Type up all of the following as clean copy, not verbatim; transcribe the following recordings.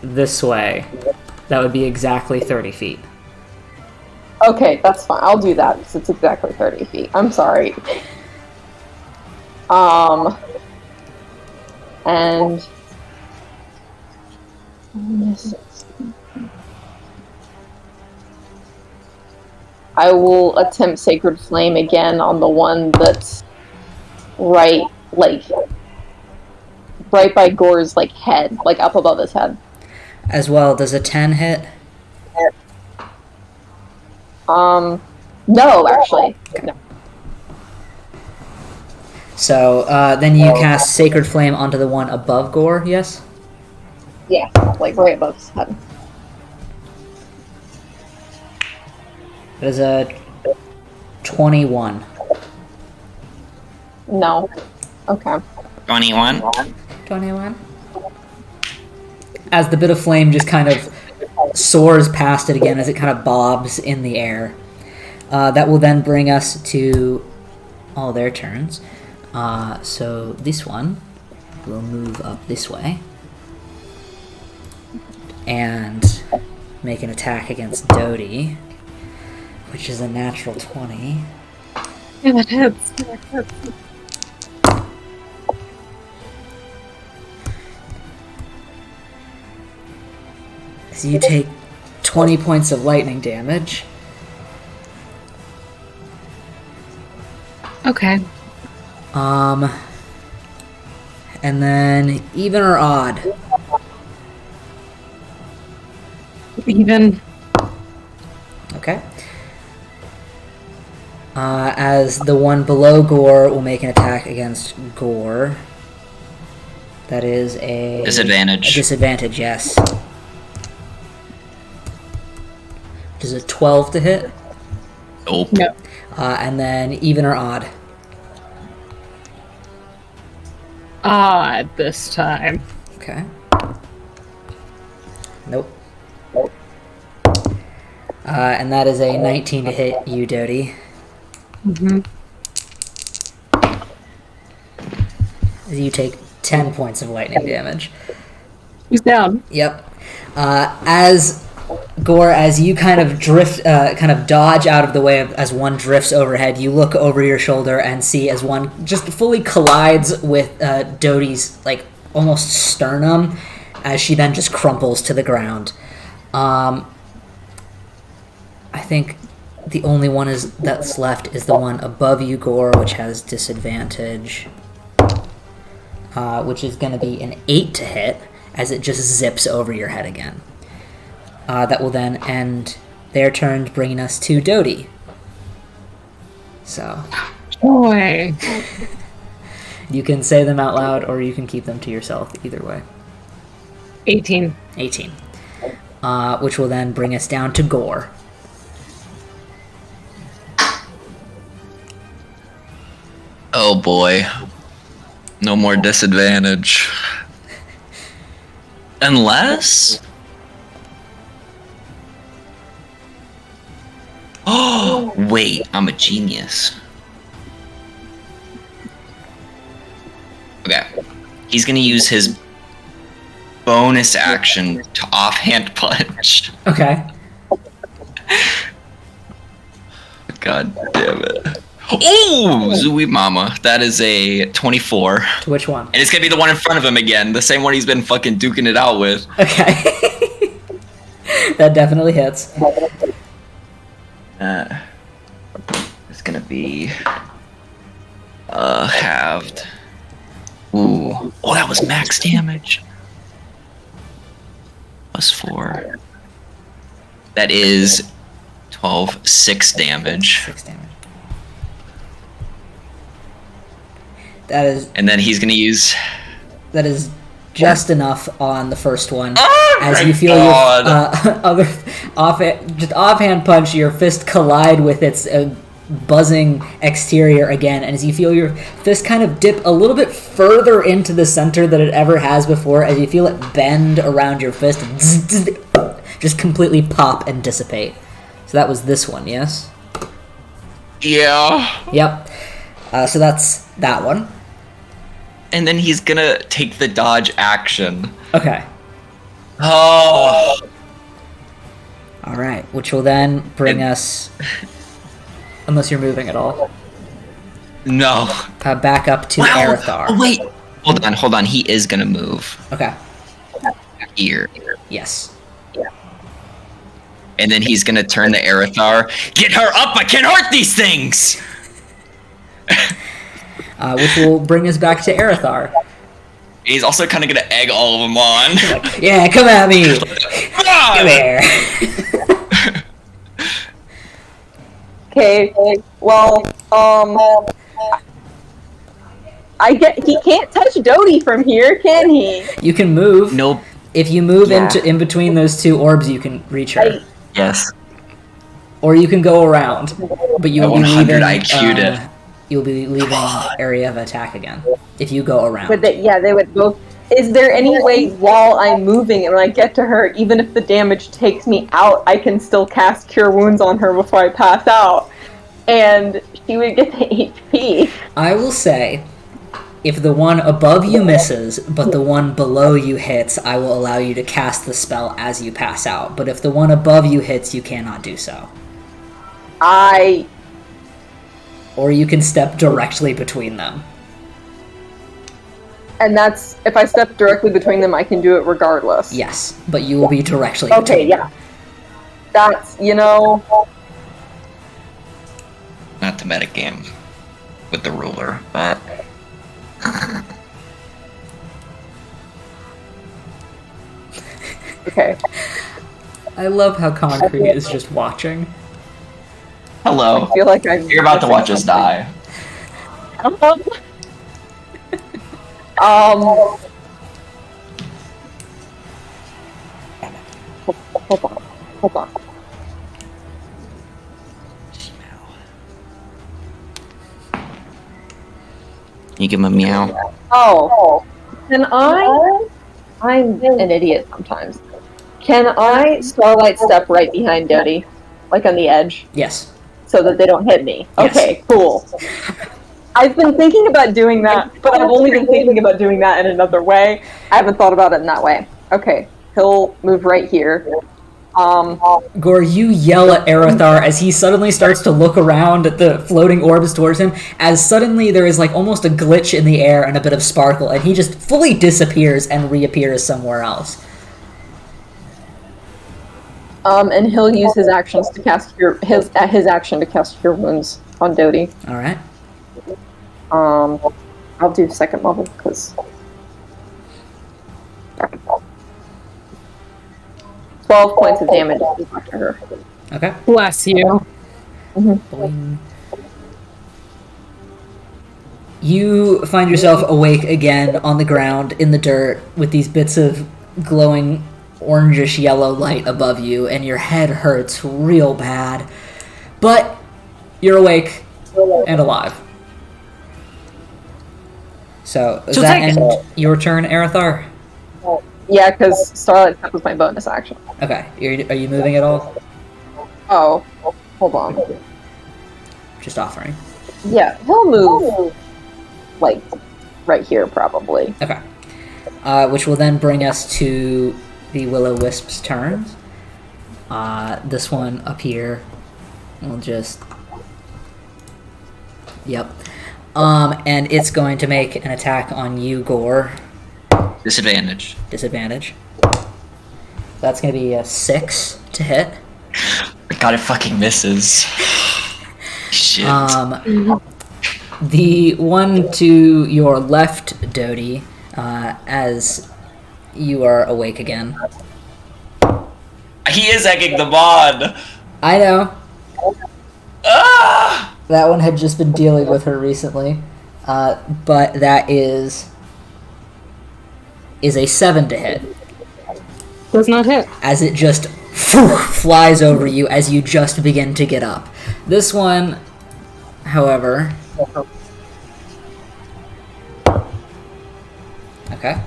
this way, that would be exactly 30 feet. Okay, that's fine. I'll do that because it's exactly 30 feet. I'm sorry. And I will attempt Sacred Flame again on the one that's right by Gore's head, up above his head. As well, does a 10 hit? No, actually. Okay. No. So, then you cast Sacred Flame onto the one above Gore, yes? Yeah, right above his head. That is a 21. No. Okay. 21? 21. As the bit of flame just kind of soars past it again as it kind of bobs in the air. That will then bring us to all their turns. So this one will move up this way and make an attack against Dodie, which is a natural 20. Yeah, that hits. So you take 20 points of lightning damage. Okay. And then even or odd? Even. Okay. As the one below Gore will make an attack against Gore. That is a disadvantage. A disadvantage, yes. Does a 12 to hit? Nope. No. And then even or odd? Odd this time. Okay. Nope. And that is a 19 to hit you, Dodie. Mm-hmm. You take 10 points of lightning damage. He's down. Yep. As Gore, as you kind of dodge out of the way as one drifts overhead, you look over your shoulder and see as one just fully collides with Dodie's almost sternum, as she then just crumples to the ground. I think the only one that's left is the one above you, Gore, which has disadvantage, which is going to be an 8 to hit, as it just zips over your head again. That will then end their turn, bringing us to Dodie. So, Boy. you can say them out loud, or you can keep them to yourself, either way. 18. 18. Which will then bring us down to Gore. Oh boy. No more disadvantage. Unless... Oh, wait, I'm a genius. Okay. He's gonna use his bonus action to offhand punch. Okay. God damn it. Oh, Zooey Mama. That is a 24. To which one? And it's gonna be the one in front of him again. The same one he's been fucking duking it out with. Okay. That definitely hits. It's gonna be halved. Ooh. Oh, that was max damage. Plus 4. That is 12, 6 damage. 6 damage. That is... And then he's gonna use... That is just enough on the first one. Oh as my you feel God. your offhand punch, your fist collide with its buzzing exterior again, and as you feel your fist kind of dip a little bit further into the center than it ever has before, as you feel it bend around your fist, just completely pop and dissipate. So that was this one, yes? Yeah. Yep. So that's that one. And then he's gonna take the dodge action. Okay. Oh. All right, which will then bring us, unless you're moving at all, No. back up to Wow. Arathar. Oh, wait. Hold on. He is gonna move Okay. here. Yes. And then he's gonna turn to Arathar. Get her up! I can't hurt these things! Which will bring us back to Arathar. He's also kind of gonna egg all of them on. Yeah, come at me. Come on! Come here. Okay. Well, he can't touch Dodie from here, can he? You can move. Nope. If you move Yeah. in between those two orbs, you can reach her. Yes. Or you can go around, but you will be 100 leaving. IQ'd it. You'll be leaving area of attack again if you go around. But they would both. Is there any way while I'm moving and when I get to her, even if the damage takes me out, I can still cast Cure Wounds on her before I pass out, and she would get the HP? I will say, if the one above you misses, but the one below you hits, I will allow you to cast the spell as you pass out. But if the one above you hits, you cannot do so. Or you can step directly between them. And that's, if I step directly between them, I can do it regardless. Yes, but you will be directly Okay, between yeah. That's, Not to metagame with the ruler, but... okay. I love how Concrete is just watching. Hello. I feel like You're about to watch us die. Hold on. You give him a meow. Oh, can I'm an idiot sometimes. Can I Starlight step right behind Dodie? Like on the edge? Yes. So that they don't hit me? Yes. Okay, cool. I've been thinking about doing that, but I've only been thinking about doing that in another way. I haven't thought about it in that way. Okay, he'll move right here. Gore, you yell at Arathar as he suddenly starts to look around at the floating orbs towards him, as suddenly there is like almost a glitch in the air and a bit of sparkle, and he just fully disappears and reappears somewhere else. And he'll use his actions to cast his action to cast Cure Wounds on Dodie. All right. I'll do second level because 12 points of damage to her. Okay. Bless you. Boing. You find yourself awake again on the ground in the dirt with these bits of glowing orangish yellow light above you, and your head hurts real bad. But you're awake and alive. So, does that take end your turn, Arathar? Yeah, because Starlight Step was my bonus action. Okay. Are you moving at all? Oh, hold on. Just offering. Yeah, he'll move, like, right here, probably. Okay. Which will then bring us to the Will-O-Wisp's turn. This one up here will just... Yep. And it's going to make an attack on you, Gore. Disadvantage. Disadvantage. That's going to be a 6 to hit. God, it fucking misses. Shit. The one to your left, Dodie, as you are awake again. He is egging the mod. I know. Ah! That one had just been dealing with her recently. But that is a 7 to hit. Does not hit. As it just flies over you as you just begin to get up. This one, however... Okay.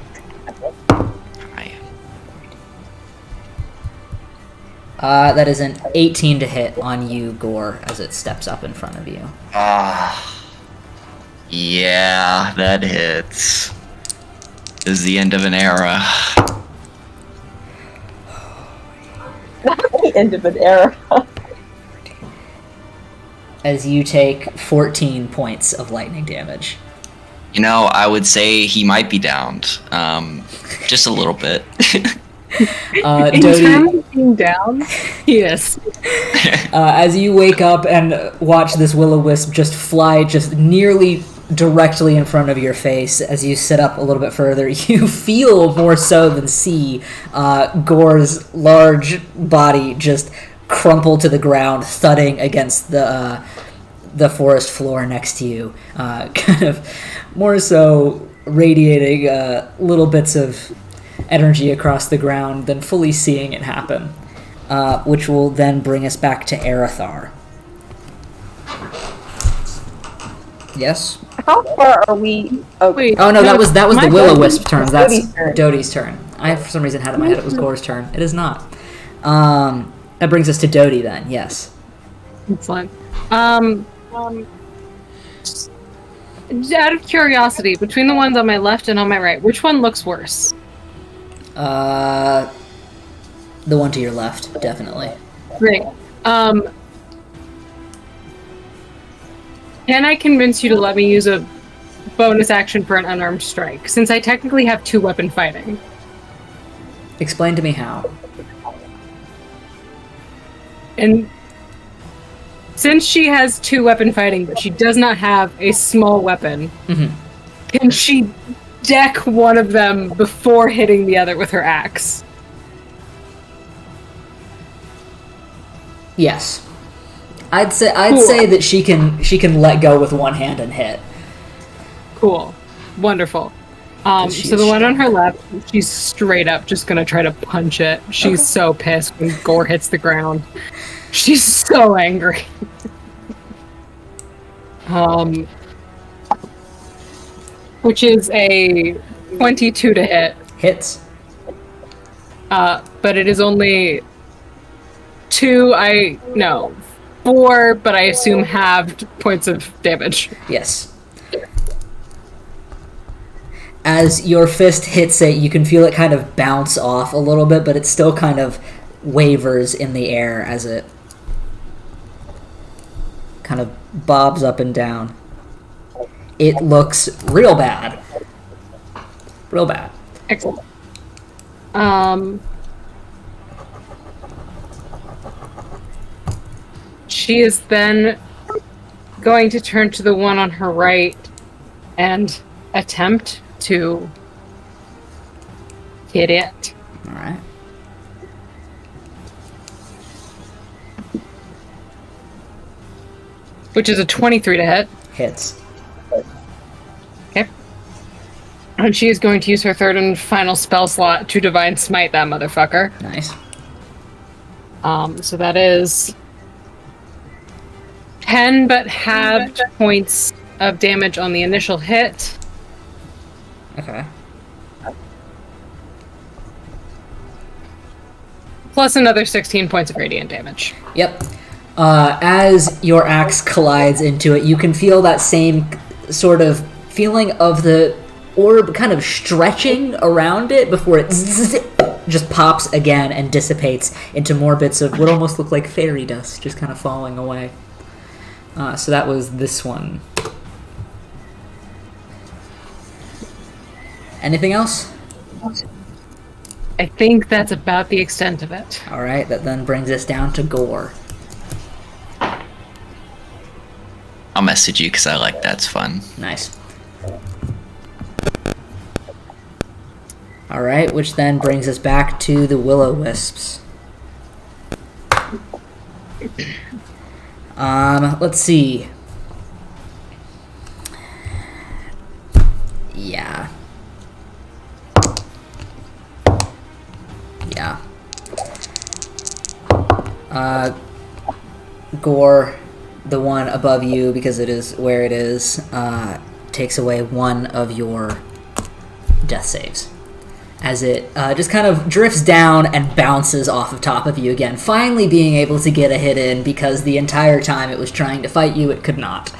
That is an 18 to hit on you, Gore, as it steps up in front of you. Yeah, that hits. This is the end of an era. the end of an era. As you take 14 points of lightning damage. You know, I would say he might be downed. Just a little bit. In Dodie, terms of being down, yes. as you wake up and watch this will-o-wisp just fly just nearly directly in front of your face, as you sit up a little bit further, you feel more so than see Gore's large body just crumple to the ground, thudding against the forest floor next to you, kind of more so radiating little bits of energy across the ground than fully seeing it happen, which will then bring us back to Arathar. Yes? How far are we? Oh, Wait. Oh no, that was the my will-o-wisp turn. That's Dodie's turn. Dodie's turn. I for some reason had in my head it was Gore's turn. It is not. That brings us to Dodie then. Yes. Excellent. Just out of curiosity, between the ones on my left and on my right, which one looks worse? The one to your left, definitely. Great. Can I convince you to let me use a bonus action for an unarmed strike, since I technically have 2-weapon fighting? Explain to me how. And since she has 2-weapon fighting, but she does not have a small weapon, can she deck one of them before hitting the other with her axe? Yes. I'd say that she can let go with one hand and hit. Cool. Wonderful. She So is the one on her left, she's straight up just gonna try to punch it. She's so pissed when Gore hits the ground. She's so angry. Which is a 22 to hit. Hits. But it is only 4, but I assume halved points of damage. Yes. As your fist hits it, you can feel it kind of bounce off a little bit, but it still kind of wavers in the air as it kind of bobs up and down. It looks real bad. Real bad. Excellent. She is then going to turn to the one on her right and attempt to hit it. All right. Which is a 23 to hit. Hits. Okay. And she is going to use her third and final spell slot to Divine Smite that motherfucker. Nice. So that is 10 but halved points of damage on the initial hit. Okay. Plus another 16 points of radiant damage. Yep. As your axe collides into it, you can feel that same sort of feeling of the orb kind of stretching around it before it just pops again and dissipates into more bits of what almost look like fairy dust just kind of falling away. So that was this one. Anything else? I think that's about the extent of it. All right, that then brings us down to Gore. I'll message you because I like that's fun. Nice. All right, which then brings us back to the will-o-wisps. Let's see. Yeah. Gore, the one above you, because it is where it is, takes away one of your death saves. As it just kind of drifts down and bounces off of top of you again, finally being able to get a hit in because the entire time it was trying to fight you, it could not.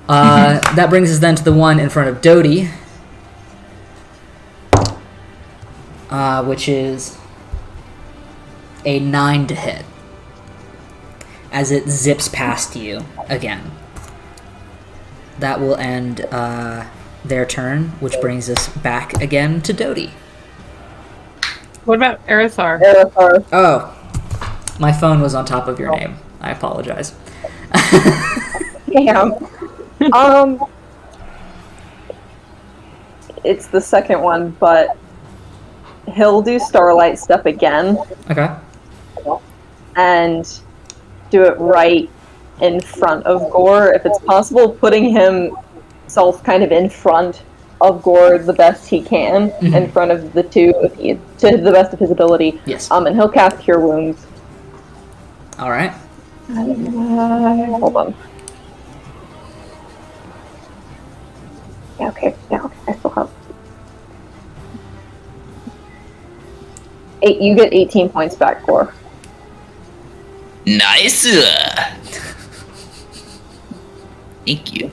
That brings us then to the one in front of Dodie, which is a 9 to hit as it zips past you again. That will end their turn, which brings us back again to Dodie. What about Arathar? Arathar. Oh, my phone was on top of your name. I apologize. Damn. It's the second one, but he'll do Starlight Step again. Okay. And do it right in front of Gore, if it's possible, putting himself kind of in front of Gore the best he can, in front of the two, to the best of his ability. Yes. And he'll cast Cure Wounds. All right. Hold on. Yeah, okay. I still have 8. You get 18 points back, Gore. Nice. Thank you.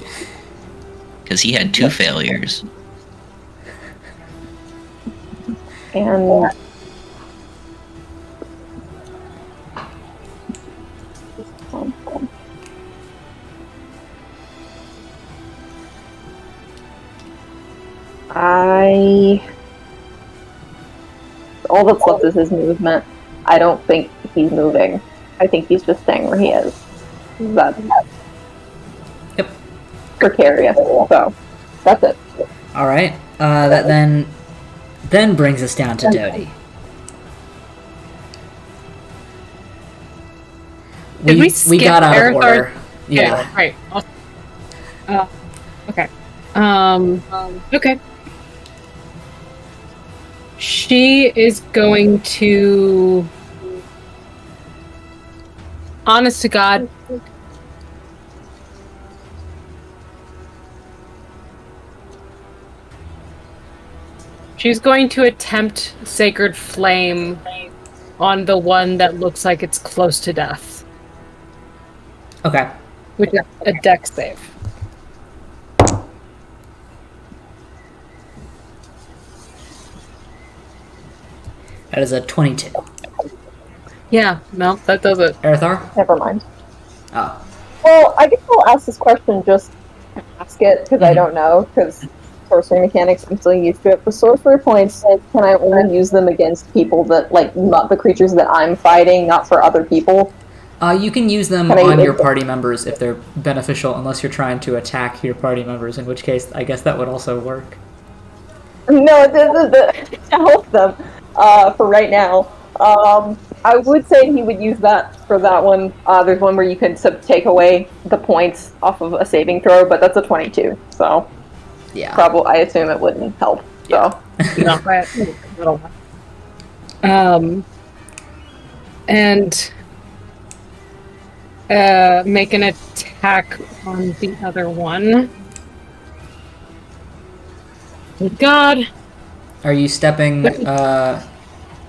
Because he had 2 failures. And all that's left is his movement. I don't think he's moving. I think he's just staying where he is. That's Yep. precarious. So that's it. All right. That then brings us down to Dodie. Did we We skip got out of Arathar? order. Yeah. Right. Okay. Okay. She is going to... Honest to God. She's going to attempt Sacred Flame on the one that looks like it's close to death. Okay. Which is a dex save. That is a 22. Yeah, no, that does it. Arathar? Never mind. Oh. Well, I guess I'll ask this question just to ask it, because I don't know, because sorcery mechanics, I'm still used to it. For sorcery points, can I only use them against people that, like, not the creatures that I'm fighting, not for other people? You can use them Can I on use your them? party members if they're beneficial, unless you're trying to attack your party members, in which case I guess that would also work. No, to help them, for right now. I would say he would use that for that one. There's one where you can take away the points off of a saving throw, but that's a 22, so Yeah. probably I assume it wouldn't help. So No, and make an attack on the other one. Oh God. Are you stepping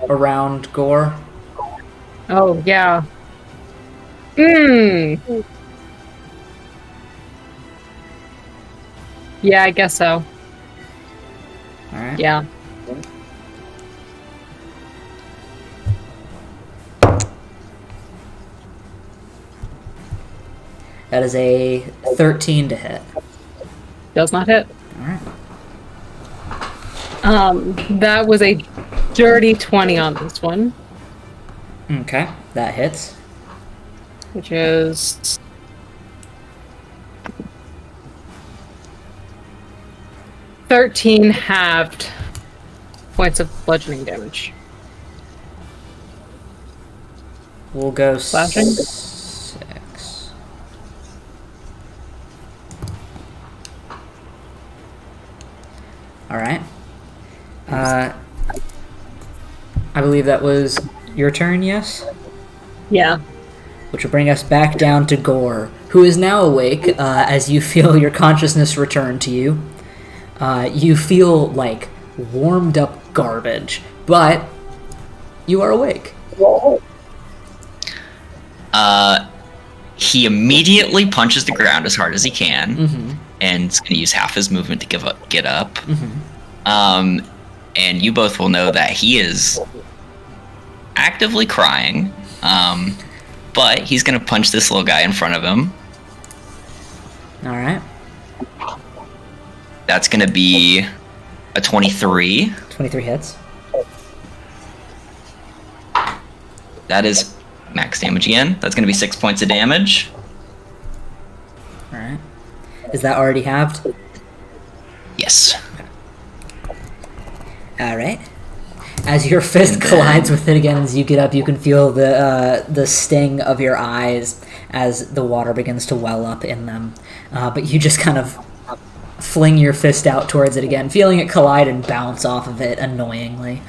around Gore? Oh yeah. Yeah, I guess so. Alright. Yeah. That is a 13 to hit. Does not hit. Alright. That was a dirty 20 on this one, Okay, that hits. which is 13 halved points of bludgeoning damage. We'll go Slashing? 6. Alright. I believe that was your turn, yes? Yeah. Which will bring us back down to Gore, who is now awake as you feel your consciousness return to you. You feel like warmed up garbage, but you are awake. He immediately punches the ground as hard as he can, and is going to use half his movement to get up. And you both will know that he is actively crying. But he's gonna punch this little guy in front of him. All right. That's gonna be a 23. 23 hits. That is max damage again. That's gonna be 6 points of damage. All right. Is that already halved? Yes. All right. As your fist collides with it again, as you get up, you can feel the sting of your eyes as the water begins to well up in them. But you just kind of fling your fist out towards it again, feeling it collide and bounce off of it annoyingly.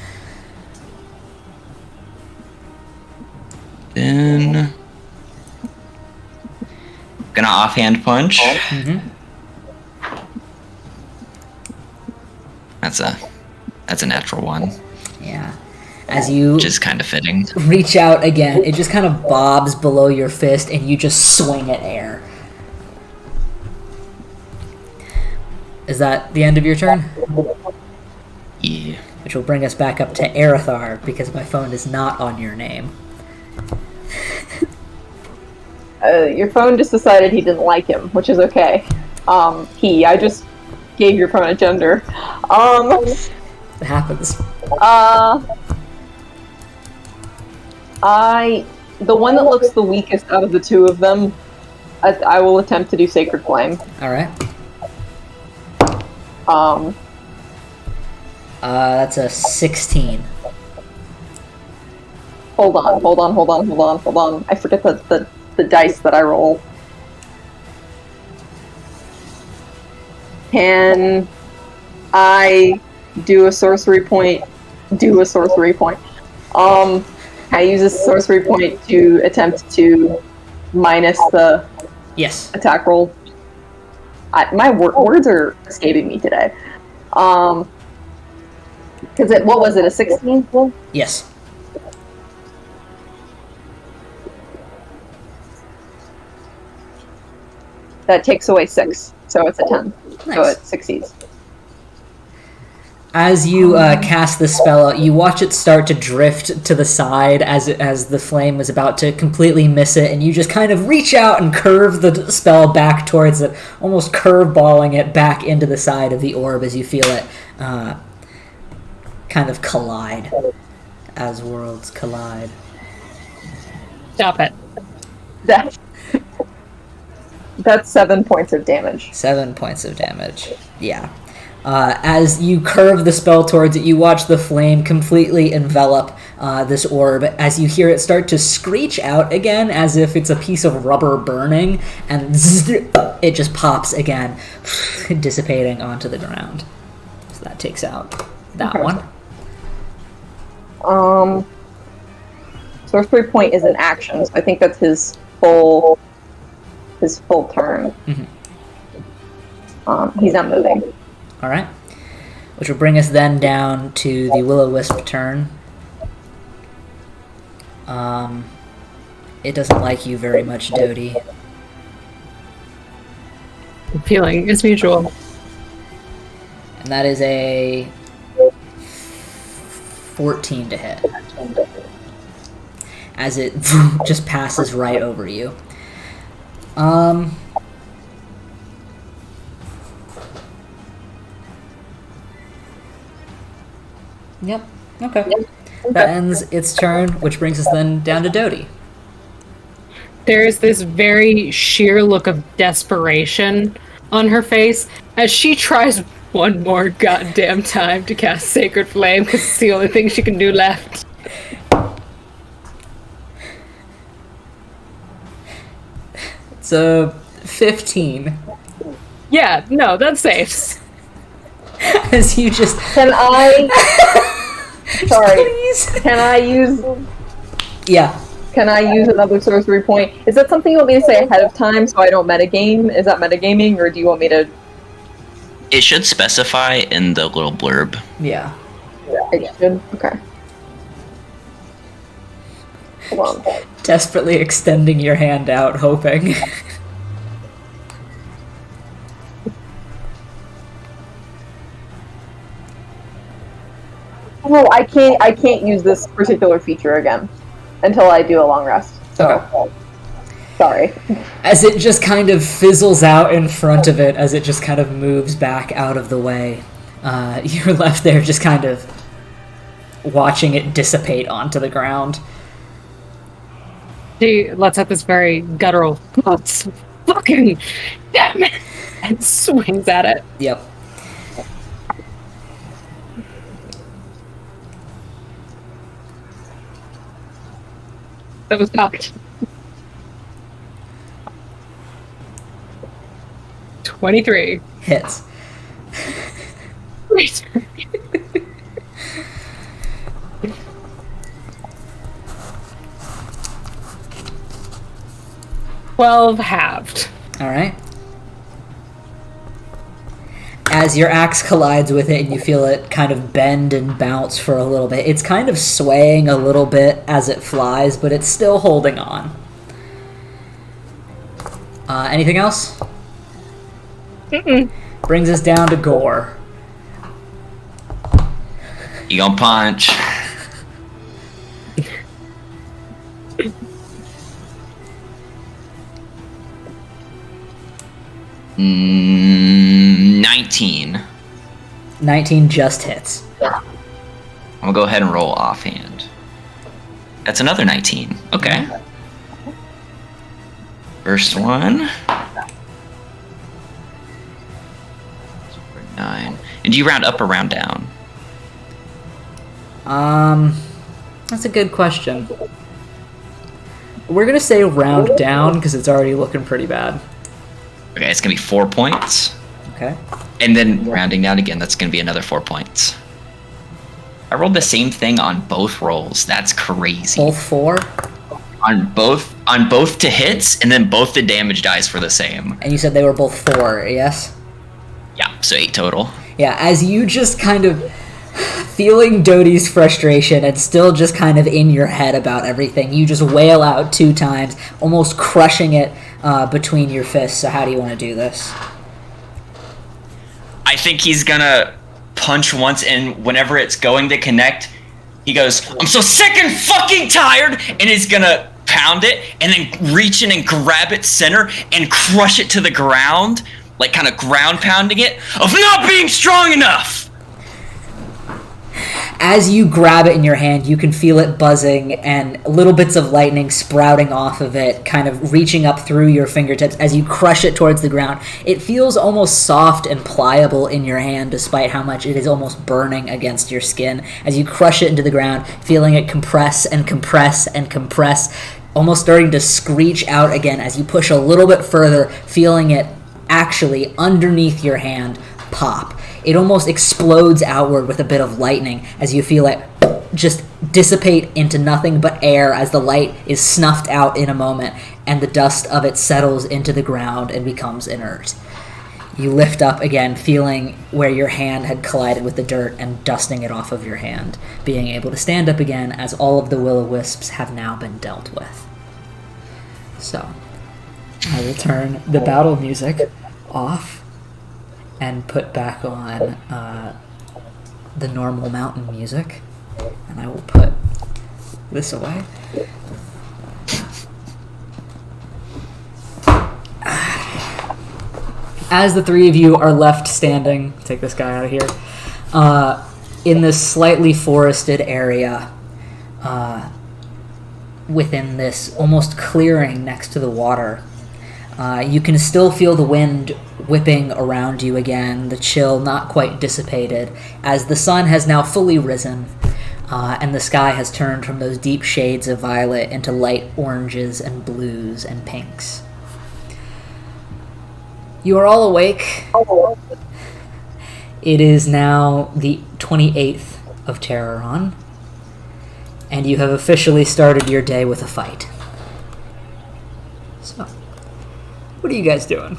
Then gonna offhand punch. Mm-hmm. That's a natural one. Yeah. As you Which is kind of fitting. reach out again, it just kind of bobs below your fist, and you just swing at air. Is that the end of your turn? Yeah. Which will bring us back up to Erithar, because my phone is not on your name. Your phone just decided he didn't like him, which is okay. I just gave your phone a gender. It happens. The one that looks the weakest out of the two of them, I will attempt to do Sacred Flame. Alright. That's a 16. Hold on. I forget the dice that I roll. Can I do a sorcery point? I use a sorcery point to attempt to minus the Yes. attack roll. My words are escaping me today. What was it, a 16? Yes. That takes away 6, so it's a 10. So Nice. it succeeds. As you cast the spell, you watch it start to drift to the side as the flame was about to completely miss it, and you just kind of reach out and curve the spell back towards it, almost curveballing it back into the side of the orb as you feel it kind of collide as worlds collide. Stop it. That's 7 points of damage. 7 points of damage. Yeah. As you curve the spell towards it, you watch the flame completely envelop this orb as you hear it start to screech out again as if it's a piece of rubber burning, and it just pops again, dissipating onto the ground. So that takes out that one. Sorcery point is an action, so I think that's his full turn. Mm-hmm. He's not moving. Alright. Which will bring us then down to the Will-O-Wisp turn. It doesn't like you very much, Dodie. The feeling is mutual. And that is a 14 to hit. As it just passes right over you. Yep. Okay. That ends its turn, which brings us then down to Dodie. There is this very sheer look of desperation on her face as she tries one more goddamn time to cast Sacred Flame because it's the only thing she can do left. It's a 15. Yeah, no, that saves. As you just... Can I? Sorry. Please. Can I use? Yeah. Can I use another sorcery point? Is that something you want me to say ahead of time so I don't metagame? Is that metagaming, or do you want me to? It should specify in the little blurb. Yeah. I should. Okay. Hold on. Desperately extending your hand out, hoping. No, I can't use this particular feature again until I do a long rest. So, Okay. sorry. As it just kind of fizzles out in front of it, as it just kind of moves back out of the way, you're left there just kind of watching it dissipate onto the ground. She lets out this very guttural, "Let's fucking damn it," and swings at it. Yep. That was cocked. 23. Hits. Great. 12 halved. All right. As your axe collides with it and you feel it kind of bend and bounce for a little bit, it's kind of swaying a little bit as it flies, but it's still holding on. Anything else? Mm-mm. Brings us down to Gore. You gonna punch? Mm, 19. 19 just hits. I'm gonna go ahead and roll offhand. That's another 19. Okay. First one. 9. And do you round up or round down? That's a good question. We're gonna say round down because it's already looking pretty bad. Okay, it's gonna be 4 points. Okay. And then rounding down again, that's gonna be another 4 points. I rolled the same thing on both rolls. That's crazy. Both 4? On both to hits, and then both the damage dice for the same. And you said they were both 4, yes? Yeah, so 8 total. Yeah, as you just kind of feeling Dodie's frustration and still just kind of in your head about everything, you just wail out 2 times, almost crushing it between your fists. So how do you want to do this? I think he's gonna punch once, and whenever it's going to connect, he goes, "I'm so sick and fucking tired," and he's gonna pound it, and then reach in and grab its center and crush it to the ground, like kind of ground pounding it, of not being strong enough! As you grab it in your hand, you can feel it buzzing and little bits of lightning sprouting off of it, kind of reaching up through your fingertips as you crush it towards the ground. It feels almost soft and pliable in your hand, despite how much it is almost burning against your skin. As you crush it into the ground, feeling it compress and compress and compress, almost starting to screech out again as you push a little bit further, feeling it actually underneath your hand pop. It almost explodes outward with a bit of lightning as you feel it just dissipate into nothing but air as the light is snuffed out in a moment and the dust of it settles into the ground and becomes inert. You lift up again, feeling where your hand had collided with the dirt and dusting it off of your hand, being able to stand up again as all of the will-o-wisps have now been dealt with. So, I will turn the battle music off and put back on the normal mountain music, and I will put this away. As the three of you are left standing, take this guy out of here, in this slightly forested area, within this almost clearing next to the water, you can still feel the wind whipping around you again, the chill not quite dissipated, as the sun has now fully risen, and the sky has turned from those deep shades of violet into light oranges and blues and pinks. You are all awake. It is now the 28th of Terroron, and you have officially started your day with a fight. So, what are you guys doing?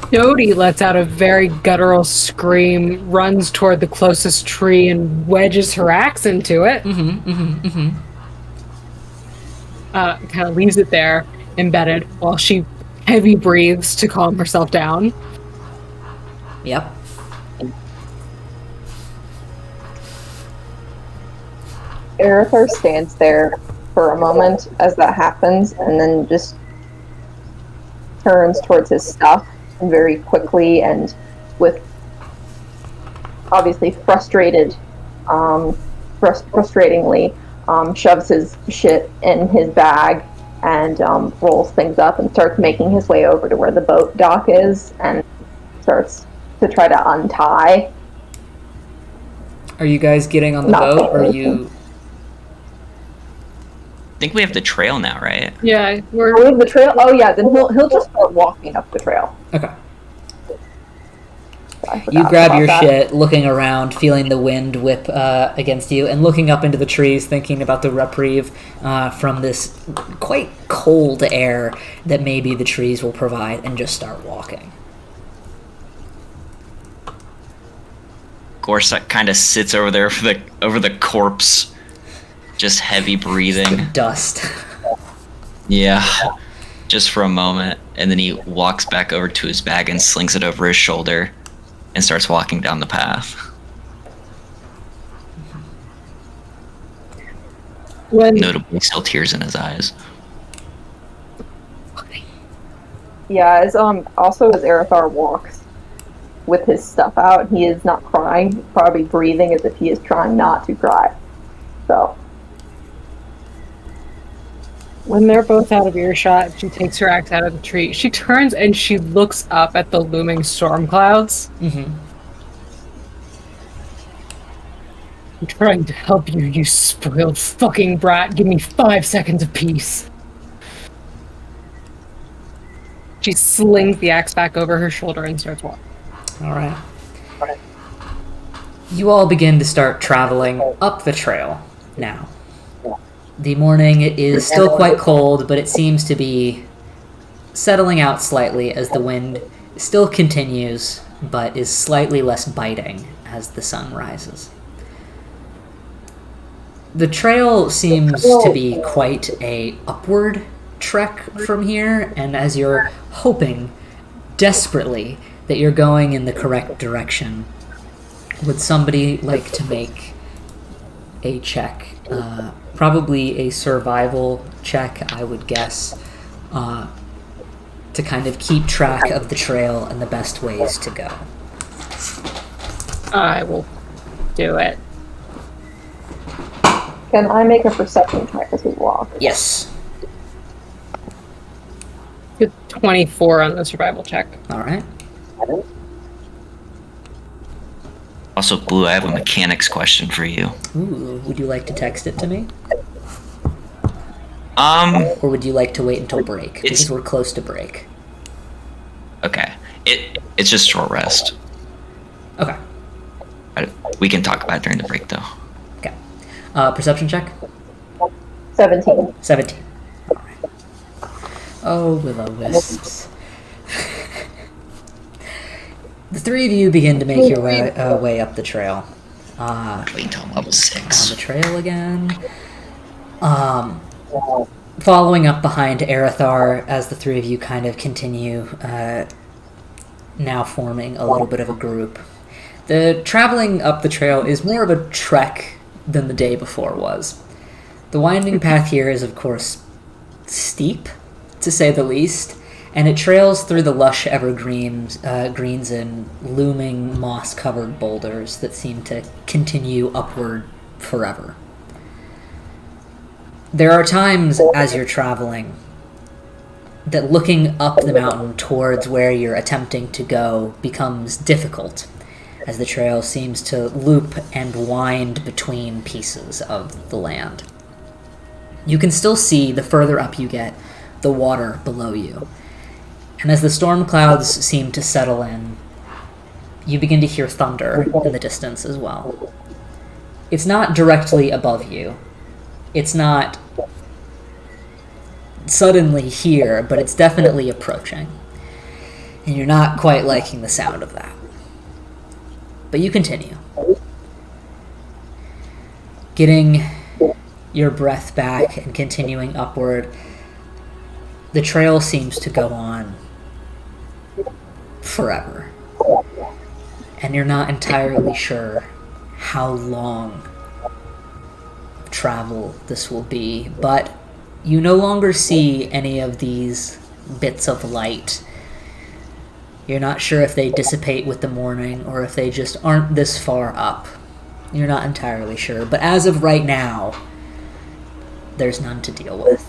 Dodie lets out a very guttural scream, runs toward the closest tree, and wedges her axe into it. Kind of leaves it there, embedded, while she heavy breathes to calm herself down. Yep. Aerithar stands there for a moment as that happens, and then just turns towards his stuff and very quickly and with obviously frustratingly shoves his shit in his bag and rolls things up and starts making his way over to where the boat dock is and starts to try to untie. Are you guys getting on the boat, or are you... I think we have the trail now, right? Yeah, We have the trail? Oh yeah, then he'll just start walking up the trail. Okay. You grab your shit, looking around, feeling the wind whip against you, and looking up into the trees, thinking about the reprieve from this quite cold air that maybe the trees will provide, and just start walking. Gorsuch kind of sits over there over the corpse, just heavy breathing. Dust. Yeah, just for a moment, and then he walks back over to his bag and slings it over his shoulder and starts walking down the path. Notably, still tears in his eyes. Yeah, as also as Aerithar walks with his stuff out, he is not crying, he's probably breathing as if he is trying not to cry. So when they're both out of earshot, she takes her axe out of the tree. She turns and she looks up at the looming storm clouds. Mm-hmm. I'm trying to help you, you spoiled fucking brat. Give me 5 seconds of peace. She slings the axe back over her shoulder and starts walking. All right. You all begin to start traveling up the trail now. The morning is still quite cold, but it seems to be settling out slightly as the wind still continues, but is slightly less biting as the sun rises. The trail seems to be quite a upward trek from here, and as you're hoping desperately that you're going in the correct direction, would somebody like to make a check? Probably a survival check, I would guess, to kind of keep track of the trail and the best ways to go. I will do it. can I make a perception check as we walk? Yes. Good 24 on the survival check. All right. Also, Blue, I have a mechanics question for you. Ooh, would you like to text it to me? Or Or would you like to wait until break? Because we're close to break. Okay. It's just short rest. Okay. We can talk about it during the break, though. Okay. Perception check? 17. 17. All right. Oh, will-o-wisps. The three of you begin to make your way up the trail. Wait until I'm level On 6. the trail again. Following up behind Aerithar as the three of you kind of continue, now forming a little bit of a group. The traveling up the trail is more of a trek than the day before was. The winding path here is, of course, steep, to say the least, and it trails through the lush evergreens greens and looming moss-covered boulders that seem to continue upward forever. There are times as you're traveling that looking up the mountain towards where you're attempting to go becomes difficult, as the trail seems to loop and wind between pieces of the land. You can still see, the further up you get, the water below you. And as the storm clouds seem to settle in, you begin to hear thunder in the distance as well. It's not directly above you. It's not suddenly here, but it's definitely approaching. And you're not quite liking the sound of that. But you continue. Getting your breath back and continuing upward, the trail seems to go on forever. And you're not entirely sure how long travel this will be, but you no longer see any of these bits of light. You're not sure if they dissipate with the morning or if they just aren't this far up. You're not entirely sure, but as of right now, there's none to deal with.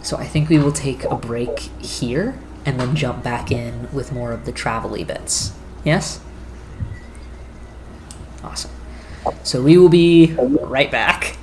So I think we will take a break here and then jump back in with more of the travel-y bits. Yes? Awesome. So we will be right back.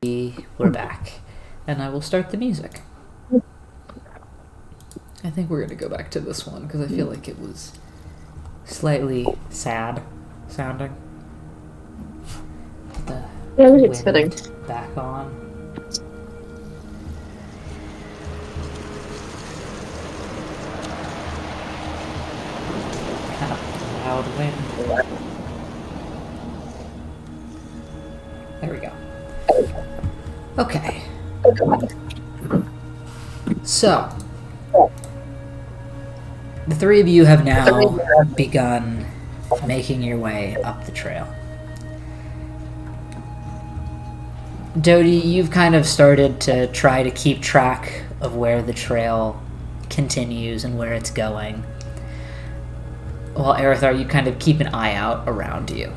We're back. And I will start the music. I think we're going to go back to this one because I feel like it was slightly sad sounding. The Yeah, I think it's fitting. back on. Kind of loud wind. There we go. Okay. So, the three of you have now begun making your way up the trail. Dodie, you've kind of started to try to keep track of where the trail continues and where it's going. While Arithar, you kind of keep an eye out around you.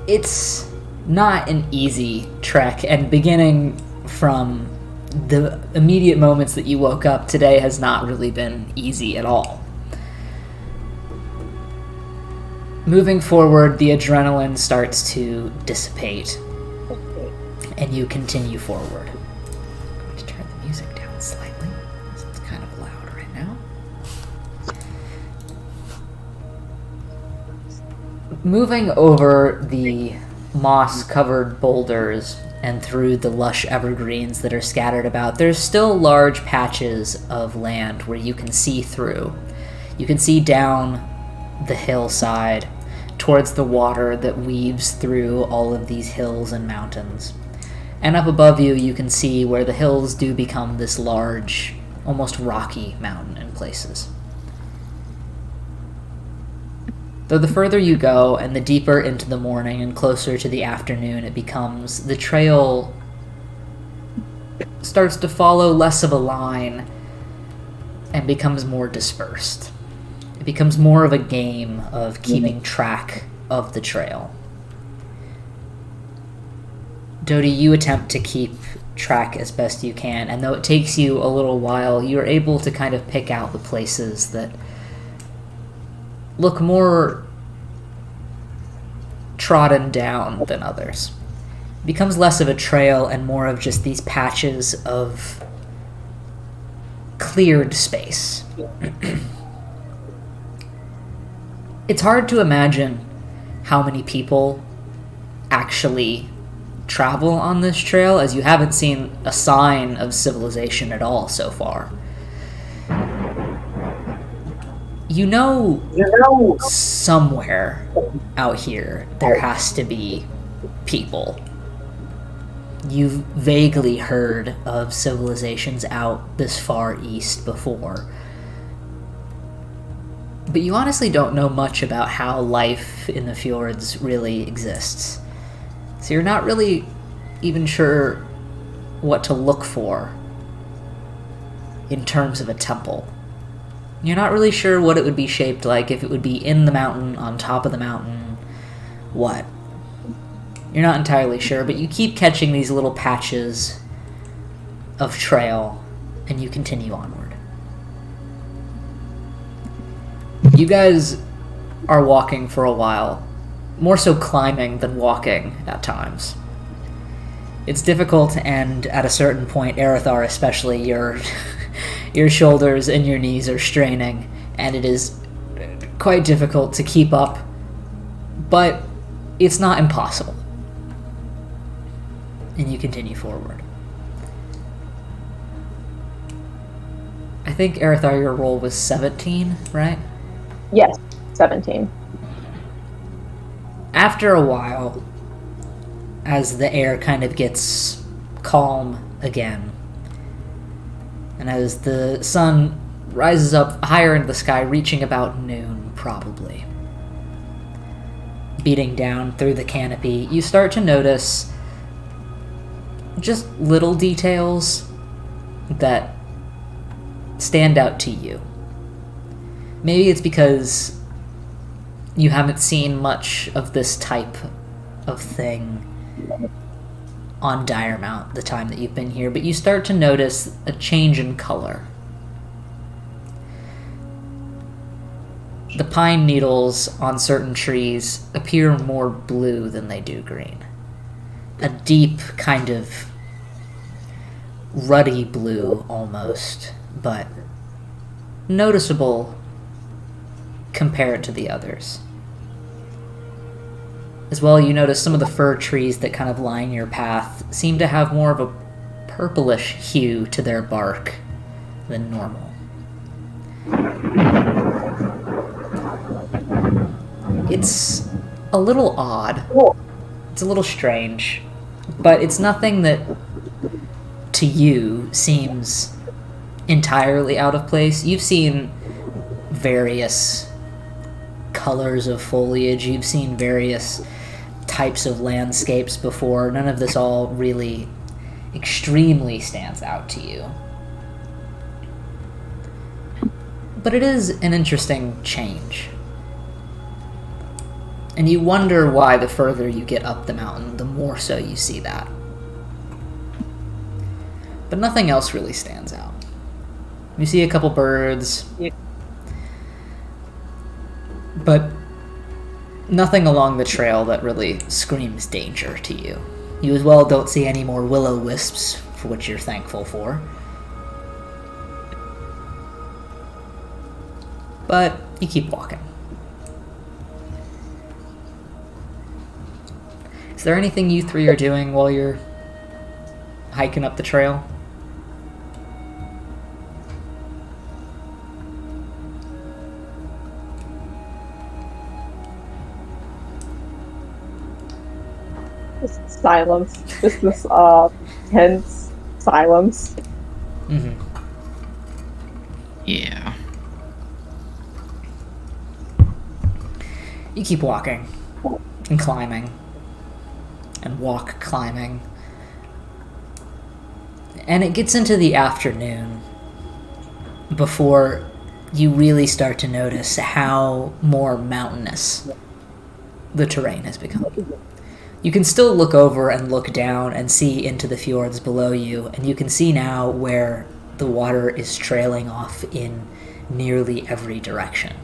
It's not an easy trek, and beginning from the immediate moments that you woke up, today has not really been easy at all. Moving forward, the adrenaline starts to dissipate, and you continue forward. I'm going to turn the music down slightly, so it's kind of loud right now. Moving over the moss-covered boulders and through the lush evergreens that are scattered about, there's still large patches of land where you can see through. You can see down the hillside towards the water that weaves through all of these hills and mountains. And up above you, you can see where the hills do become this large, almost rocky mountain in places. Though the further you go and the deeper into the morning and closer to the afternoon it becomes, the trail starts to follow less of a line and becomes more dispersed. It becomes more of a game of keeping track of the trail. Dodie, you attempt to keep track as best you can, and though it takes you a little while, you're able to kind of pick out the places that look more trodden down than others. It becomes less of a trail and more of just these patches of cleared space. It's hard to imagine how many people actually travel on this trail, as you haven't seen a sign of civilization at all so far. You know, somewhere out here there has to be people. You've vaguely heard of civilizations out this far east before, but you honestly don't know much about how life in the fjords really exists. So you're not really even sure what to look for in terms of a temple. You're not really sure what it would be shaped like, if it would be in the mountain, on top of the mountain, what. You're not entirely sure, but you keep catching these little patches of trail, and you continue onward. You guys are walking for a while, more so climbing than walking at times. It's difficult, and at a certain point, Arithar especially, your shoulders and your knees are straining, and it is quite difficult to keep up, but it's not impossible. And you continue forward. I think, Arithar, your roll was 17, right? Yes, 17. After a while, as the air kind of gets calm again, and as the sun rises up higher into the sky, reaching about noon, probably, beating down through the canopy, you start to notice just little details that stand out to you. Maybe it's because you haven't seen much of this type of thing on Dire Mount the time that you've been here, but you start to notice a change in color. the pine needles on certain trees appear more blue than they do green. A deep kind of ruddy blue almost, but noticeable compared to the others. As well, you notice some of the fir trees that kind of line your path seem to have more of a purplish hue to their bark than normal. It's a little odd. It's a little strange, but it's nothing that to you seems entirely out of place. You've seen various colors of foliage, you've seen various types of landscapes before. None of this all really extremely stands out to you. But it is an interesting change. And you wonder why the further you get up the mountain, the more so you see that. But nothing else really stands out. You see a couple birds, but nothing along the trail that really screams danger to you. You as well don't see any more will-o'-wisps, for which you're thankful for. But you keep walking. Is there anything you three are doing while you're hiking up the trail? Just silence. Just this tense silence. Mm-hmm. Yeah. You keep walking and climbing and walk climbing. And it gets into the afternoon before you really start to notice how more mountainous the terrain has become. You can still look over and look down and see into the fjords below you, and you can see now where the water is trailing off in nearly every direction.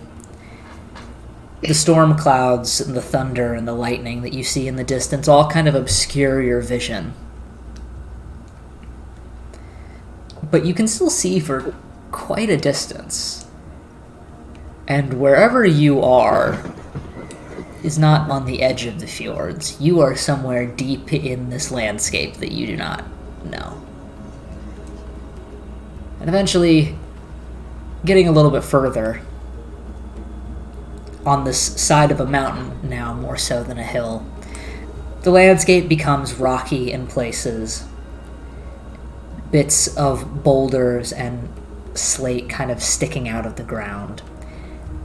The storm clouds and the thunder and the lightning that you see in the distance all kind of obscure your vision. But you can still see for quite a distance. And wherever you are is not on the edge of the fjords. You are somewhere deep in this landscape that you do not know. And eventually, getting a little bit further, on this side of a mountain now more so than a hill, the landscape becomes rocky in places. Bits of boulders and slate kind of sticking out of the ground.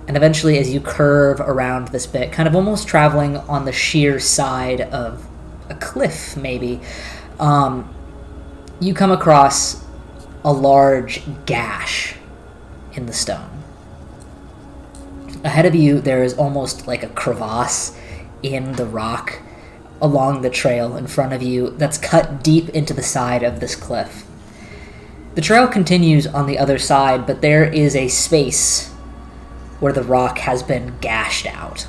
And eventually, as you curve around this bit, kind of almost traveling on the sheer side of a cliff, maybe, you come across a large gash in the stone. Ahead of you, there is almost like a crevasse in the rock along the trail in front of you that's cut deep into the side of this cliff. The trail continues on the other side, but there is a space where the rock has been gashed out.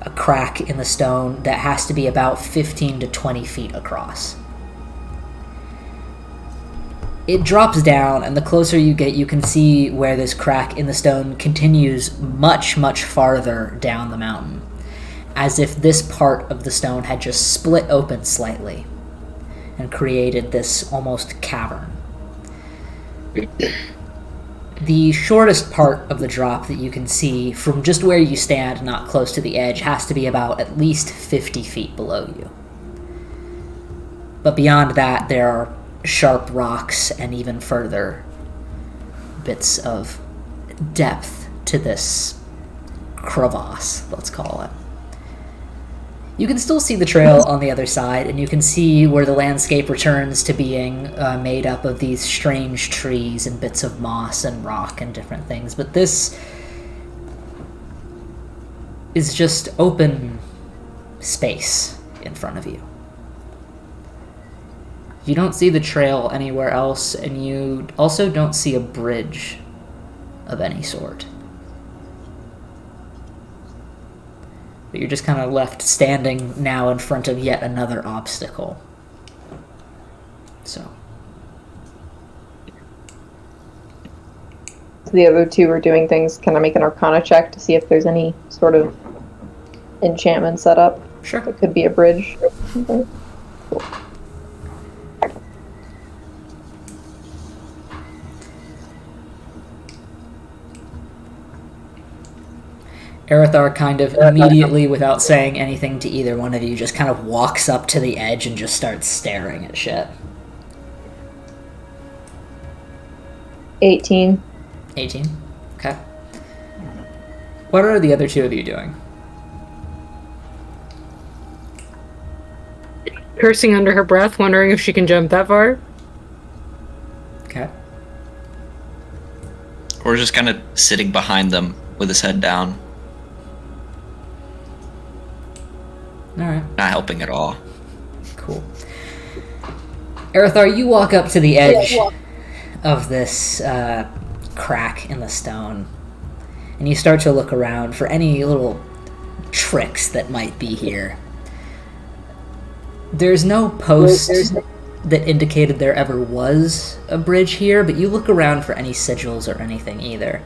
A crack in the stone that has to be about 15 to 20 feet across. It drops down, and the closer you get, you can see where this crack in the stone continues much, much farther down the mountain, as if this part of the stone had just split open slightly and created this almost cavern. The shortest part of the drop that you can see from just where you stand, not close to the edge, has to be about at least 50 feet below you. But beyond that, there are sharp rocks and even further bits of depth to this crevasse, let's call it. You can still see the trail on the other side, and you can see where the landscape returns to being made up of these strange trees and bits of moss and rock and different things. But this is just open space in front of you. You don't see the trail anywhere else, and you also don't see a bridge of any sort. But you're just kind of left standing now in front of yet another obstacle. So the other two are doing things. Can I make an Arcana check to see if there's any sort of enchantment set up? sure. It could be a bridge. Okay. Cool. Arathar kind of immediately, without saying anything to either one of you, just kind of walks up to the edge and just starts staring at shit. 18. 18. Okay. What are the other two of you doing? Cursing under her breath, wondering if she can jump that far. Okay. Or just kind of sitting behind them with his head down. Alright. Not helping at all. Cool. Arathar, you walk up to the edge of this crack in the stone, and you start to look around for any little tricks that might be here. There's no post that indicated there ever was a bridge here, but you look around for any sigils or anything either.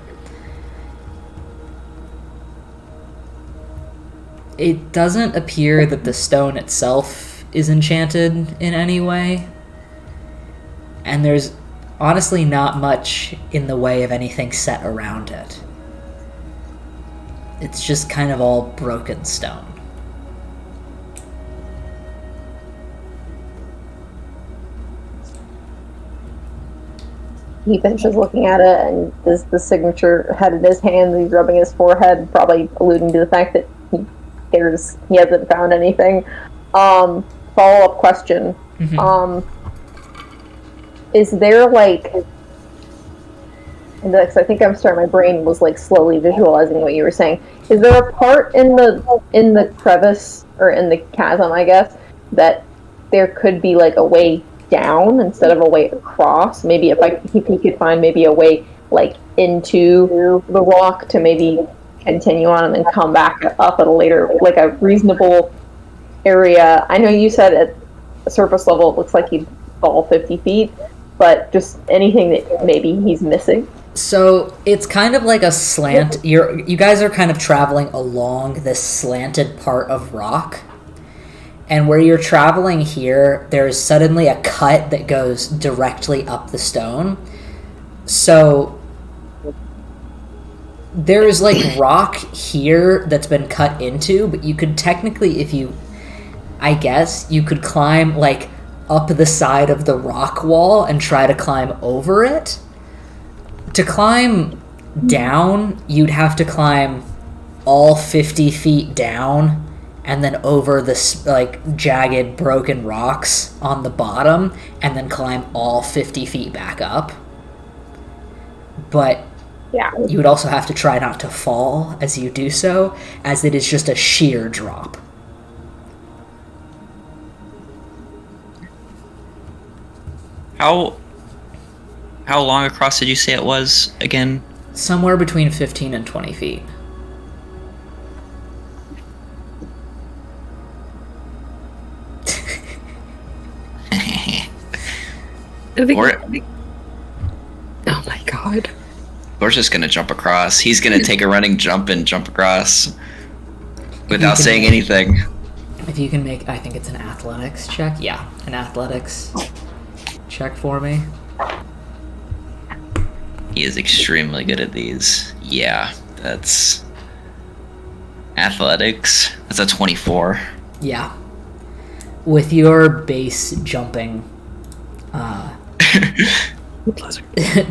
It doesn't appear that the stone itself is enchanted in any way, and there's honestly not much in the way of anything set around it. It's just kind of all broken stone. He finishes looking at it, and the signature head in his hand. He's rubbing his forehead, probably alluding to the fact that he hasn't found anything. Follow-up question. Mm-hmm. Is there like, and I think I'm starting. My brain was like slowly visualizing what you were saying. Is there a part in the crevice or in the chasm, I guess, that there could be like a way down instead of a way across? Maybe if he could find maybe a way like into the rock to maybe continue on and then come back up at a later, like a reasonable area. I know you said at the surface level it looks like he'd fall 50 feet, but just anything that maybe he's missing. So it's kind of like a slant. You guys are kind of traveling along this slanted part of rock. And where you're traveling here, there's suddenly a cut that goes directly up the stone. So there's like rock here that's been cut into, but you could technically, I guess, you could climb like up the side of the rock wall and try to climb over it. To climb down, you'd have to climb all 50 feet down and then over this like jagged broken rocks on the bottom and then climb all 50 feet back up. But yeah, you would also have to try not to fall as you do so, as it is just a sheer drop. How long across did you say it was again? Somewhere between 15 and 20 feet. Oh my god. We're just gonna jump across. He's gonna take a running jump and jump across without saying anything. If you can make, I think it's an athletics check. Yeah, an athletics check for me. He is extremely good at these. Yeah, that's athletics. That's a 24. Yeah. With your base jumping,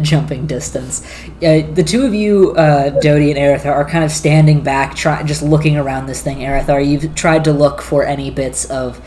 jumping distance, the two of you, Dodie and Arathar, are kind of standing back, just looking around this thing. Arathar, you've tried to look for any bits of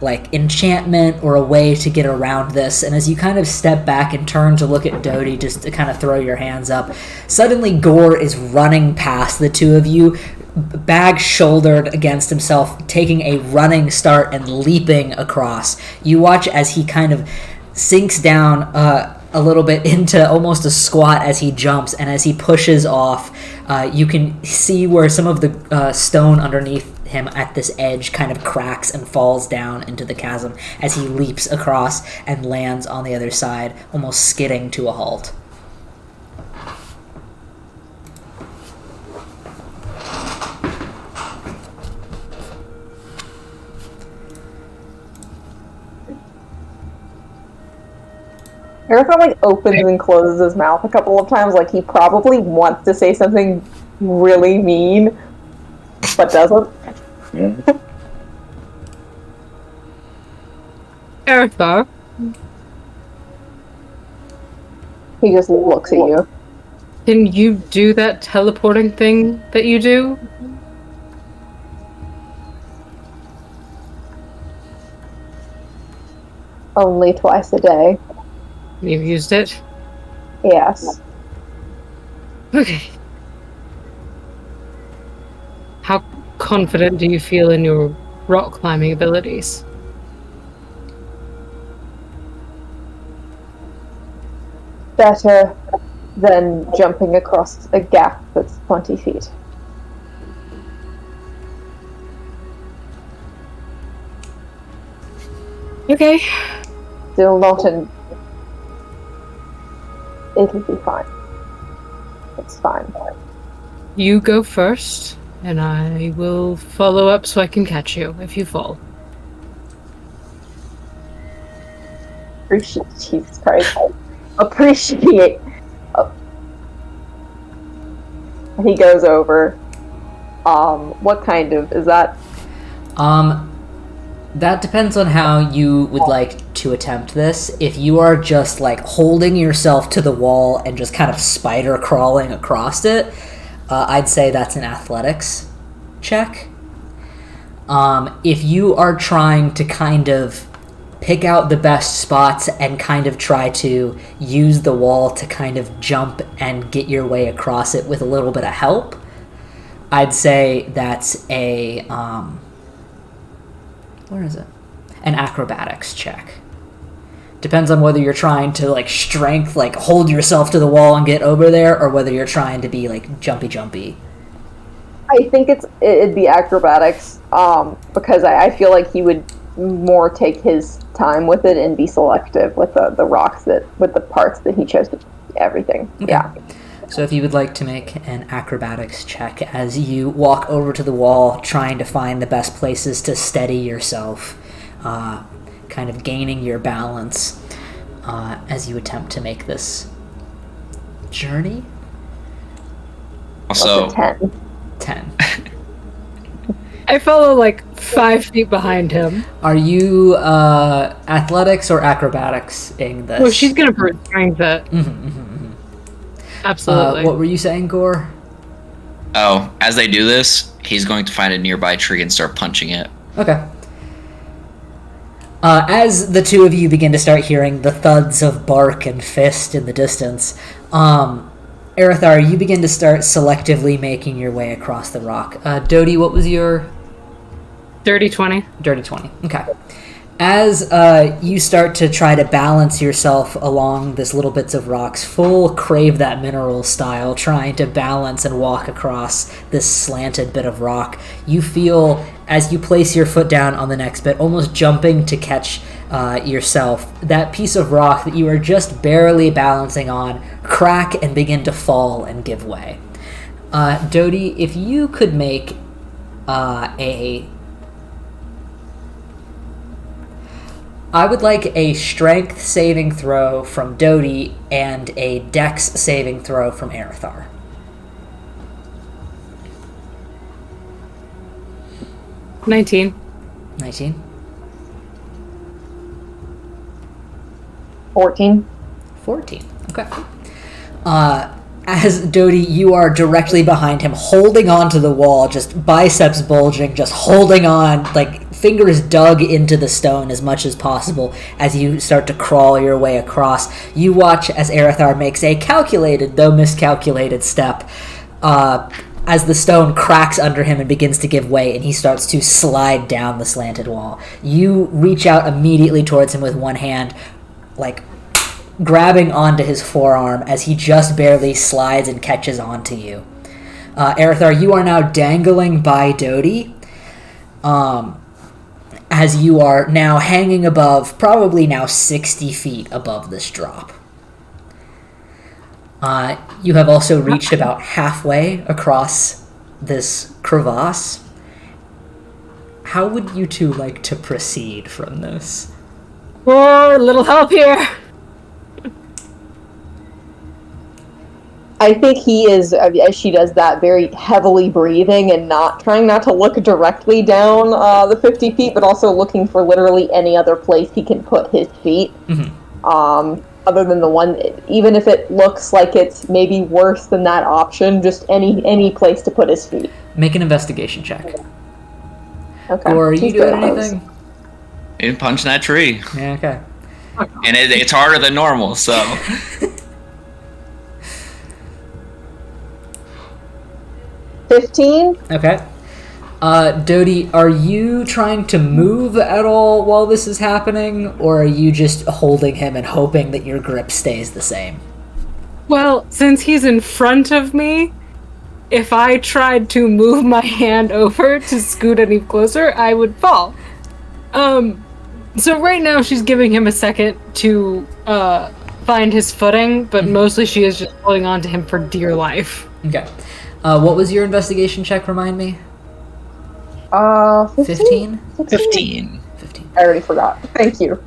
like enchantment or a way to get around this, and as you kind of step back and turn to look at Dodie just to kind of throw your hands up, suddenly Gore is running past the two of you, bag shouldered against himself, taking a running start and leaping across. You watch as he kind of sinks down a little bit into almost a squat as he jumps, and as he pushes off, you can see where some of the stone underneath him at this edge kind of cracks and falls down into the chasm as he leaps across and lands on the other side, almost skidding to a halt. Aerithar like opens and closes his mouth a couple of times, like he probably wants to say something really mean, but doesn't. Aerithar, He just looks at you. can you do that teleporting thing that you do? Only twice a day. You've used it? Yes. Okay. How confident do you feel in your rock climbing abilities? Better than jumping across a gap that's 20 feet. Okay. Still not in... It'll be fine. It's fine. You go first, and I will follow up so I can catch you if you fall. Jesus Christ. Appreciate... He goes over. What kind of... Is that... That depends on how you would like to attempt this. If you are just like holding yourself to the wall and just kind of spider crawling across it, I'd say that's an athletics check. If you are trying to kind of pick out the best spots and kind of try to use the wall to kind of jump and get your way across it with a little bit of help, I'd say that's a... where is it? An acrobatics check. Depends on whether you're trying to like strength, like hold yourself to the wall and get over there, or whether you're trying to be like jumpy. I think it'd be acrobatics, because I feel like he would more take his time with it and be selective with the rocks with the parts that he chose to everything. Okay. Yeah. So if you would like to make an acrobatics check as you walk over to the wall, trying to find the best places to steady yourself, kind of gaining your balance as you attempt to make this journey. Also, 10. I follow like 5 feet behind him. Are you athletics or acrobatics-ing this? Well, she's gonna strength it. Absolutely. What were you saying, Gore? oh, as they do this, he's going to find a nearby tree and start punching it. Okay. As the two of you begin to start hearing the thuds of bark and fist in the distance, Aerithar, you begin to start selectively making your way across the rock. Dodie, what was your... Dirty 20. Dirty 20. Okay. As you start to try to balance yourself along these little bits of rocks, full Crave That Mineral style, trying to balance and walk across this slanted bit of rock, you feel, as you place your foot down on the next bit, almost jumping to catch yourself, that piece of rock that you are just barely balancing on crack and begin to fall and give way. Dodie, if you could make I would like a strength saving throw from Dodie and a dex saving throw from Aerithar. 19. 19? 14. 14. Okay. As Dodie, you are directly behind him, holding onto the wall, just biceps bulging, just holding on, like fingers dug into the stone as much as possible as you start to crawl your way across. You watch as Aerithar makes a calculated, though miscalculated step, as the stone cracks under him and begins to give way, and he starts to slide down the slanted wall. You reach out immediately towards him with one hand, like grabbing onto his forearm as he just barely slides and catches onto you. Aerithar, you are now dangling by Dodie. as you are now hanging above, probably now 60 feet above this drop. You have also reached about halfway across this crevasse. How would you two like to proceed from this? Oh, a little help here. I think he is, as she does that, very heavily breathing and trying not to look directly down the 50 feet, but also looking for literally any other place he can put his feet. Other than the one, even if it looks like it's maybe worse than that option, just any place to put his feet. Make an investigation check. Okay. Or are you doing anything? And punching that tree. Yeah, okay. And it's harder than normal, so. 15? Okay. Dodie, are you trying to move at all while this is happening, or are you just holding him and hoping that your grip stays the same? Well, since he's in front of me, if I tried to move my hand over to scoot any closer, I would fall. So right now she's giving him a second to find his footing, but mostly she is just holding on to him for dear life. Okay. What was your investigation check, remind me? 15? 15. I already forgot. Thank you.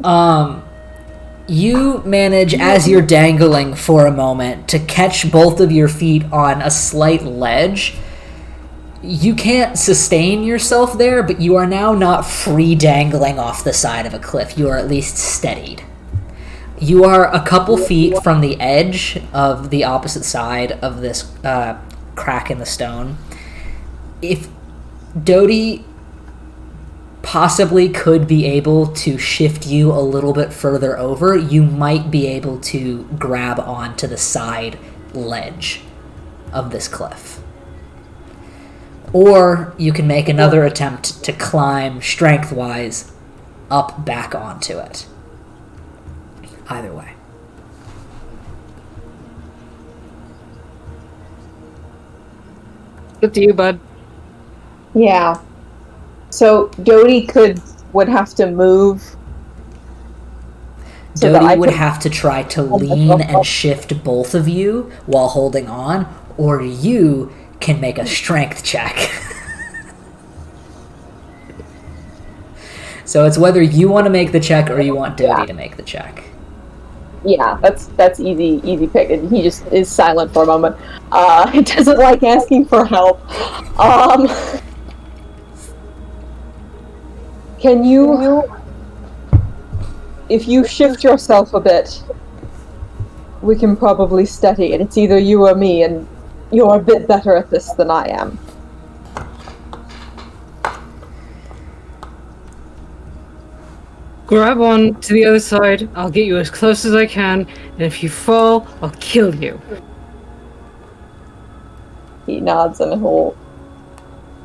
You manage, as you're dangling for a moment, to catch both of your feet on a slight ledge. You can't sustain yourself there, but you are now not free dangling off the side of a cliff. You are at least steadied. You are a couple feet from the edge of the opposite side of this crack in the stone. If Dodie possibly could be able to shift you a little bit further over, you might be able to grab onto the side ledge of this cliff. Or you can make another attempt to climb strength-wise up back onto it. Either way. Up to you, bud. Yeah. So Dodie would have to move. So Dodie would have to try to lean and shift both of you while holding on, or you can make a strength check. So it's whether you want to make the check or you want Dodie to make the check. Yeah, that's easy pick. And he just is silent for a moment. He doesn't like asking for help. Can you, if you shift yourself a bit, we can probably steady it. It's either you or me, and you're a bit better at this than I am. Grab on to the other side. I'll get you as close as I can, and if you fall, I'll kill you. He nods and he'll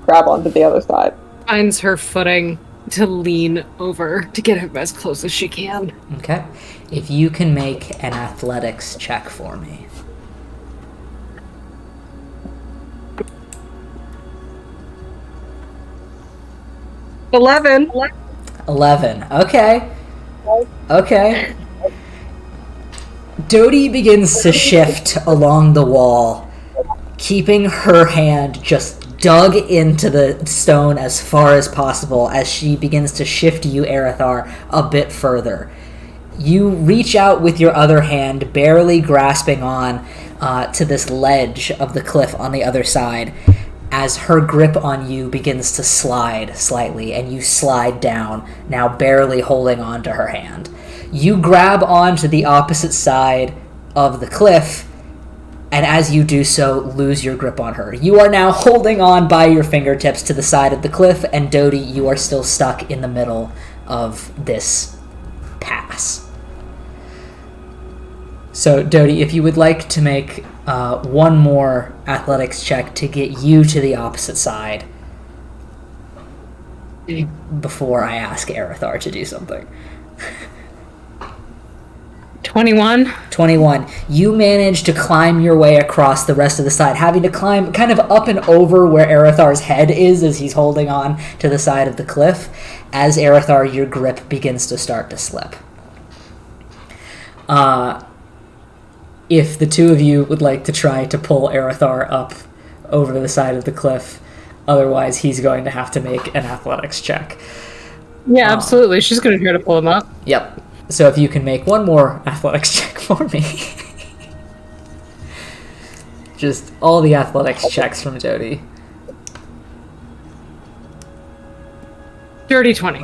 grab onto the other side. Finds her footing to lean over to get him as close as she can. Okay. If you can make an athletics check for me. $11. 11. Okay. Okay. Dodie begins to shift along the wall, keeping her hand just dug into the stone as far as possible as she begins to shift you, Erithar, a bit further. You reach out with your other hand, barely grasping on to this ledge of the cliff on the other side, as her grip on you begins to slide slightly, and you slide down, now barely holding on to her hand. You grab onto the opposite side of the cliff, and as you do so, lose your grip on her. You are now holding on by your fingertips to the side of the cliff, and Dodie, you are still stuck in the middle of this pass. So, Dodie, if you would like to make one more athletics check to get you to the opposite side before I ask Erithar to do something. 21. 21. You manage to climb your way across the rest of the side, having to climb kind of up and over where Arethar's head is as he's holding on to the side of the cliff. As Arethar, your grip begins to start to slip. If the two of you would like to try to pull Arethar up over the side of the cliff, otherwise he's going to have to make an athletics check. Yeah, absolutely. She's going to try to pull him up. Yep. So if you can make one more athletics check for me. Just all the athletics checks from Jody. Dirty 20.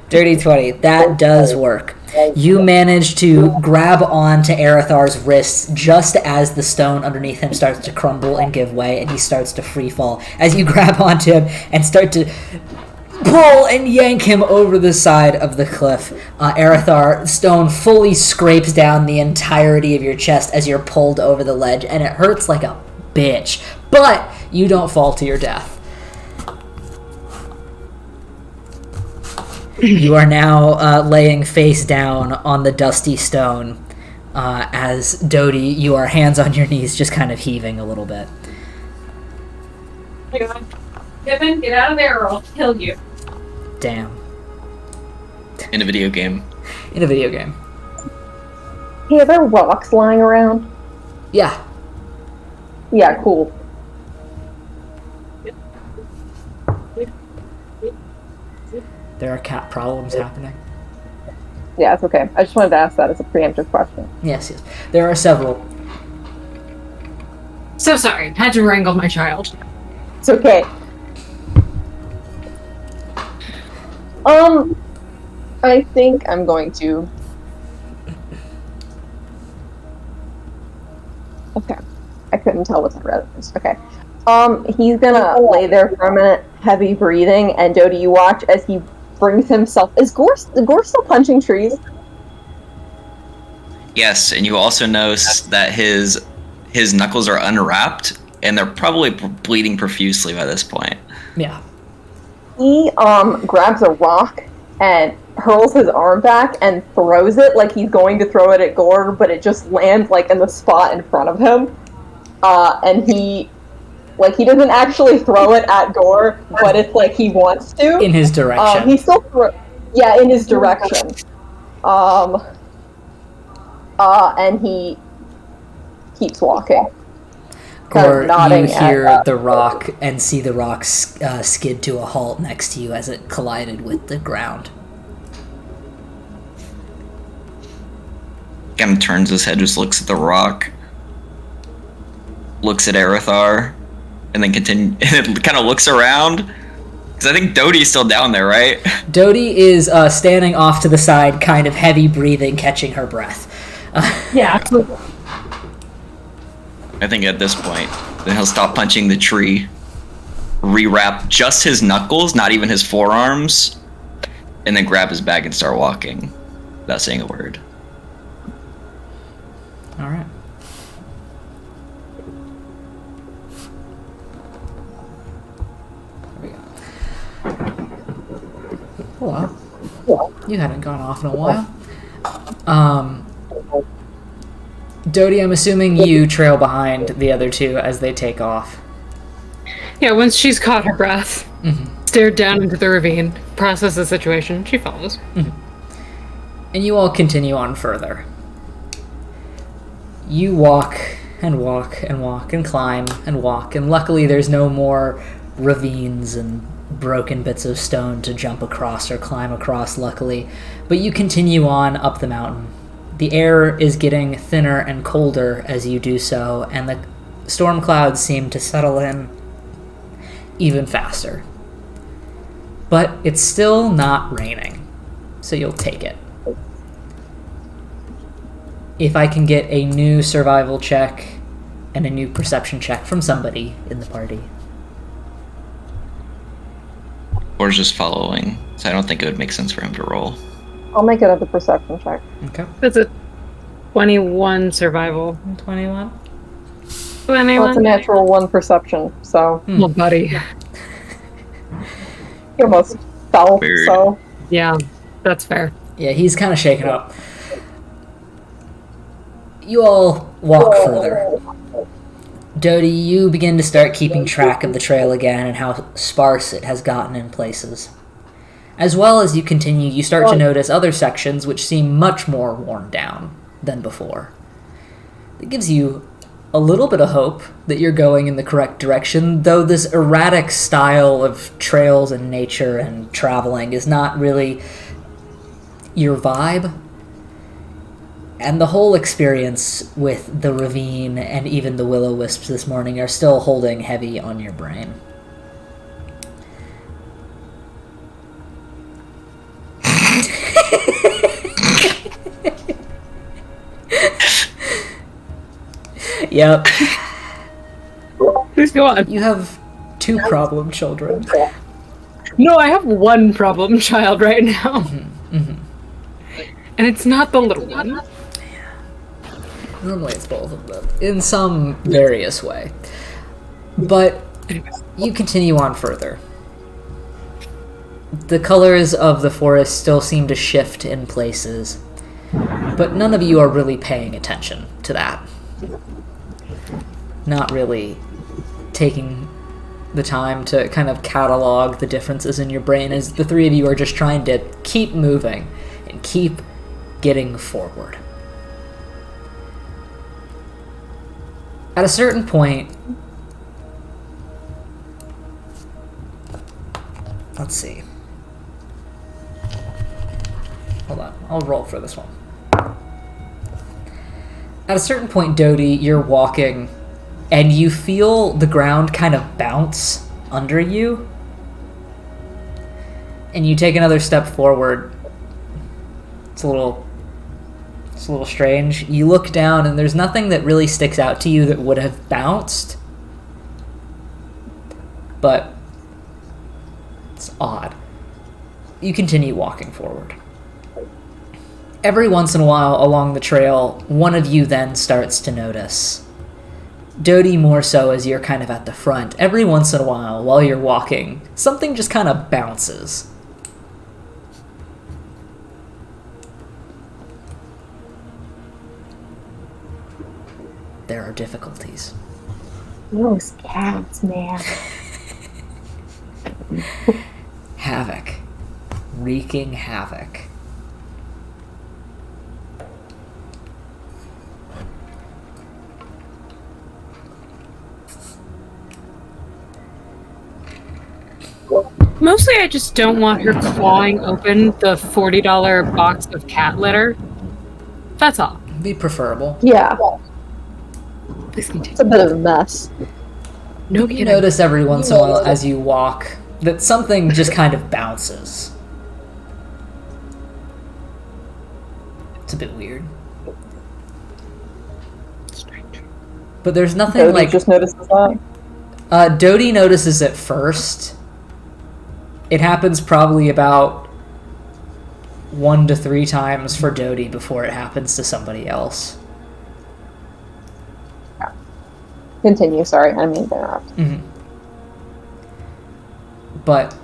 Dirty 20. That does work. You manage to grab onto Arethar's wrists just as the stone underneath him starts to crumble and give way, and he starts to free fall. As you grab onto him and start to pull and yank him over the side of the cliff, Arethar, stone fully scrapes down the entirety of your chest as you're pulled over the ledge, and it hurts like a bitch. But you don't fall to your death. You are now laying face down on the dusty stone as Dodie, you are hands on your knees, just kind of heaving a little bit. Oh my god. Kevin, get out of there or I'll kill you. Damn. In a video game. In a video game. Hey, are there rocks lying around? Yeah. Yeah, cool. There are cat problems happening. Yeah, it's okay. I just wanted to ask that as a preemptive question. Yes, yes. There are several. So sorry. Had to wrangle my child. It's okay. I think I'm going to... Okay. I couldn't tell what the red is. Okay. He's gonna lay there for a minute, heavy breathing, and Dodie, you watch as he brings himself... Is Gore still punching trees? Yes, and you also notice that his knuckles are unwrapped, and they're probably bleeding profusely by this point. Yeah. He grabs a rock and hurls his arm back and throws it like he's going to throw it at Gore, but it just lands like in the spot in front of him. And he doesn't actually throw it at Gore, but it's like he wants to. In his direction. He still in his direction. And he keeps walking. Or you hear at, the rock and see the rock skid to a halt next to you as it collided with the ground. Kind of turns his head, just looks at the rock, looks at Arethar, and then kind of looks around. Because I think Dodie's still down there, right? Dodie is standing off to the side, kind of heavy breathing, catching her breath. Yeah, absolutely. I think at this point, then he'll stop punching the tree, rewrap just his knuckles, not even his forearms, and then grab his bag and start walking without saying a word. All right. There we go. Hello. You hadn't gone off in a while. Dodie, I'm assuming you trail behind the other two as they take off. Yeah, once she's caught her breath, stared down into the ravine, processed the situation, she follows. And you all continue on further. You walk and walk and walk and climb and walk, and luckily there's no more ravines and broken bits of stone to jump across or climb across, luckily. But you continue on up the mountain. The air is getting thinner and colder as you do so, and the storm clouds seem to settle in even faster. But it's still not raining, so you'll take it. If I can get a new survival check and a new perception check from somebody in the party. Or just following, so I don't think it would make sense for him to roll. I'll make another perception check. Okay. That's a 21 survival. 21? 21? Well, it's a natural 1 perception, so Well, buddy. you almost fell, Weird. so... Yeah. That's fair. Yeah, he's kind of shaken up. You all walk further. Dodie, you begin to start keeping track of the trail again and how sparse it has gotten in places. As well as you continue, you start to notice other sections which seem much more worn down than before. It gives you a little bit of hope that you're going in the correct direction, though this erratic style of trails and nature and traveling is not really your vibe. And the whole experience with the ravine and even the will-o-wisps this morning are still holding heavy on your brain. Yep. Please go on. You have 2 problem children. No, I have 1 problem child right now. And it's not the little one. Normally it's both of them, in some various way. But you continue on further. The colors of the forest still seem to shift in places, but none of you are really paying attention to that. Not really taking the time to kind of catalog the differences in your brain, as the 3 of you are just trying to keep moving and keep getting forward. At a certain point, let's see. Hold on, I'll roll for this one. At a certain point, Dodie, you're walking, and you feel the ground kind of bounce under you. And you take another step forward. It's a little strange. You look down, and there's nothing that really sticks out to you that would have bounced. But it's odd. You continue walking forward. Every once in a while along the trail, one of you then starts to notice. Dodie more so as you're kind of at the front. Every once in a while you're walking, something just kind of bounces. There are difficulties. Those cats, man. Havoc. Wreaking havoc. Mostly I just don't want her clawing open the $40 box of cat litter. That's all. Be preferable. Yeah, Please continue. it's a bit of a mess. No You kidding. notice every once in a while as you walk that something just kind of bounces. It's a bit weird. Strange. But there's nothing Dodie like... just notices that. Dodie notices it first. It happens probably about 1 to 3 times for Dodie before it happens to somebody else. Continue, sorry, I mean to interrupt. Mm-hmm. But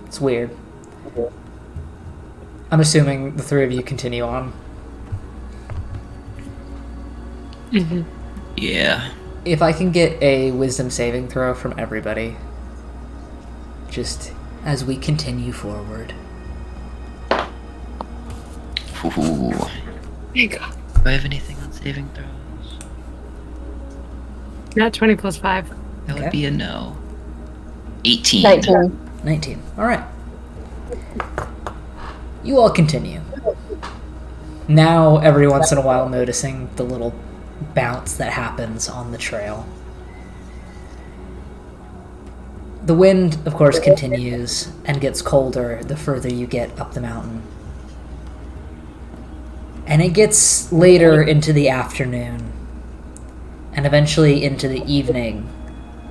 it's weird. I'm assuming the 3 of you continue on. Mm-hmm. Yeah. If I can get a wisdom saving throw from everybody, just as we continue forward. Ooh. Thank God. Do I have anything on saving throws? Not 20 plus 5. That Okay. would be a no. 18. 19. 19. Alright. You all continue. Now, every once in a while, noticing the little bounce that happens on the trail. The wind, of course, continues and gets colder the further you get up the mountain. And it gets later into the afternoon, and eventually into the evening,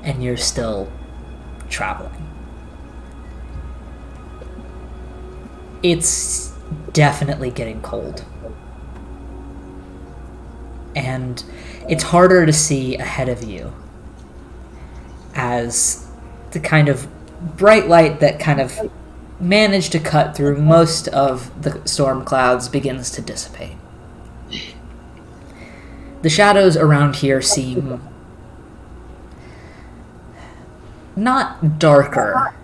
and you're still traveling. It's definitely getting cold. And it's harder to see ahead of you as the kind of bright light that kind of manage to cut through most of the storm clouds begins to dissipate. The shadows around here seem not darker,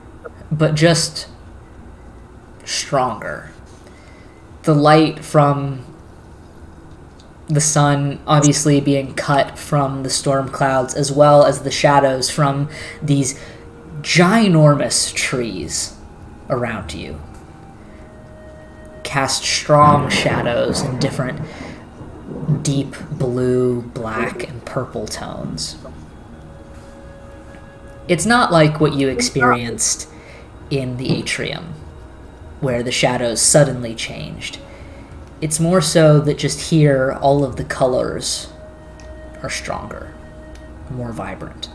but just stronger. The light from the sun obviously being cut from the storm clouds, as well as the shadows from these ginormous trees around you, cast strong shadows in different deep blue, black, and purple tones. It's not like what you experienced in the atrium, where the shadows suddenly changed. It's more so that just here, all of the colors are stronger, more vibrant.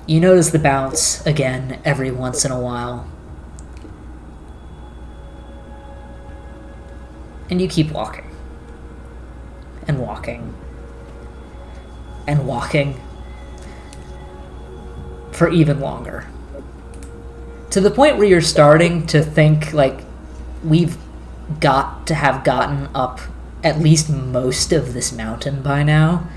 You notice the bounce again every once in a while. And you keep walking. And walking. And walking. For even longer. To the point where you're starting to think, like, we've got to have gotten up at least most of this mountain by now.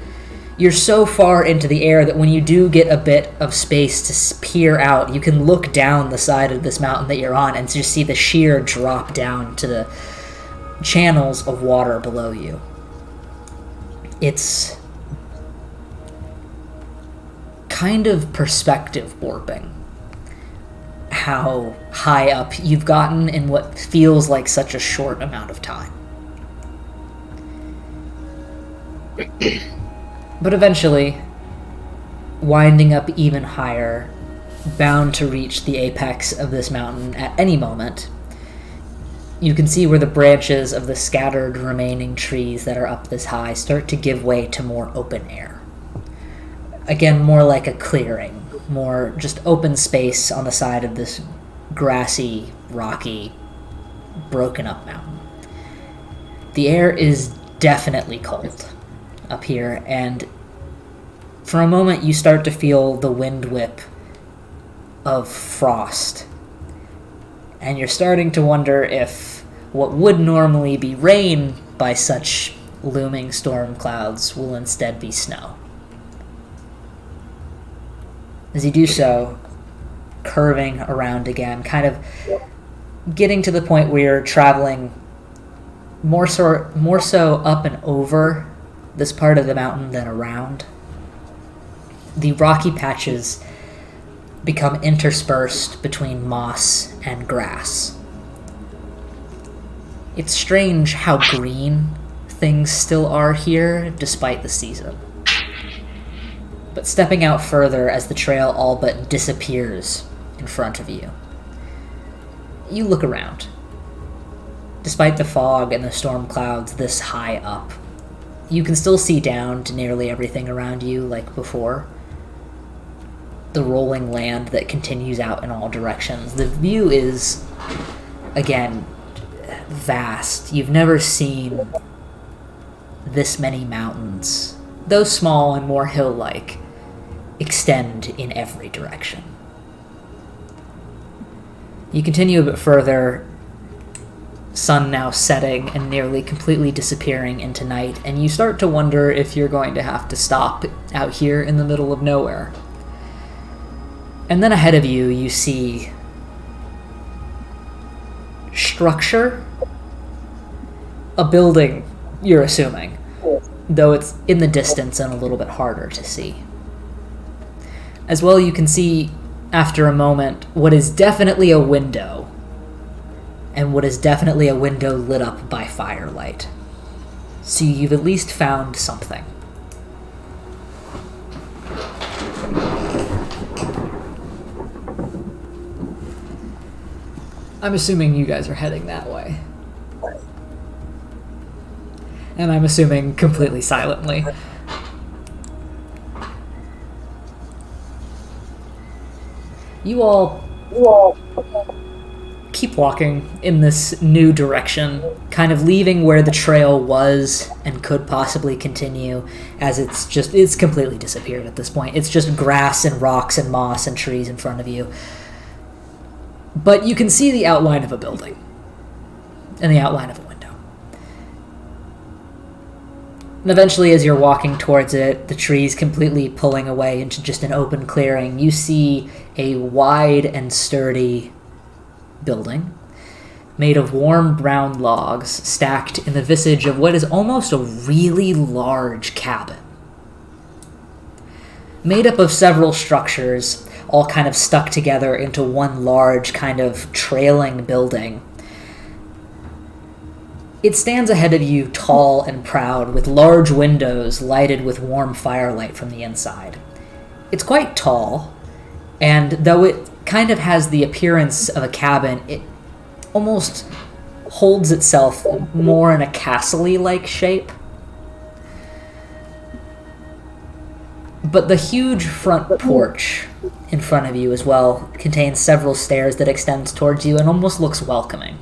You're so far into the air that when you do get a bit of space to peer out, you can look down the side of this mountain that you're on and just see the sheer drop down to the channels of water below you. It's kind of perspective warping how high up you've gotten in what feels like such a short amount of time. But eventually, winding up even higher, bound to reach the apex of this mountain at any moment, you can see where the branches of the scattered remaining trees that are up this high start to give way to more open air. Again, more like a clearing, more just open space on the side of this grassy, rocky, broken up mountain. The air is definitely cold up here, and for a moment you start to feel the wind whip of frost, and you're starting to wonder if what would normally be rain by such looming storm clouds will instead be snow. As you do so, curving around again, kind of getting to the point where you're traveling more so up and over this part of the mountain than around. The rocky patches become interspersed between moss and grass. It's strange how green things still are here despite the season. But stepping out further as the trail all but disappears in front of you, you look around. Despite the fog and the storm clouds this high up, you can still see down to nearly everything around you like before. The rolling land that continues out in all directions. The view is, again, vast. You've never seen this many mountains, though small and more hill-like, extend in every direction. You continue a bit further, sun now setting and nearly completely disappearing into night, and you start to wonder if you're going to have to stop out here in the middle of nowhere. And then ahead of you, you see structure, a building, you're assuming, though it's in the distance and a little bit harder to see. As well, you can see, after a moment, what is definitely a window, and what is definitely a window lit up by firelight. So you've at least found something. I'm assuming you guys are heading that way. And I'm assuming completely silently. You all keep walking in this new direction, kind of leaving where the trail was and could possibly continue, as it's completely disappeared at this point. It's just grass and rocks and moss and trees in front of you. But you can see the outline of a building and the outline of a window. And eventually, as you're walking towards it, the trees completely pulling away into just an open clearing, you see a wide and sturdy building made of warm brown logs stacked in the visage of what is almost a really large cabin. Made up of several structures, all kind of stuck together into one large kind of trailing building. It stands ahead of you, tall and proud, with large windows lighted with warm firelight from the inside. It's quite tall, and though it kind of has the appearance of a cabin, it almost holds itself more in a castle-y-like shape. But the huge front porch in front of you as well contains several stairs that extend towards you and almost looks welcoming.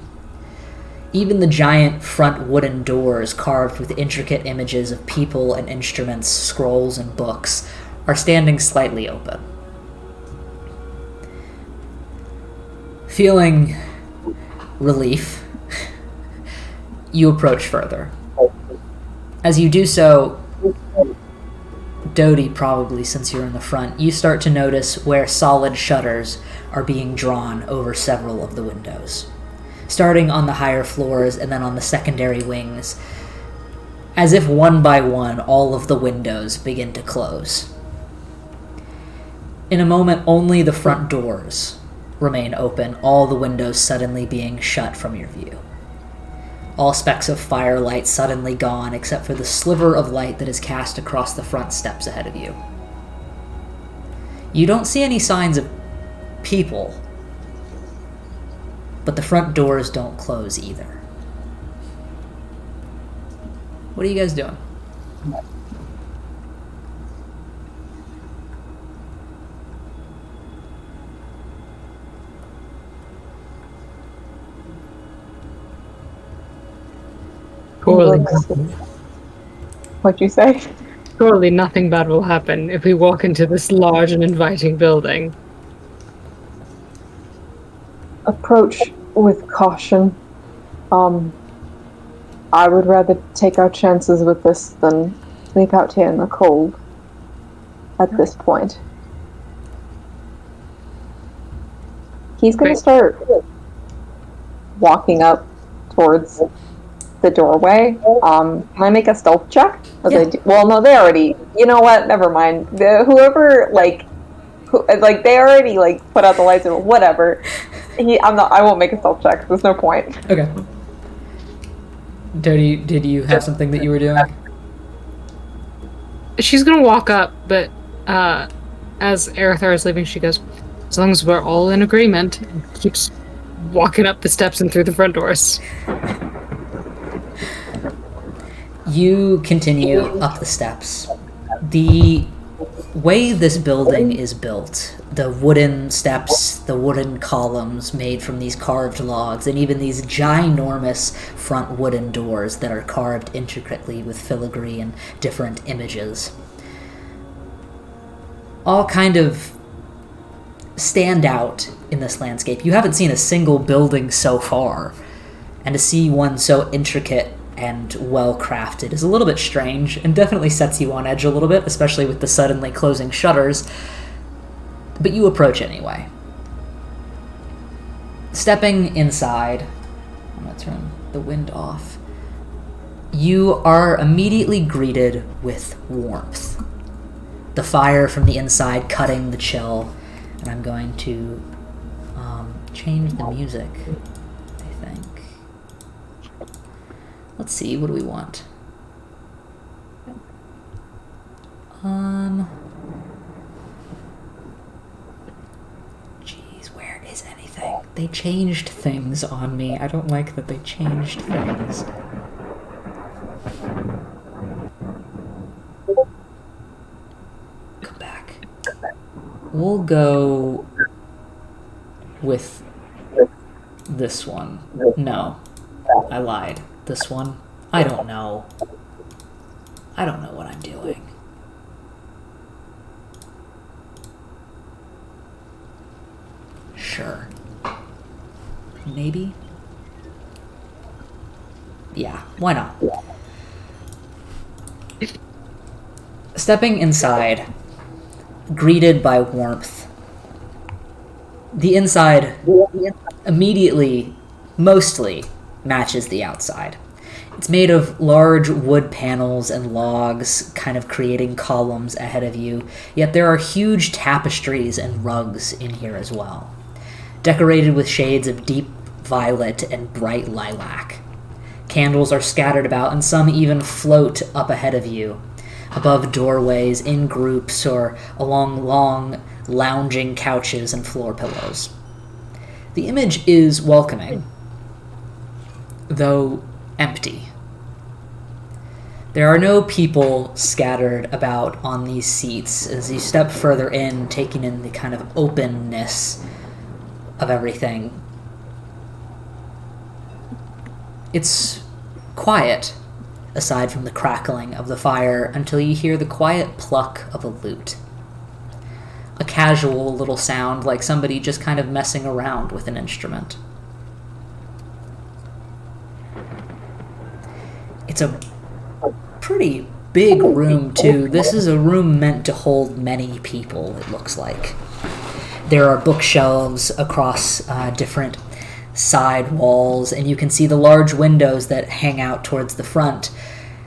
Even the giant front wooden doors carved with intricate images of people and instruments, scrolls and books are standing slightly open. Feeling relief, you approach further. As you do so, Dodie, probably since you're in the front, you start to notice where solid shutters are being drawn over several of the windows, starting on the higher floors and then on the secondary wings, as if one by one all of the windows begin to close. In a moment, only the front doors remain open, all the windows suddenly being shut from your view. All specks of firelight suddenly gone, except for the sliver of light that is cast across the front steps ahead of you. You don't see any signs of people, but the front doors don't close either. What are you guys doing? Surely, What'd you say? surely nothing bad will happen if we walk into this large and inviting building. Approach with caution. I would rather take our chances with this than sleep out here in the cold at this point. He's going to start walking up towards the doorway. Can I make a stealth check? Yeah. Well, no, they already. You know what? Never mind. Whoever they already put out the lights and whatever. I won't make a stealth check. There's no point. Okay. Dodie, did you have something that you were doing? She's gonna walk up, but as Arathar is leaving, she goes, as long as we're all in agreement, and keeps walking up the steps and through the front doors. You continue up the steps. The way this building is built, the wooden steps, the wooden columns made from these carved logs, and even these ginormous front wooden doors that are carved intricately with filigree and different images, all kind of stand out in this landscape. You haven't seen a single building so far, and to see one so intricate and well-crafted is a little bit strange and definitely sets you on edge a little bit, especially with the suddenly closing shutters, but you approach anyway. Stepping inside, I'm going to turn the wind off, you are immediately greeted with warmth. The fire from the inside cutting the chill, and I'm going to change the music, I think. Let's see, what do we want? Jeez, where is anything? They changed things on me. I don't like that they changed things. Come back. We'll go with this one. No, I lied. This one? I don't know. I don't know what I'm doing. Sure. maybe? Yeah, why not? Stepping inside, greeted by warmth, the inside immediately, mostly, matches the outside. It's made of large wood panels and logs, kind of creating columns ahead of you, yet there are huge tapestries and rugs in here as well, decorated with shades of deep violet and bright lilac. Candles are scattered about, and some even float up ahead of you, above doorways, in groups, or along long, lounging couches and floor pillows. The image is welcoming, though empty. There are no people scattered about on these seats as you step further in, taking in the kind of openness of everything. It's quiet, aside from the crackling of the fire, until you hear the quiet pluck of a lute. A casual little sound, like somebody just kind of messing around with an instrument. It's a pretty big room, too. This is a room meant to hold many people, it looks like. There are bookshelves across different side walls, and you can see the large windows that hang out towards the front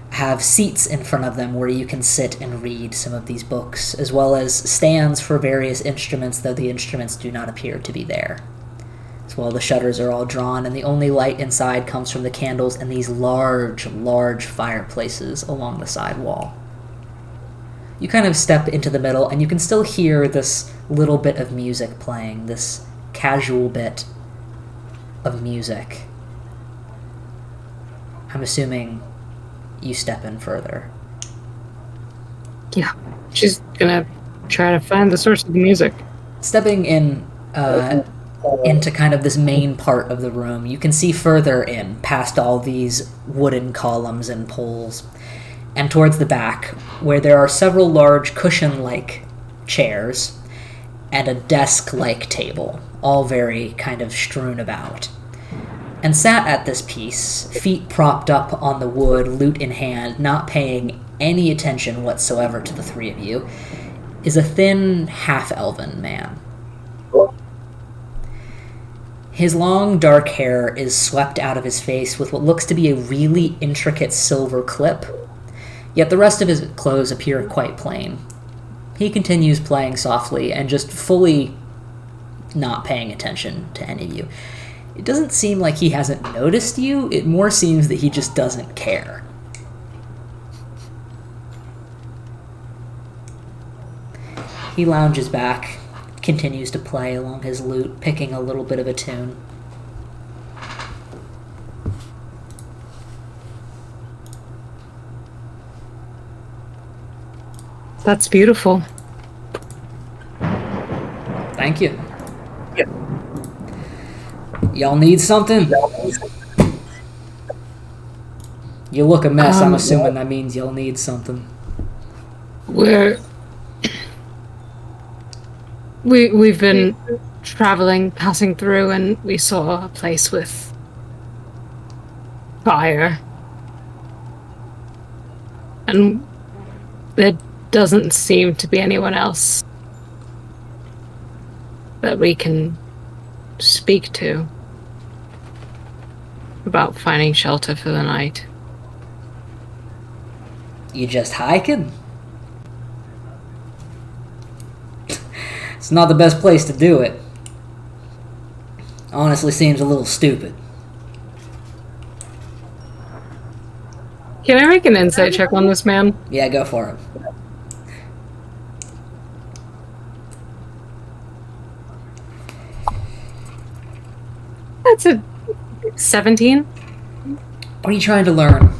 have seats in front of them where you can sit and read some of these books, as well as stands for various instruments, though the instruments do not appear to be there. As well, the shutters are all drawn, and the only light inside comes from the candles and these large, large fireplaces along the side wall. You kind of step into the middle, and you can still hear this little bit of music playing, this casual bit of music. I'm assuming you step in further. Yeah. She's gonna try to find the source of the music. Stepping in into kind of this main part of the room, you can see further in, past all these wooden columns and poles, and towards the back, where there are several large cushion-like chairs and a desk-like table, all very kind of strewn about. And sat at this piece, feet propped up on the wood, lute in hand, not paying any attention whatsoever to the three of you, is a thin, half-elven man. His long, dark hair is swept out of his face with what looks to be a really intricate silver clip, yet the rest of his clothes appear quite plain. He continues playing softly and just fully not paying attention to any of you. It doesn't seem like he hasn't noticed you, it more seems that he just doesn't care. He lounges back, continues to play along his lute, picking a little bit of a tune. That's beautiful. Thank you. Y'all need something? You look a mess, I'm assuming that means y'all need something. We've been traveling, passing through, and we saw a place with fire. And there doesn't seem to be anyone else that we can speak to about finding shelter for the night. You just hiking? It's not the best place to do it. Honestly, seems a little stupid. Can I make an insight check on this man? Yeah, go for it. That's a 17. What are you trying to learn?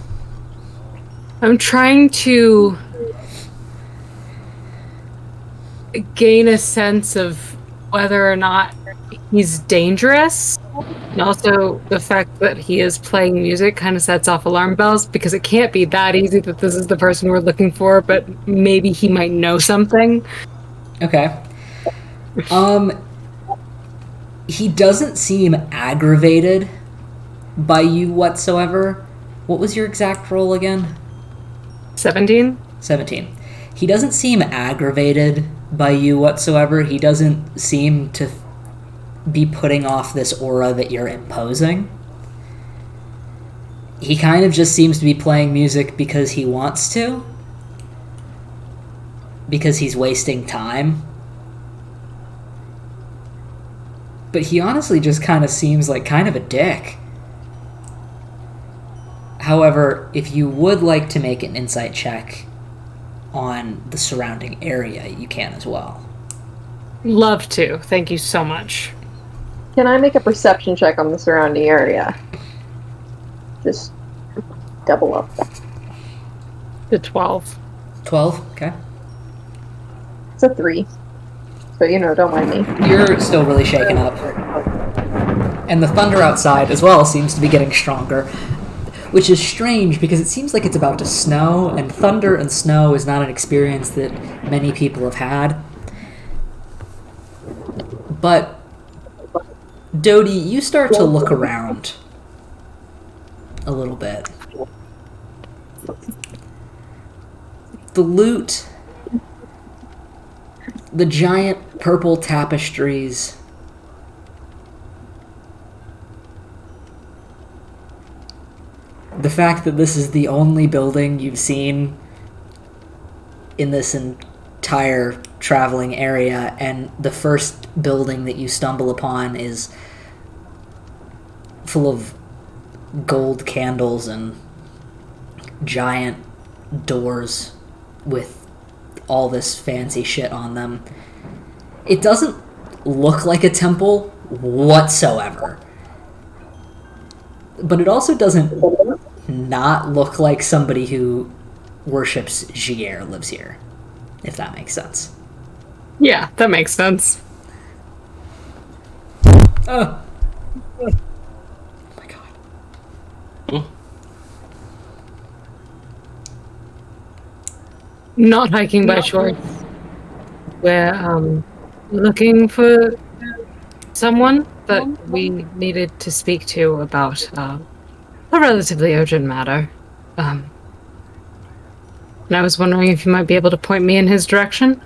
I'm trying to gain a sense of whether or not he's dangerous. And also the fact that he is playing music kind of sets off alarm bells, because it can't be that easy that this is the person we're looking for, but maybe he might know something. Okay. He doesn't seem aggravated by you whatsoever. What was your exact roll again? 17? 17. He doesn't seem aggravated by you whatsoever. He doesn't seem to be putting off this aura that you're imposing. He kind of just seems to be playing music because he wants to. Because he's wasting time. But he honestly just kind of seems like kind of a dick. However, if you would like to make an insight check on the surrounding area, you can as well. Love to. Thank you so much. Can I make a perception check on the surrounding area? Just double up. The 12. 12? Okay. It's a 3. So, don't mind me. You're still really shaken up. And the thunder outside as well seems to be getting stronger, which is strange because it seems like it's about to snow, and thunder and snow is not an experience that many people have had. But, Dodie, you start to look around a little bit. The loot, the giant purple tapestries, the fact that this is the only building you've seen in this entire traveling area, and the first building that you stumble upon is full of gold candles and giant doors with all this fancy shit on them. It doesn't look like a temple whatsoever. But it also doesn't not look like somebody who worships Gier lives here, if that makes sense. Yeah, that makes sense. Oh my god. Ooh. Not hiking by choice. We're looking for someone that we needed to speak to about a relatively urgent matter. And I was wondering if you might be able to point me in his direction.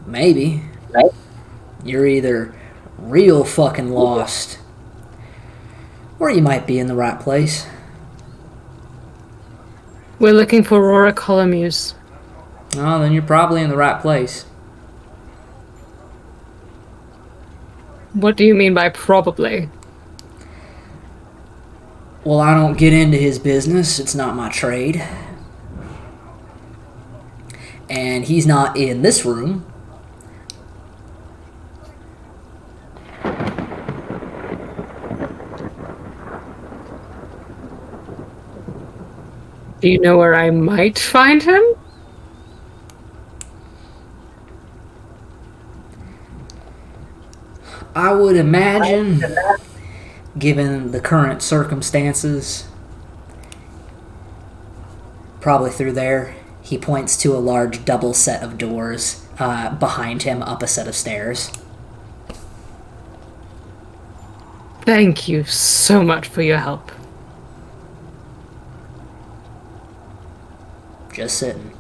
Maybe. You're either real fucking lost, or you might be in the right place. We're looking for Aurora Colomuse. Oh, then you're probably in the right place. What do you mean by probably? Well, I don't get into his business. It's not my trade. And he's not in this room. Do you know where I might find him? I would imagine, given the current circumstances, probably through there. He points to a large double set of doors behind him up a set of stairs. Thank you so much for your help. Just sitting.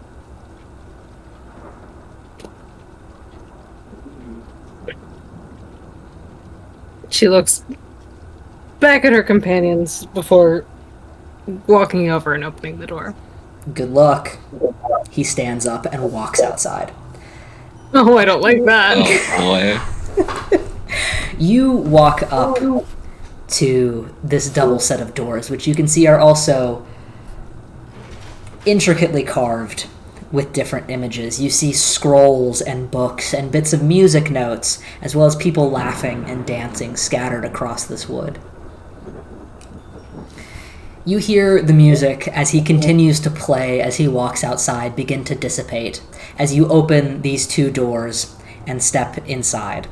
She looks back at her companions before walking over and opening the door. Good luck. He stands up and walks outside. Oh, I don't like that. Oh boy. You walk up to this double set of doors, which you can see are also intricately carved with different images. You see scrolls and books and bits of music notes, as well as people laughing and dancing scattered across this wood. You hear the music as he continues to play as he walks outside begin to dissipate as you open these two doors and step inside.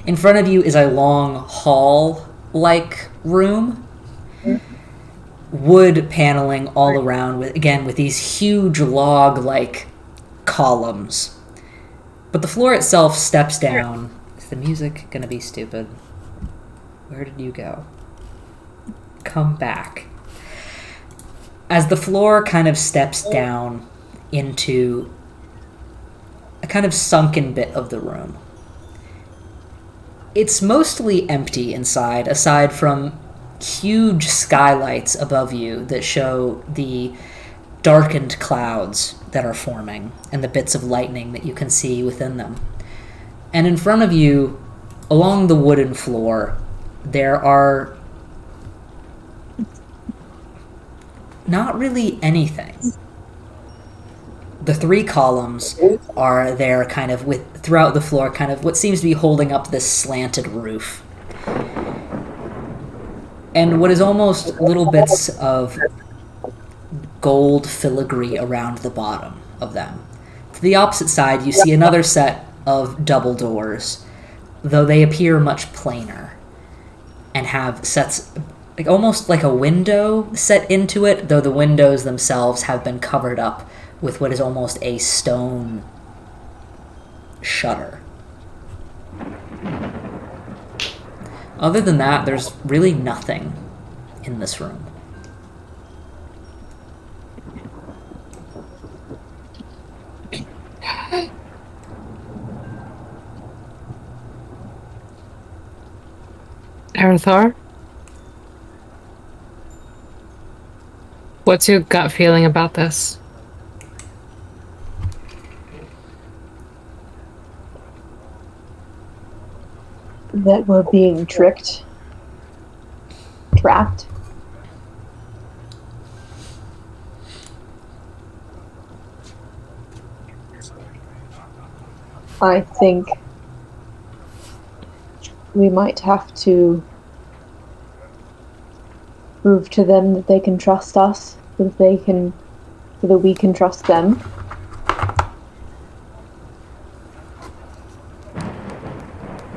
In front of you is a long hall-like room. Wood paneling all around, with these huge log-like columns. But the floor itself steps down the music gonna be stupid? Where did you go? Come back. As the floor kind of steps down into a kind of sunken bit of the room, it's mostly empty inside, aside from huge skylights above you that show the darkened clouds that are forming and the bits of lightning that you can see within them. And in front of you, along the wooden floor, there are not really anything. The 3 columns are there kind of with throughout the floor, kind of what seems to be holding up this slanted roof. And what is almost little bits of gold filigree around the bottom of them. To the opposite side, you see another set of double doors, though they appear much plainer and have sets like almost like a window set into it, though the windows themselves have been covered up with what is almost a stone shutter. Other than that, there's really nothing in this room. Arathar? What's your gut feeling about this? That we're being tricked. Trapped. I think we might have to prove to them that they can trust us, so that we can trust them.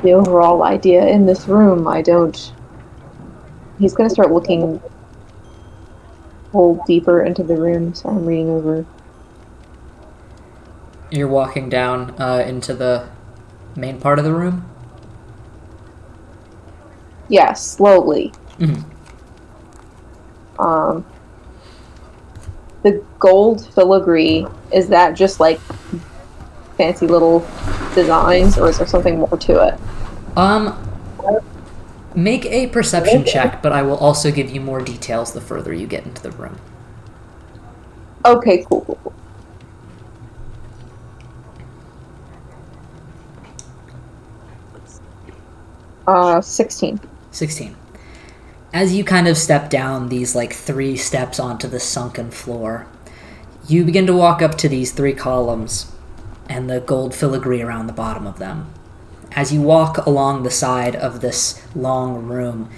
The overall idea in this room, he's going to start looking a little deeper into the room, so I'm reading over. You're walking down into the main part of the room? Yeah, slowly. Mm-hmm. The gold filigree, is that just like fancy little designs, or is there something more to it? Make a perception check, but I will also give you more details the further you get into the room. Okay, cool. 16. 16. As you kind of step down these, 3 steps onto the sunken floor, you begin to walk up to these 3 columns and the gold filigree around the bottom of them. As you walk along the side of this long room,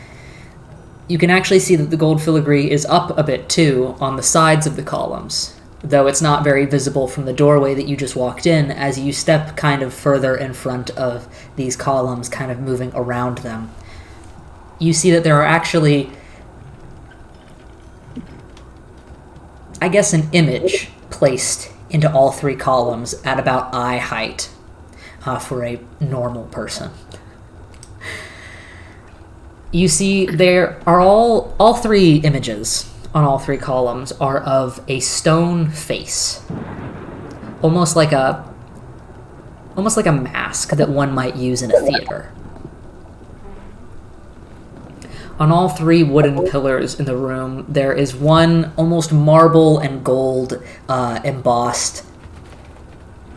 you can actually see that the gold filigree is up a bit too on the sides of the columns, though it's not very visible from the doorway that you just walked in. As you step kind of further in front of these columns, kind of moving around them, you see that there are actually, I guess, an image placed into all 3 columns at about eye height for a normal person. You see there are all 3 images on all 3 columns are of a stone face, almost like a mask that one might use in a theater. On all 3 wooden pillars in the room, there is one almost marble and gold embossed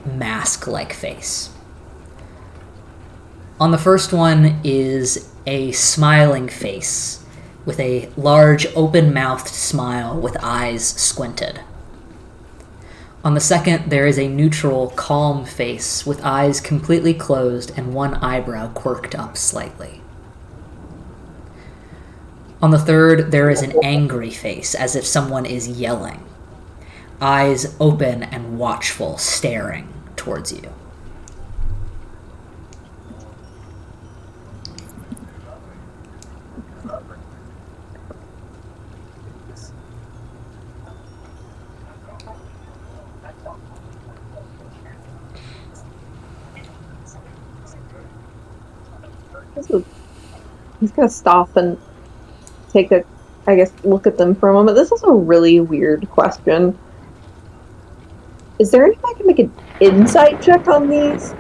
mask-like face. On the first one is a smiling face with a large open-mouthed smile with eyes squinted. On the second, there is a neutral, calm face with eyes completely closed and one eyebrow quirked up slightly. On the third, there is an angry face, as if someone is yelling. Eyes open and watchful, staring towards you. He's gonna stop and take a, I guess, look at them for a moment. This is a really weird question. Is there any way I can make an insight check on these?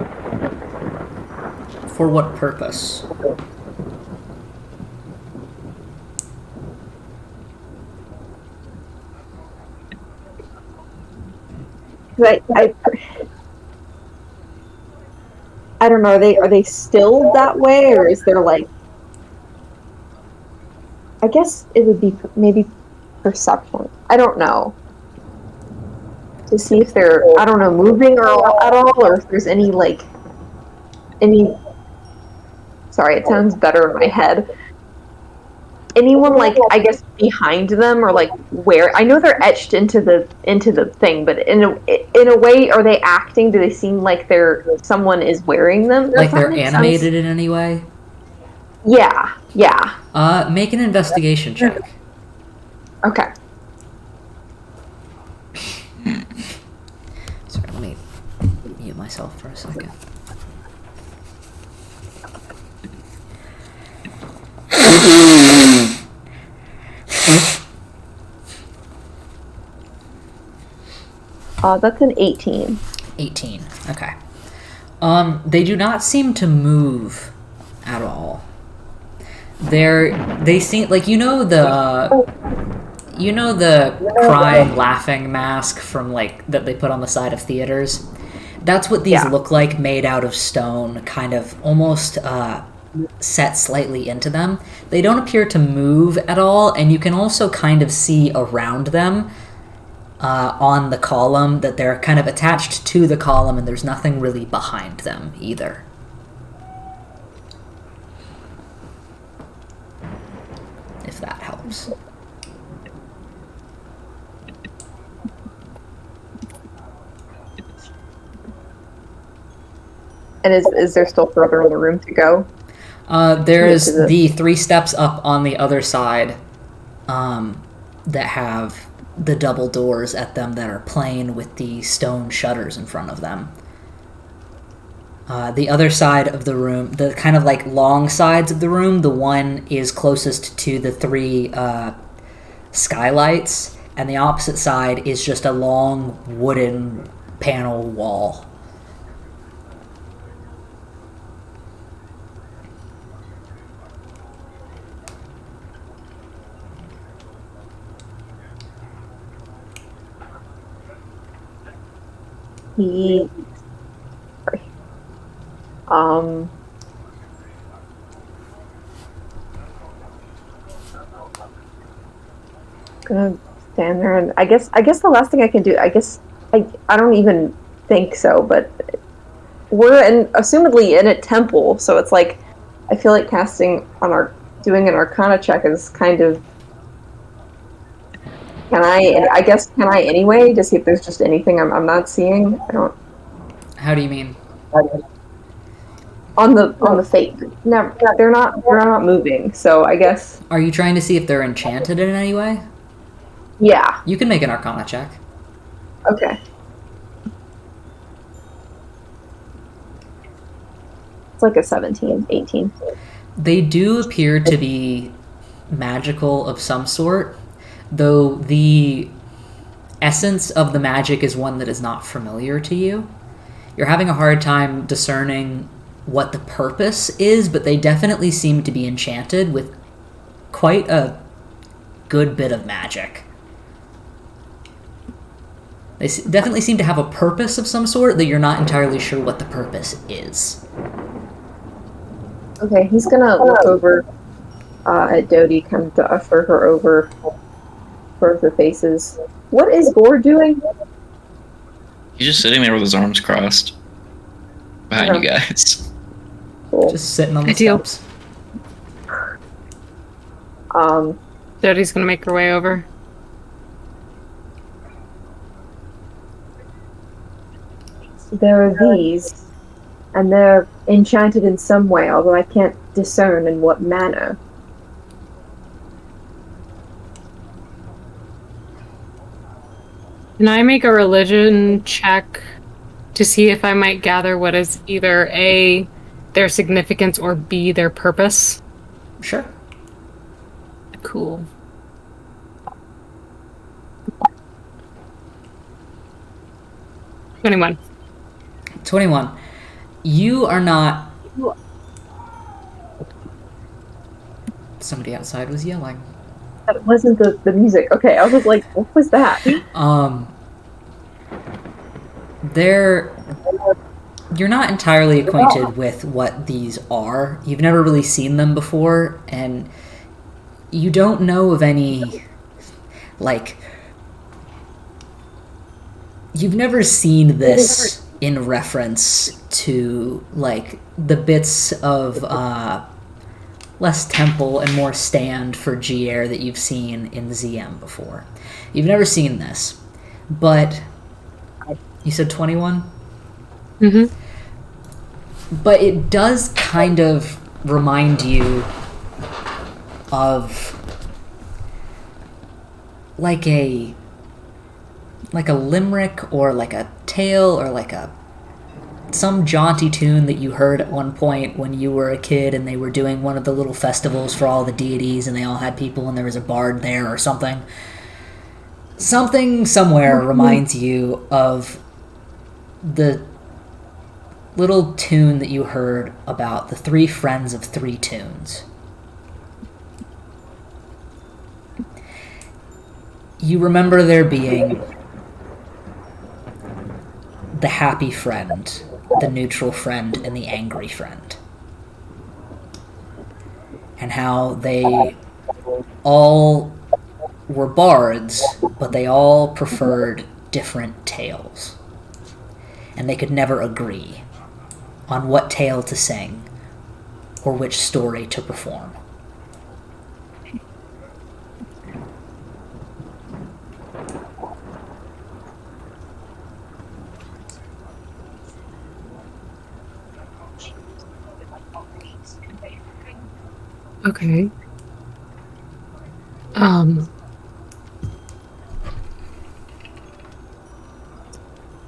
For what purpose? I don't know. Are they still that way, or is there like? I guess it would be maybe perception. I don't know. To see if they're, I don't know, moving or at all, or if there's any like any. Sorry, it sounds better in my head. Anyone like, I guess, behind them, or like where? I know they're etched into the thing, but in a way, are they acting? Do they seem like someone is wearing them? Like they're animated in any way? Yeah. Make an investigation check. Okay. Sorry, let me mute myself for a second. That's an 18. 18. Okay. They do not seem to move at all. They seem like the crying, laughing mask from that they put on the side of theaters. That's what these look like, made out of stone, kind of almost set slightly into them. They don't appear to move at all, and you can also kind of see around them on the column that they're kind of attached to the column, and there's nothing really behind them either. If that helps. And is there still further in the room to go? There's the 3 steps up on the other side that have the double doors at them that are plain with the stone shutters in front of them. The other side of the room, the kind of like long sides of the room, the one is closest to the 3 skylights, and the opposite side is just a long wooden panel wall. Gonna stand there, and I guess the last thing I can do, I don't even think so, but we're assumedly in a temple, so it's like I feel like doing an Arcana check is kind of. Can I anyway, to see if there's just anything I'm not seeing? I don't. How do you mean? On the fate. No, they're not moving. So I guess. Are you trying to see if they're enchanted in any way? Yeah. You can make an Arcana check. Okay. It's like a 17, 18. They do appear to be magical of some sort, though the essence of the magic is one that is not familiar to you. You're having a hard time discerning what the purpose is, but they definitely seem to be enchanted with quite a good bit of magic. They definitely seem to have a purpose of some sort, that you're not entirely sure what the purpose is. Okay, he's gonna look over at Dodie, kind of to usher her over for the faces. What is Gore doing? He's just sitting there with his arms crossed behind you guys. Cool. Just sitting on the Ideal. steps. Dodie's gonna make her way over. There are these, and they're enchanted in some way, although I can't discern in what manner. Can I make a religion check to see if I might gather what is either A, their significance or B, their purpose? Sure. Cool. Anyone. 21. You are not... Somebody outside was yelling. That wasn't the music. Okay, I was just like, what was that? You're not entirely acquainted with what these are. You've never really seen them before, and you don't know of any, like... You've never seen this in reference to, like, the bits of, less temple and more stand for Gier that you've seen in ZM before. You've never seen this, but... You said 21? Mm-hmm. But it does kind of remind you of like a limerick or like a tale or like some jaunty tune that you heard at one point when you were a kid and they were doing one of the little festivals for all the deities and they all had people and there was a bard there or something. Something somewhere reminds you of the little tune that you heard about the three friends of three tunes. You remember there being the happy friend, the neutral friend, and the angry friend. And how they all were bards, but they all preferred different tales. And they could never agree on what tale to sing or which story to perform. Okay.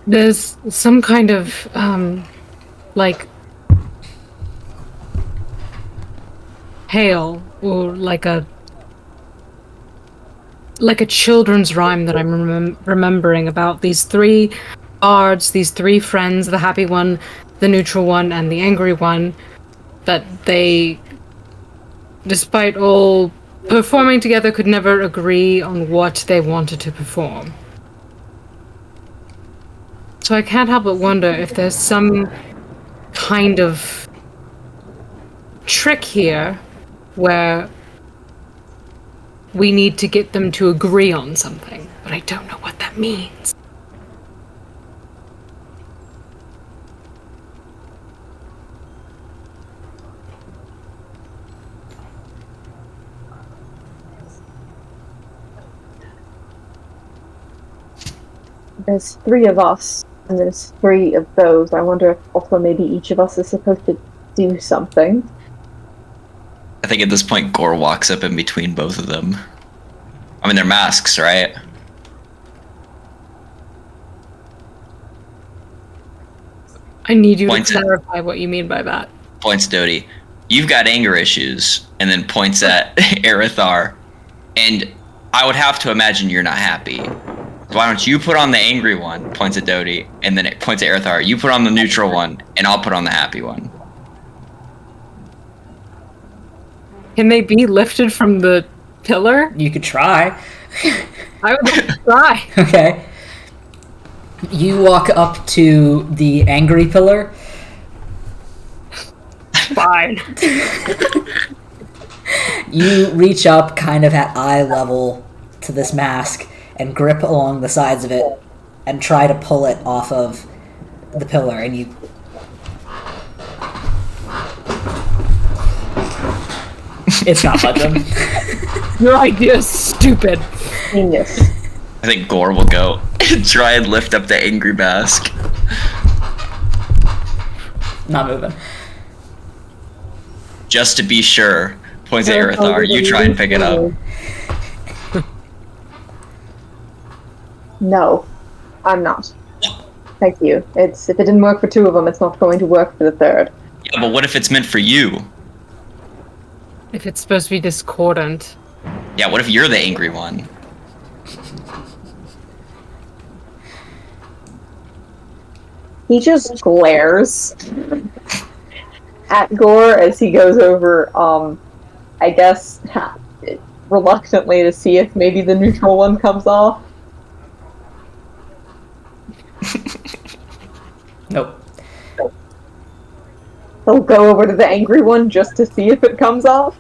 There's some kind of, like, tale or like a children's rhyme that I'm remembering about these three bards, these three friends, the happy one, the neutral one, and the angry one, that they, despite all performing together, could never agree on what they wanted to perform. So I can't help but wonder if there's some kind of trick here where we need to get them to agree on something, but I don't know what that means. There's 3 of us, and there's 3 of those. I wonder if also maybe each of us is supposed to do something. I think at this point, Gore walks up in between both of them. I mean, they're masks, right? I need you to clarify what you mean by that. Points to Dodie. You've got anger issues, and then points at Erithar. And I would have to imagine you're not happy. So why don't you put on the angry one, points at Dodie, and then it points at Erithar. You put on the neutral one, and I'll put on the happy one. Can they be lifted from the pillar? You could try. I would like to try. Okay. You walk up to the angry pillar. Fine. You reach up kind of at eye level to this mask and grip along the sides of it and try to pull it off of the pillar, and you... It's not budging. Your idea is stupid. Genius. I think Gore will go try and lift up the angry mask. Not moving. Just to be sure, points at Erithar. You try and pick it up. No, I'm not. Thank you. If it didn't work for 2 of them, it's not going to work for the 3rd. Yeah, but what if it's meant for you? If it's supposed to be discordant. Yeah, what if you're the angry one? He just glares at Gore as he goes over, I guess, reluctantly to see if maybe the neutral one comes off. Nope. He'll go over to the angry one just to see if it comes off.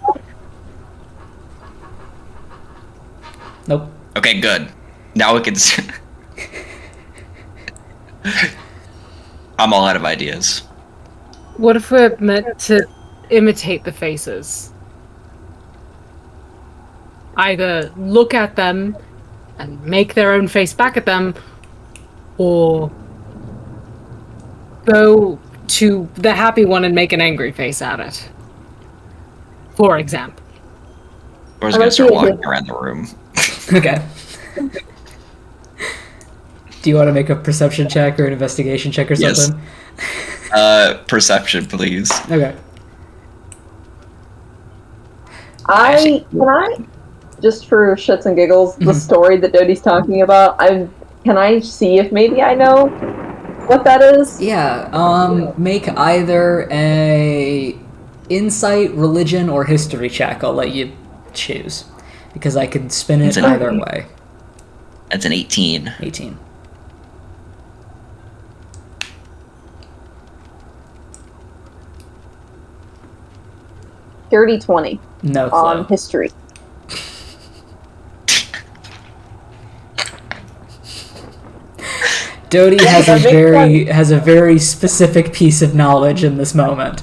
Nope. Okay, good. Now we can. I'm all out of ideas. What if we're meant to imitate the faces? Either look at them and make their own face back at them, or go to the happy one and make an angry face at it. For example. I was gonna start walking around the room. Okay. Do you want to make a perception check or an investigation check or something? Yes. Perception, please. Okay. Can I, just for shits and giggles, the story that Dodie's talking about, can I see if maybe I know what that is? Yeah, make either a insight, religion, or history check. I'll let you choose. Because I can spin it either way. That's an 18. 18. Dirty 20 No clue. on history. Dodie has a very specific piece of knowledge in this moment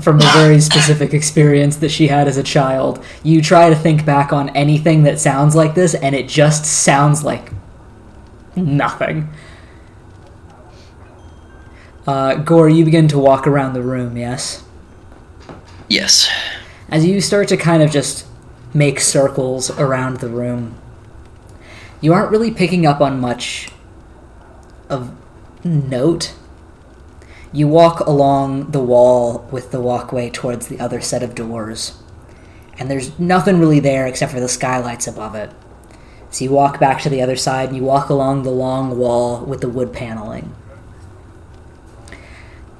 from a very specific experience that she had as a child. You try to think back on anything that sounds like this, and it just sounds like nothing. Gore, you begin to walk around the room, yes? Yes. As you start to kind of just make circles around the room, you aren't really picking up on much of note. You walk along the wall with the walkway towards the other set of doors, and there's nothing really there except for the skylights above it. So you walk back to the other side, and you walk along the long wall with the wood paneling.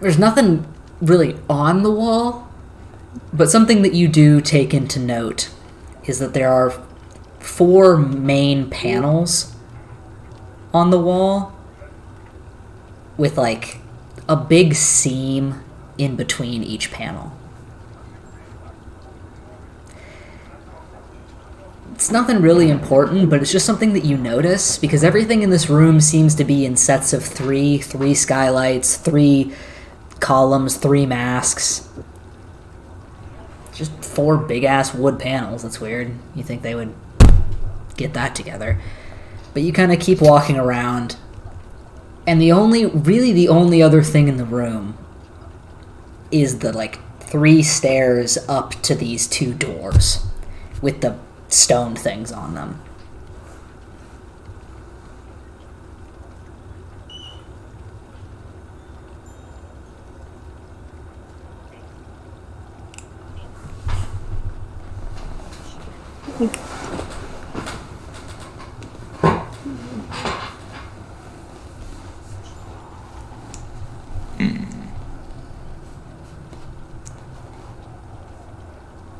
There's nothing really on the wall, but something that you do take into note is that there are 4 main panels on the wall with, like, a big seam in between each panel. It's nothing really important, but it's just something that you notice, because everything in this room seems to be in sets of 3 skylights, 3 columns, 3 masks. Just 4 big-ass wood panels. That's weird. You think they would get that together. But you kind of keep walking around, and the only other thing in the room is the, like, 3 stairs up to these 2 doors with the stone things on them.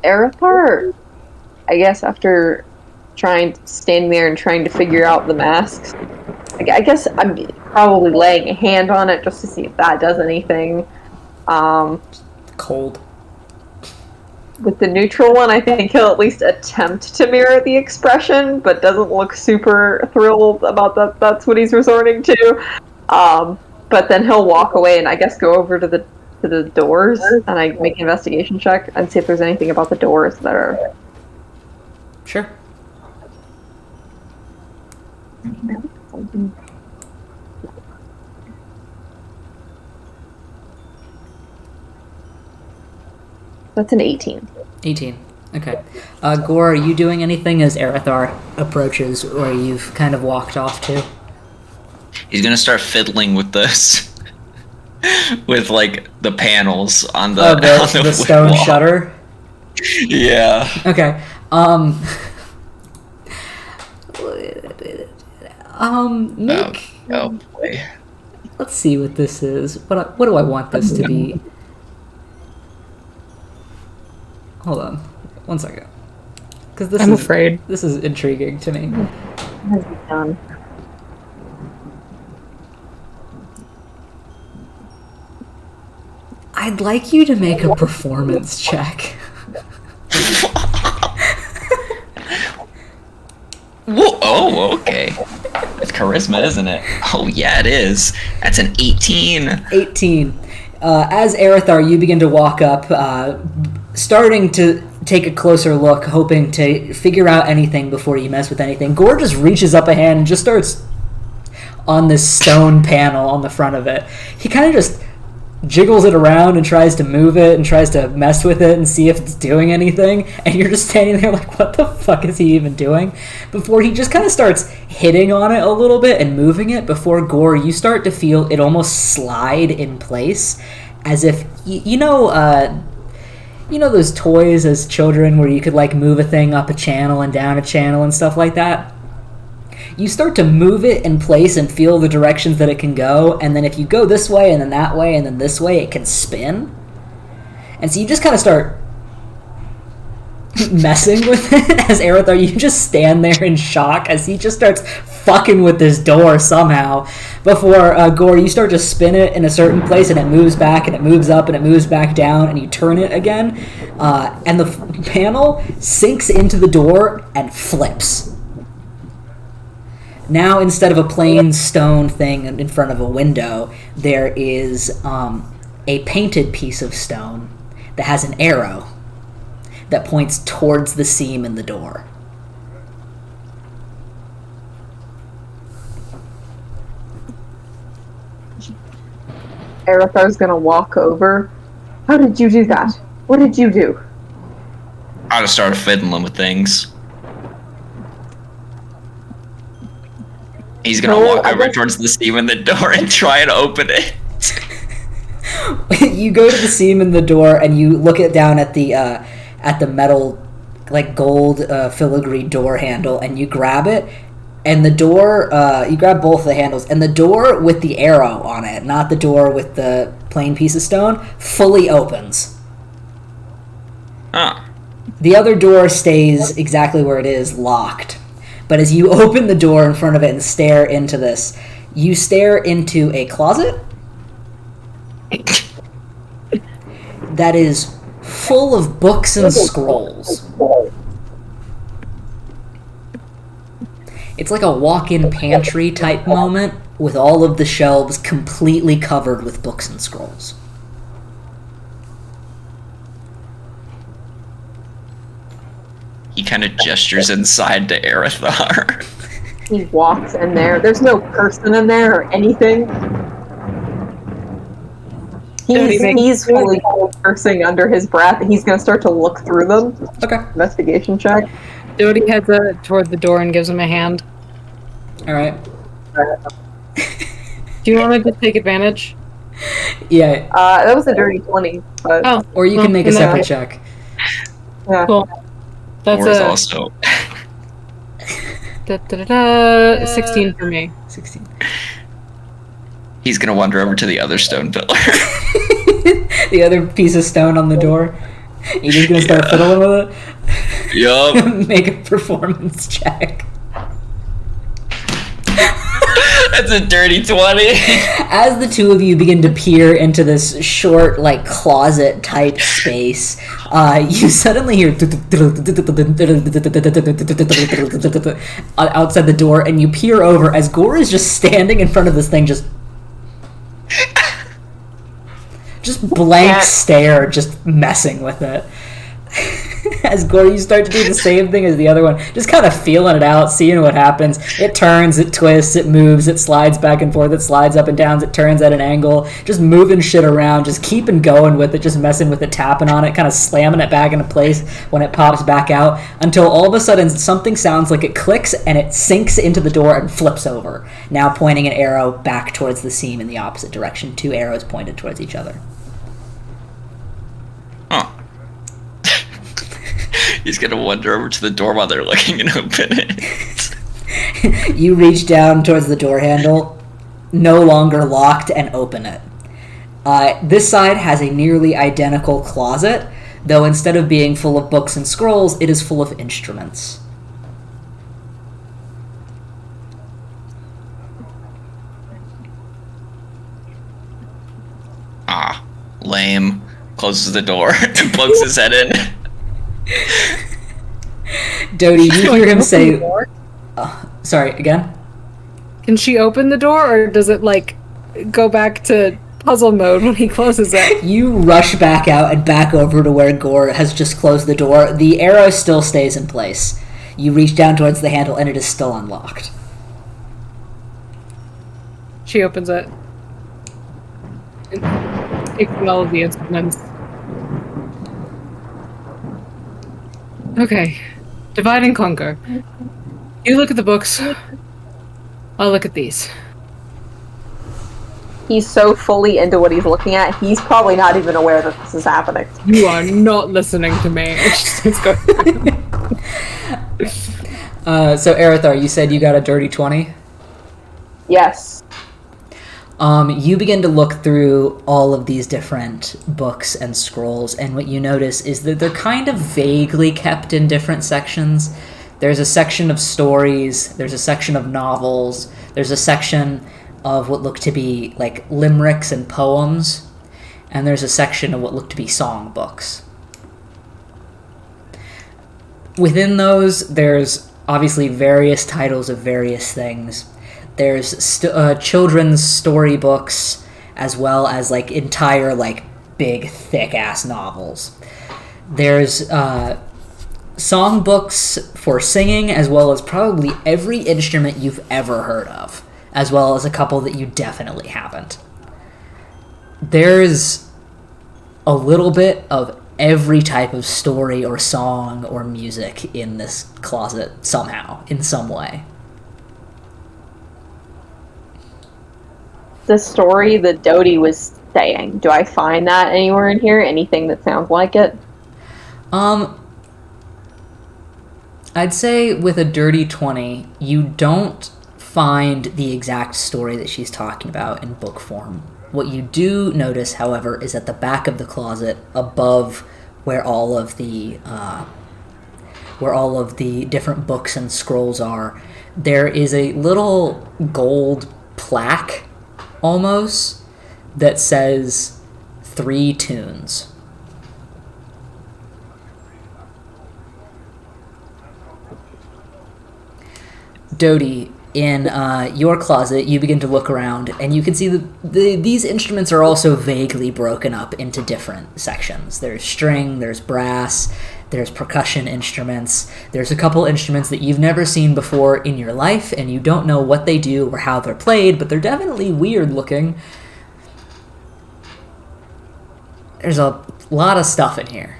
Aerithar, I guess after standing there and trying to figure out the masks, I guess I'm probably laying a hand on it just to see if that does anything. Cold. With the neutral one, I think he'll at least attempt to mirror the expression, but doesn't look super thrilled about that. That's what he's resorting to. But then he'll walk away and I guess go over to the doors, and I make an investigation check and see if there's anything about the doors that are... Sure. That's an 18. 18. Okay. Gore, are you doing anything as Aerithar approaches, or you've kind of walked off too? He's gonna start fiddling with this. with like the panels on the Oh, on the wood stone wall. shutter. Yeah. Okay. Nick. Oh boy. Let's see what this is. What do I want this to be? Hold on, 1 second. Because I'm afraid. this is intriguing to me. What has he done? I'd like you to make a performance check. Whoa, oh, okay. It's charisma, isn't it? Oh yeah, it is. That's an 18. 18. As Erithar, you begin to walk up, starting to take a closer look, hoping to figure out anything before you mess with anything. Gore just reaches up a hand and just starts on this stone panel on the front of it. He kind of just jiggles it around and tries to move it and tries to mess with it and see if it's doing anything, and you're just standing there like, what the fuck is he even doing? Before he just kind of starts hitting on it a little bit and moving it, before Gore, you start to feel it almost slide in place, as if, you know those toys as children where you could like move a thing up a channel and down a channel and stuff like that? You start to move it in place and feel the directions that it can go, and then if you go this way and then that way and then this way, it can spin. And so you just kind of start messing with it as Erithar. You just stand there in shock as he just starts fucking with this door somehow. Before Gore, you start to spin it in a certain place and it moves back and it moves up and it moves back down, and you turn it again, and the panel sinks into the door and flips. Now, instead of a plain stone thing in front of a window, there is a painted piece of stone that has an arrow that points towards the seam in the door. Erithar's gonna walk over. How did you do that? What did you do? I just started fiddling with things. He's gonna walk over towards the seam in the door and try and open it. You go to the seam in the door and you look it down at the metal, like gold filigree door handle, and you grab it, and the door, you grab both the handles, and the door with the arrow on it, not the door with the plain piece of stone, fully opens. Huh. The other door stays exactly where it is, locked. But as you open the door in front of it and stare into this, you stare into a closet that is full of books and scrolls. It's like a walk-in pantry type moment with all of the shelves completely covered with books and scrolls. He kind of gestures inside to Erithar. He walks in there. There's no person in there or anything. He's fully cursing under his breath. He's going to start to look through them. Okay. Investigation check. Dodie heads toward the door and gives him a hand. Alright. Do you want to just take advantage? Yeah. That was a dirty 20. But Oh, Or you can make a separate check. yeah. cool. That's Or is a also 16 for me. 16. he's gonna wander over to the other stone pillar. The other piece of stone on the door. You're just gonna start fiddling with it? Yup. Make a performance check. That's a dirty 20. As the two of you begin to peer into this short, like, closet-type space, you suddenly hear outside the door, and you peer over as Gore is just standing in front of this thing, just blank stare, just messing with it. As Gore, you start to do the same thing as the other one, just kind of feeling it out, seeing what happens. It turns, it twists, it moves, it slides back and forth, it slides up and down, it turns at an angle, just moving shit around, just keeping going with it, just messing with it, tapping on it, kind of slamming it back into place when it pops back out, until all of a sudden something sounds like it clicks and it sinks into the door and flips over, now pointing an arrow back towards the seam in the opposite direction, 2 arrows pointed towards each other. Huh. He's gonna wander over to the door while they're looking and open it. You reach down towards the door handle, no longer locked, and open it. This side has a nearly identical closet, though instead of being full of books and scrolls, it is full of instruments. Ah, lame. Closes the door, plugs his head in. Dodie, you hear him say... sorry, again? Can she open the door, or does it, like, go back to puzzle mode when he closes it? You rush back out and back over to where Gore has just closed the door. The arrow still stays in place. You reach down towards the handle, and it is still unlocked. She opens it. Takes all of the instruments. Okay. Divide and conquer. You look at the books. I'll look at these. He's so fully into what he's looking at, he's probably not even aware that this is happening. You are not listening to me. It's going. So, Arathar, you said you got a dirty 20? Yes. You begin to look through all of these different books and scrolls, and what you notice is that they're kind of vaguely kept in different sections. There's a section of stories, there's a section of novels, there's a section of what look to be like limericks and poems, and there's a section of what look to be songbooks. Within those, there's obviously various titles of various things. There's children's storybooks, as well as, like, entire, like, big, thick-ass novels. There's songbooks for singing, as well as probably every instrument you've ever heard of, as well as a couple that you definitely haven't. There's a little bit of every type of story or song or music in this closet somehow, in some way. The story that Dodie was saying, do I find that anywhere in here? Anything that sounds like it? I'd say with a dirty 20, you don't find the exact story that she's talking about in book form. What you do notice, however, is at the back of the closet, above where all of the different books and scrolls are, there is a little gold plaque, almost, that says 3 tunes. Dodie, in your closet, you begin to look around, and you can see that these instruments are also vaguely broken up into different sections. There's string, there's brass, there's percussion instruments, there's a couple instruments that you've never seen before in your life, and you don't know what they do or how they're played, but they're definitely weird looking. There's a lot of stuff in here.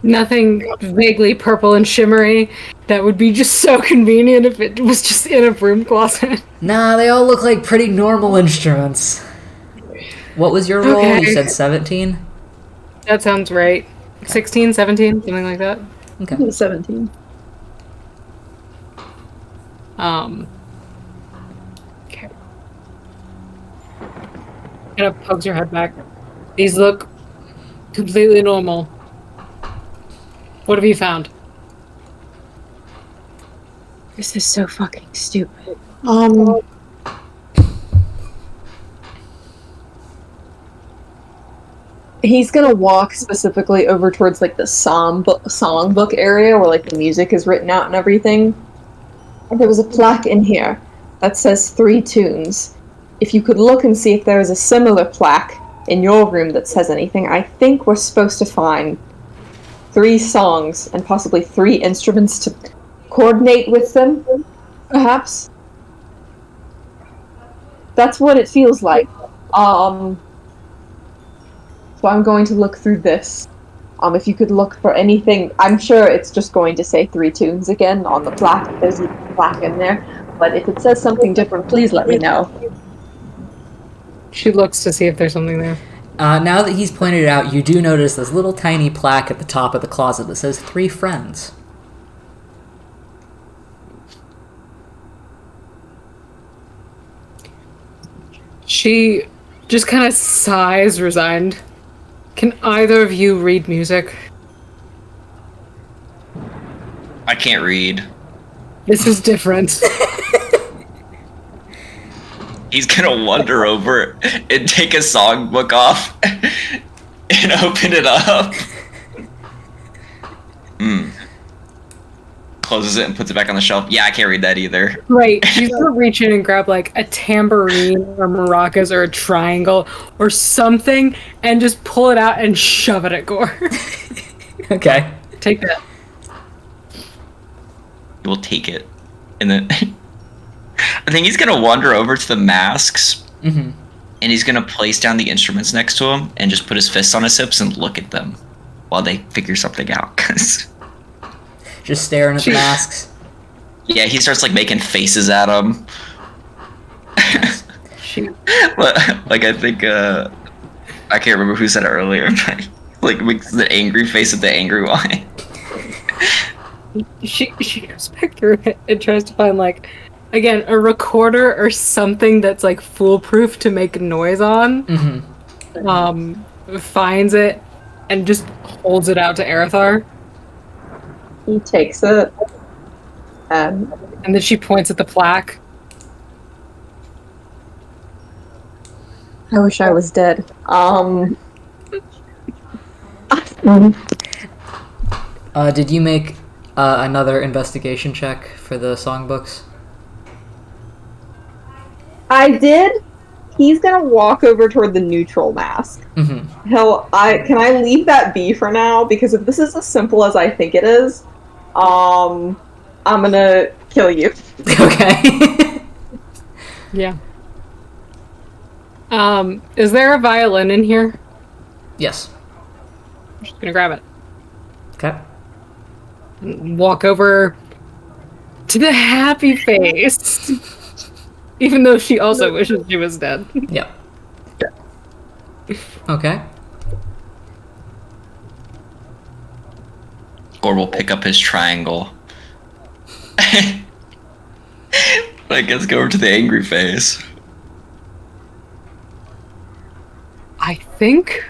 Nothing vaguely purple and shimmery. That would be just so convenient if it was just in a broom closet. Nah, they all look like pretty normal instruments. What was your roll? Okay. You said 17? That sounds right. 16, 17, something like that. Okay. 17. Okay. Kind of pokes your head back. These look completely normal. What have you found? This is so fucking stupid. He's gonna walk specifically over towards like the songbook area where like the music is written out and everything. And there was a plaque in here that says 3 tunes. If you could look and see if there is a similar plaque in your room that says anything, I think we're supposed to find 3 songs and possibly 3 instruments to coordinate with them, perhaps. That's what it feels like. So I'm going to look through this. If you could look for anything, I'm sure it's just going to say 3 tunes again on the plaque. There's a plaque in there. But if it says something different, please let me know. She looks to see if there's something there. Now that he's pointed it out, you do notice this little tiny plaque at the top of the closet that says 3 friends. She just kind of sighs, resigned. Can either of you read music? I can't read. This is different. He's gonna wander over and take a songbook off and open it up. Closes it and puts it back on the shelf. Yeah, I can't read that either. Right. She's gonna reach in and grab like a tambourine or maracas or a triangle or something and just pull it out and shove it at Gore. Okay. Take that. We'll take it. And then I think he's gonna wander over to the masks and he's gonna place down the instruments next to him and just put his fists on his hips and look at them while they figure something out. 'Cause Just staring at the masks. yeah, he starts like making faces at them. Like I think I can't remember who said it earlier, but like makes the angry face of the angry one. She goes back through it and tries to find like, again, a recorder or something that's like foolproof to make noise on. Finds it and just holds it out to Arathar. He takes it. And then she points at the plaque. I wish I was dead. Did you make another investigation check for the songbooks? I did. He's gonna walk over toward the neutral mask. Can I leave that be for now? Because if this is as simple as I think it is, I'm gonna kill you. Okay. Yeah. Is there a violin in here? Yes. I'm just gonna grab it. Okay. Walk over to the happy face. Even though she also wishes she was dead. Yep. Okay. Gore will pick up his triangle. I guess go over to the angry face. I think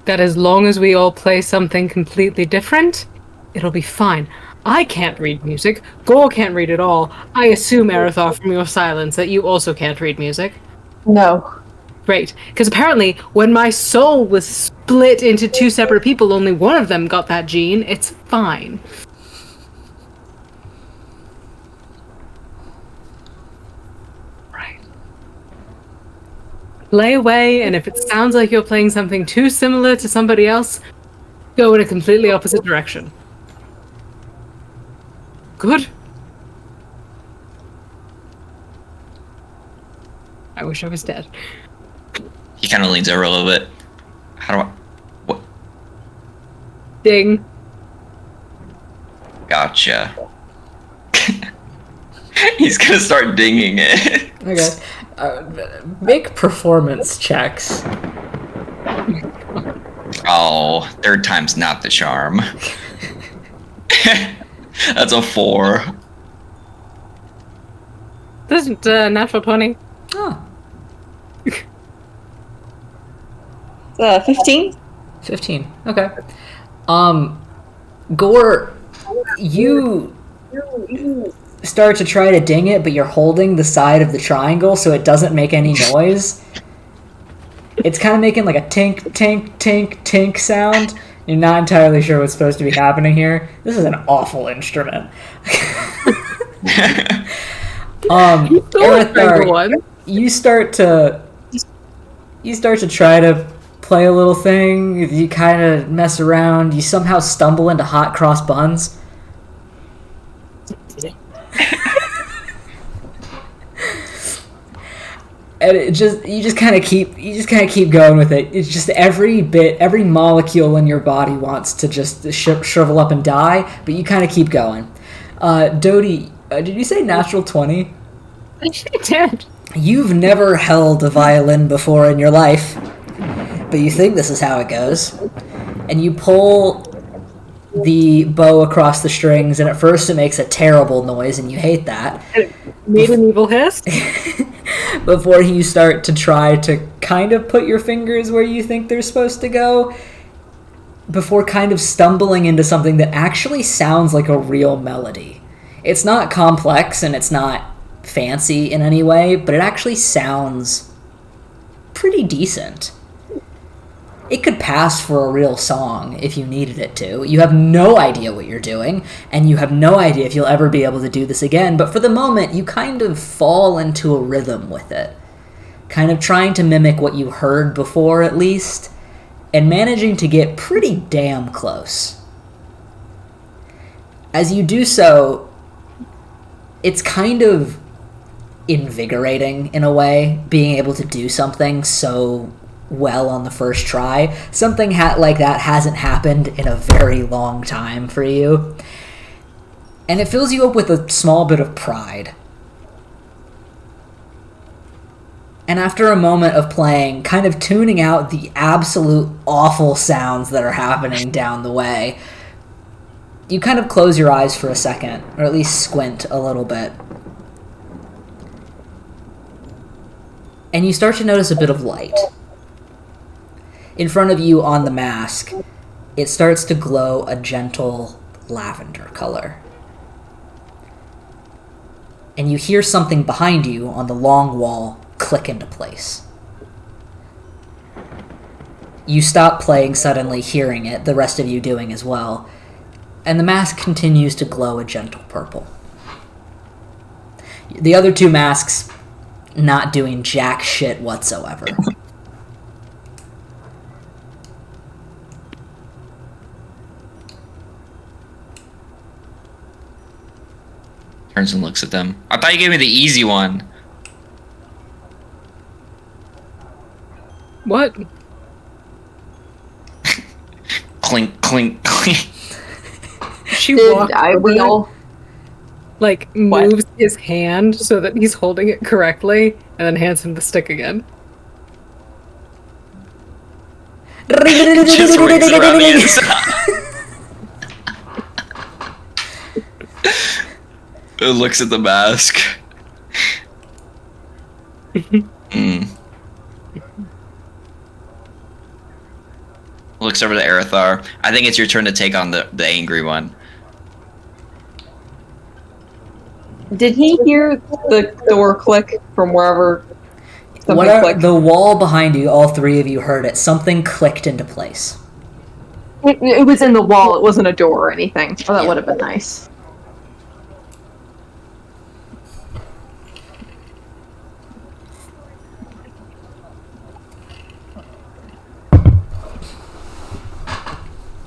that as long as we all play something completely different, it'll be fine. I can't read music. Gore can't read at all. I assume, Arathar, from your silence, that you also can't read music. No. Great. Because apparently, when my soul was split into 2 separate people, only one of them got that gene. It's fine. Right. Play away, and if it sounds like you're playing something too similar to somebody else, go in a completely opposite direction. Good. I wish I was dead. He kind of leans over a little bit. How do I... What? Ding. Gotcha. He's gonna start dinging it. Okay. Make performance checks. Oh, third time's not the charm. That's a 4. This isn't natural 20. Oh. 15? 15. Okay. Gore, you start to try to ding it, but you're holding the side of the triangle so it doesn't make any noise. It's kind of making like a tink, tink, tink, tink sound. You're not entirely sure what's supposed to be happening here. This is an awful instrument. Arathar, you start to try to play a little thing. You kind of mess around. You somehow stumble into hot cross buns. And you just kind of keep going with it. It's just every molecule in your body wants to just shrivel up and die, but you kind of keep going. Dodie, did you say natural 20? I did. You've never held a violin before in your life, but you think this is how it goes. And you pull the bow across the strings, and at first it makes a terrible noise, and you hate that. It made an evil hiss. Before you start to try to kind of put your fingers where you think they're supposed to go, before kind of stumbling into something that actually sounds like a real melody. It's not complex and it's not fancy in any way, but it actually sounds pretty decent. It could pass for a real song if you needed it to. You have no idea what you're doing, and you have no idea if you'll ever be able to do this again, but for the moment, you kind of fall into a rhythm with it. Kind of trying to mimic what you heard before, at least, and managing to get pretty damn close. As you do so, it's kind of invigorating in a way, being able to do something so well on the first try. Something like that hasn't happened in a very long time for you. And it fills you up with a small bit of pride. And after a moment of playing, kind of tuning out the absolute awful sounds that are happening down the way, you kind of close your eyes for a second, or at least squint a little bit. And you start to notice a bit of light. In front of you on the mask, it starts to glow a gentle lavender color. And you hear something behind you on the long wall click into place. You stop playing suddenly, hearing it, the rest of you doing as well, and the mask continues to glow a gentle purple. The other two masks not doing jack shit whatsoever. Turns and looks at them. I thought you gave me the easy one. What? Clink, clink, clink. She Did walks I over, wheel? like, moves his hand so that he's holding it correctly, and then hands him the stick again. Just rings around the inside. It looks at the mask. Looks over to Arathar. I think it's your turn to take on the angry one. Did he hear the door click from wherever something clicked? The wall behind you, all three of you heard it. Something clicked into place. It was in the wall. It wasn't a door or anything. Oh, that Yeah. would have been nice.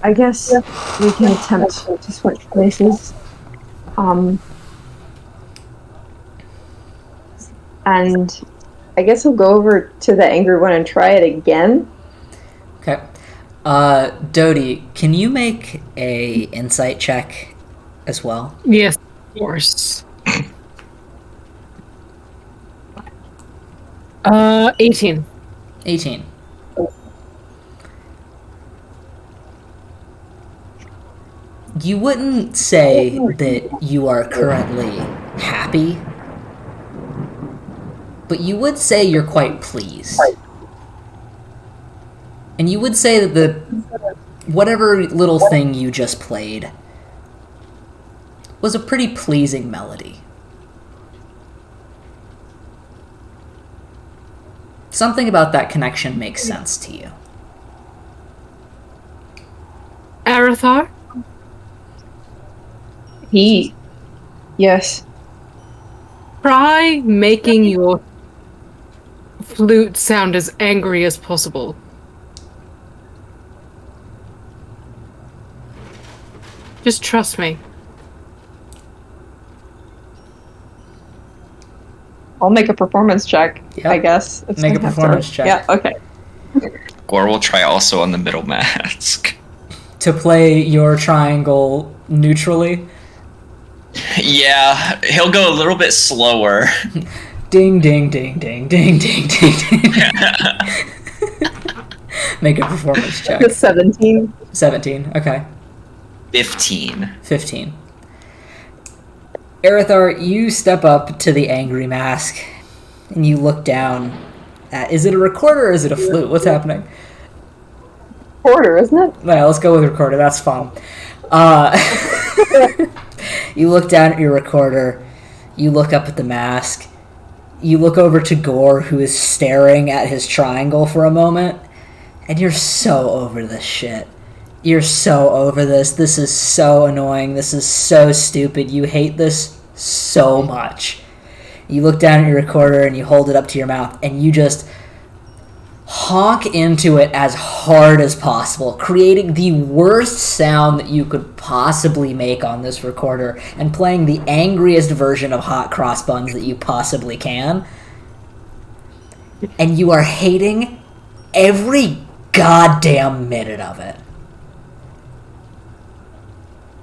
I guess we can attempt to switch places. And I guess we'll go over to the angry one and try it again. Okay. Dodie, can you make a insight check as well? Yes, of course. 18. 18. You wouldn't say that you are currently happy, but you would say you're quite pleased. And you would say that whatever little thing you just played was a pretty pleasing melody. Something about that connection makes sense to you. Arathar? Yes. Try making your flute sound as angry as possible. Just trust me. I'll make a performance check, Yep. I guess. Make a performance check. Yeah, okay. Gore will try also on the middle mask. To play your triangle neutrally. Yeah, he'll go a little bit slower. Ding, ding, ding, ding, ding, ding, ding, ding. Make a performance check. 17. 17, okay. 15. 15. Arithar, you step up to the angry mask, and you look down at... Is it a recorder or is it a flute? What's happening? Quarter, isn't it? Well, let's go with recorder. That's fun. You look down at your recorder. You look up at the mask. You look over to Gore, who is staring at his triangle for a moment. And you're so over this shit. You're so over this. This is so annoying. This is so stupid. You hate this so much. You look down at your recorder and you hold it up to your mouth. And you just... honk into it as hard as possible, creating the worst sound that you could possibly make on this recorder and playing the angriest version of Hot Cross Buns that you possibly can. And you are hating every goddamn minute of it.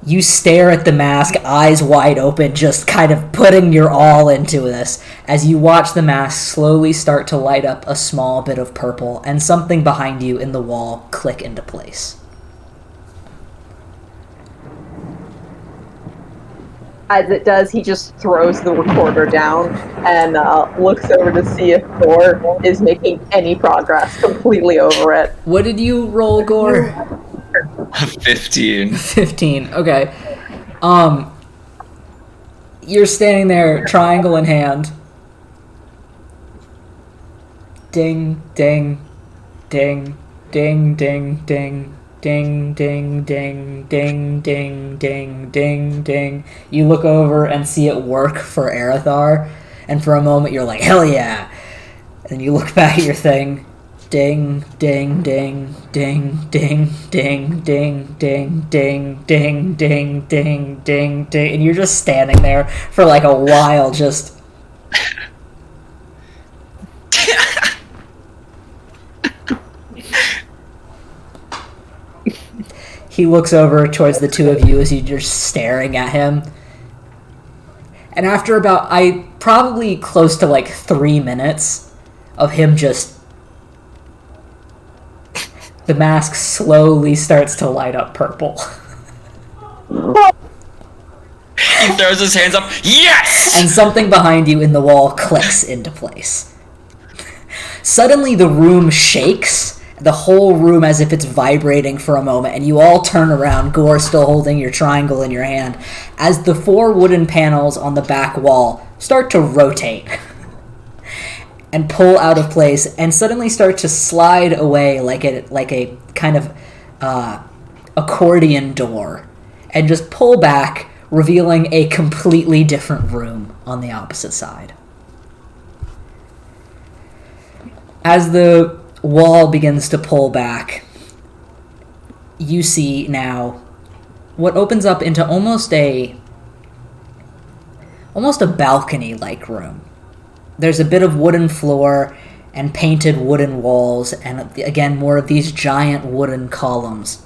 You stare at the mask, eyes wide open, just kind of putting your all into this, as you watch the mask slowly start to light up a small bit of purple, and something behind you in the wall click into place. As it does, he just throws the recorder down and looks over to see if Gore is making any progress. Completely over it. What did you roll, Gore? 15. 15, okay. You're standing there, triangle in hand. Ding, ding, ding, ding, ding, ding, ding, ding, ding, ding, ding, ding, ding, ding. You look over and see it work for Arithar, and for a moment you're like, hell yeah! And then you look back at your thing. Ding, ding, ding, ding, ding, ding, ding, ding, ding, ding, ding, ding, ding, ding, and you're just standing there for like a while, just... He looks over towards the two of you as you're just staring at him. And after probably close to like 3 minutes of him just... The mask slowly starts to light up purple. He throws his hands up. Yes! And something behind you in the wall clicks into place. Suddenly the room shakes, the whole room as if it's vibrating for a moment, and you all turn around, Gore still holding your triangle in your hand, as the 4 wooden panels on the back wall start to rotate and pull out of place and suddenly start to slide away like a kind of accordion door and just pull back, revealing a completely different room on the opposite side. As the wall begins to pull back, you see now what opens up into almost a balcony-like room. There's a bit of wooden floor and painted wooden walls, and again, more of these giant wooden columns.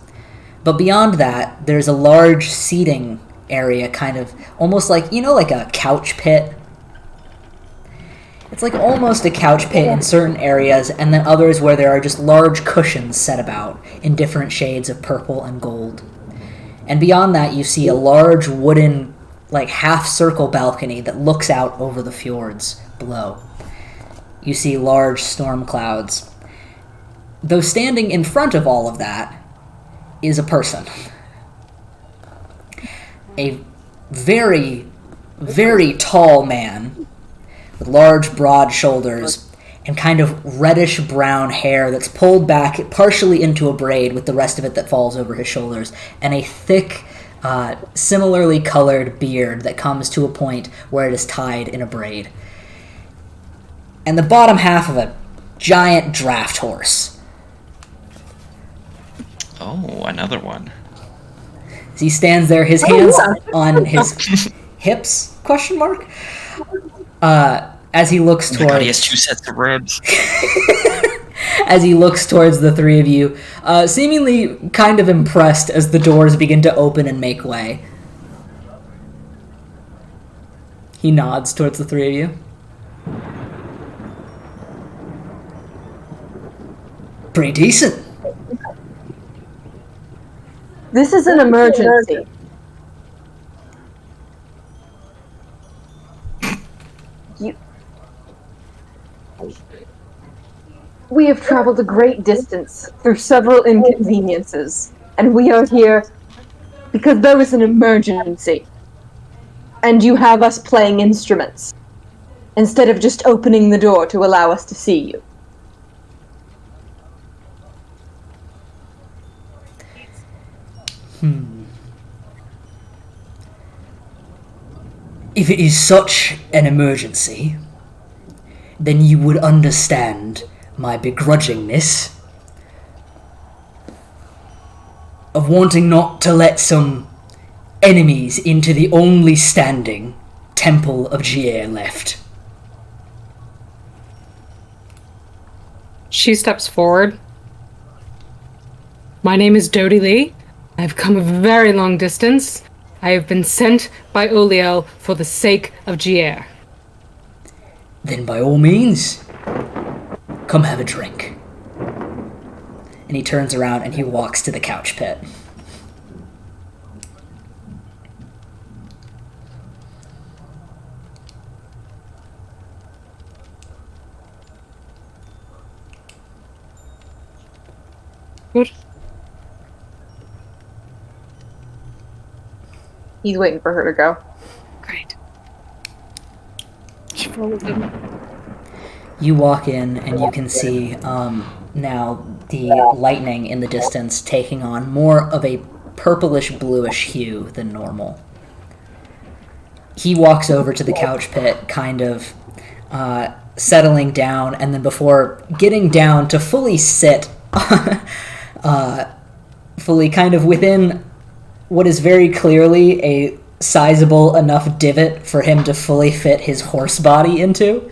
But beyond that, there's a large seating area, kind of almost like, like a couch pit. It's like almost a couch pit in certain areas, and then others where there are just large cushions set about in different shades of purple and gold. And beyond that, you see a large wooden, like half-circle balcony that looks out over the fjords below. You see large storm clouds. Though standing in front of all of that is a person. A very, very tall man with large, broad shoulders and kind of reddish-brown hair that's pulled back partially into a braid with the rest of it that falls over his shoulders, and a thick, similarly colored beard that comes to a point where it is tied in a braid. And the bottom half of a giant draft horse. Oh, another one. As he stands there, his hands on his hips, question mark, as he looks towards... God, he has 2 sets of ribs. As he looks towards the three of you, seemingly kind of impressed as the doors begin to open and make way. He nods towards the three of you. Pretty decent. This is an emergency. We have traveled a great distance through several inconveniences, and we are here because there is an emergency. And you have us playing instruments, instead of just opening the door to allow us to see you. If it is such an emergency, then you would understand my begrudgingness of wanting not to let some enemies into the only standing temple of Jier left. She steps forward. My name is Dodie Lee. I've come a very long distance. I have been sent by Oliel for the sake of Jier. Then by all means, come have a drink. And he turns around and he walks to the couch pit. Good. He's waiting for her to go. Great. She follows him. You walk in and you can see now the lightning in the distance taking on more of a purplish bluish hue than normal. He walks over to the couch pit, kind of settling down, and then before getting down to fully sit, fully kind of within what is very clearly a sizable enough divot for him to fully fit his horse body into,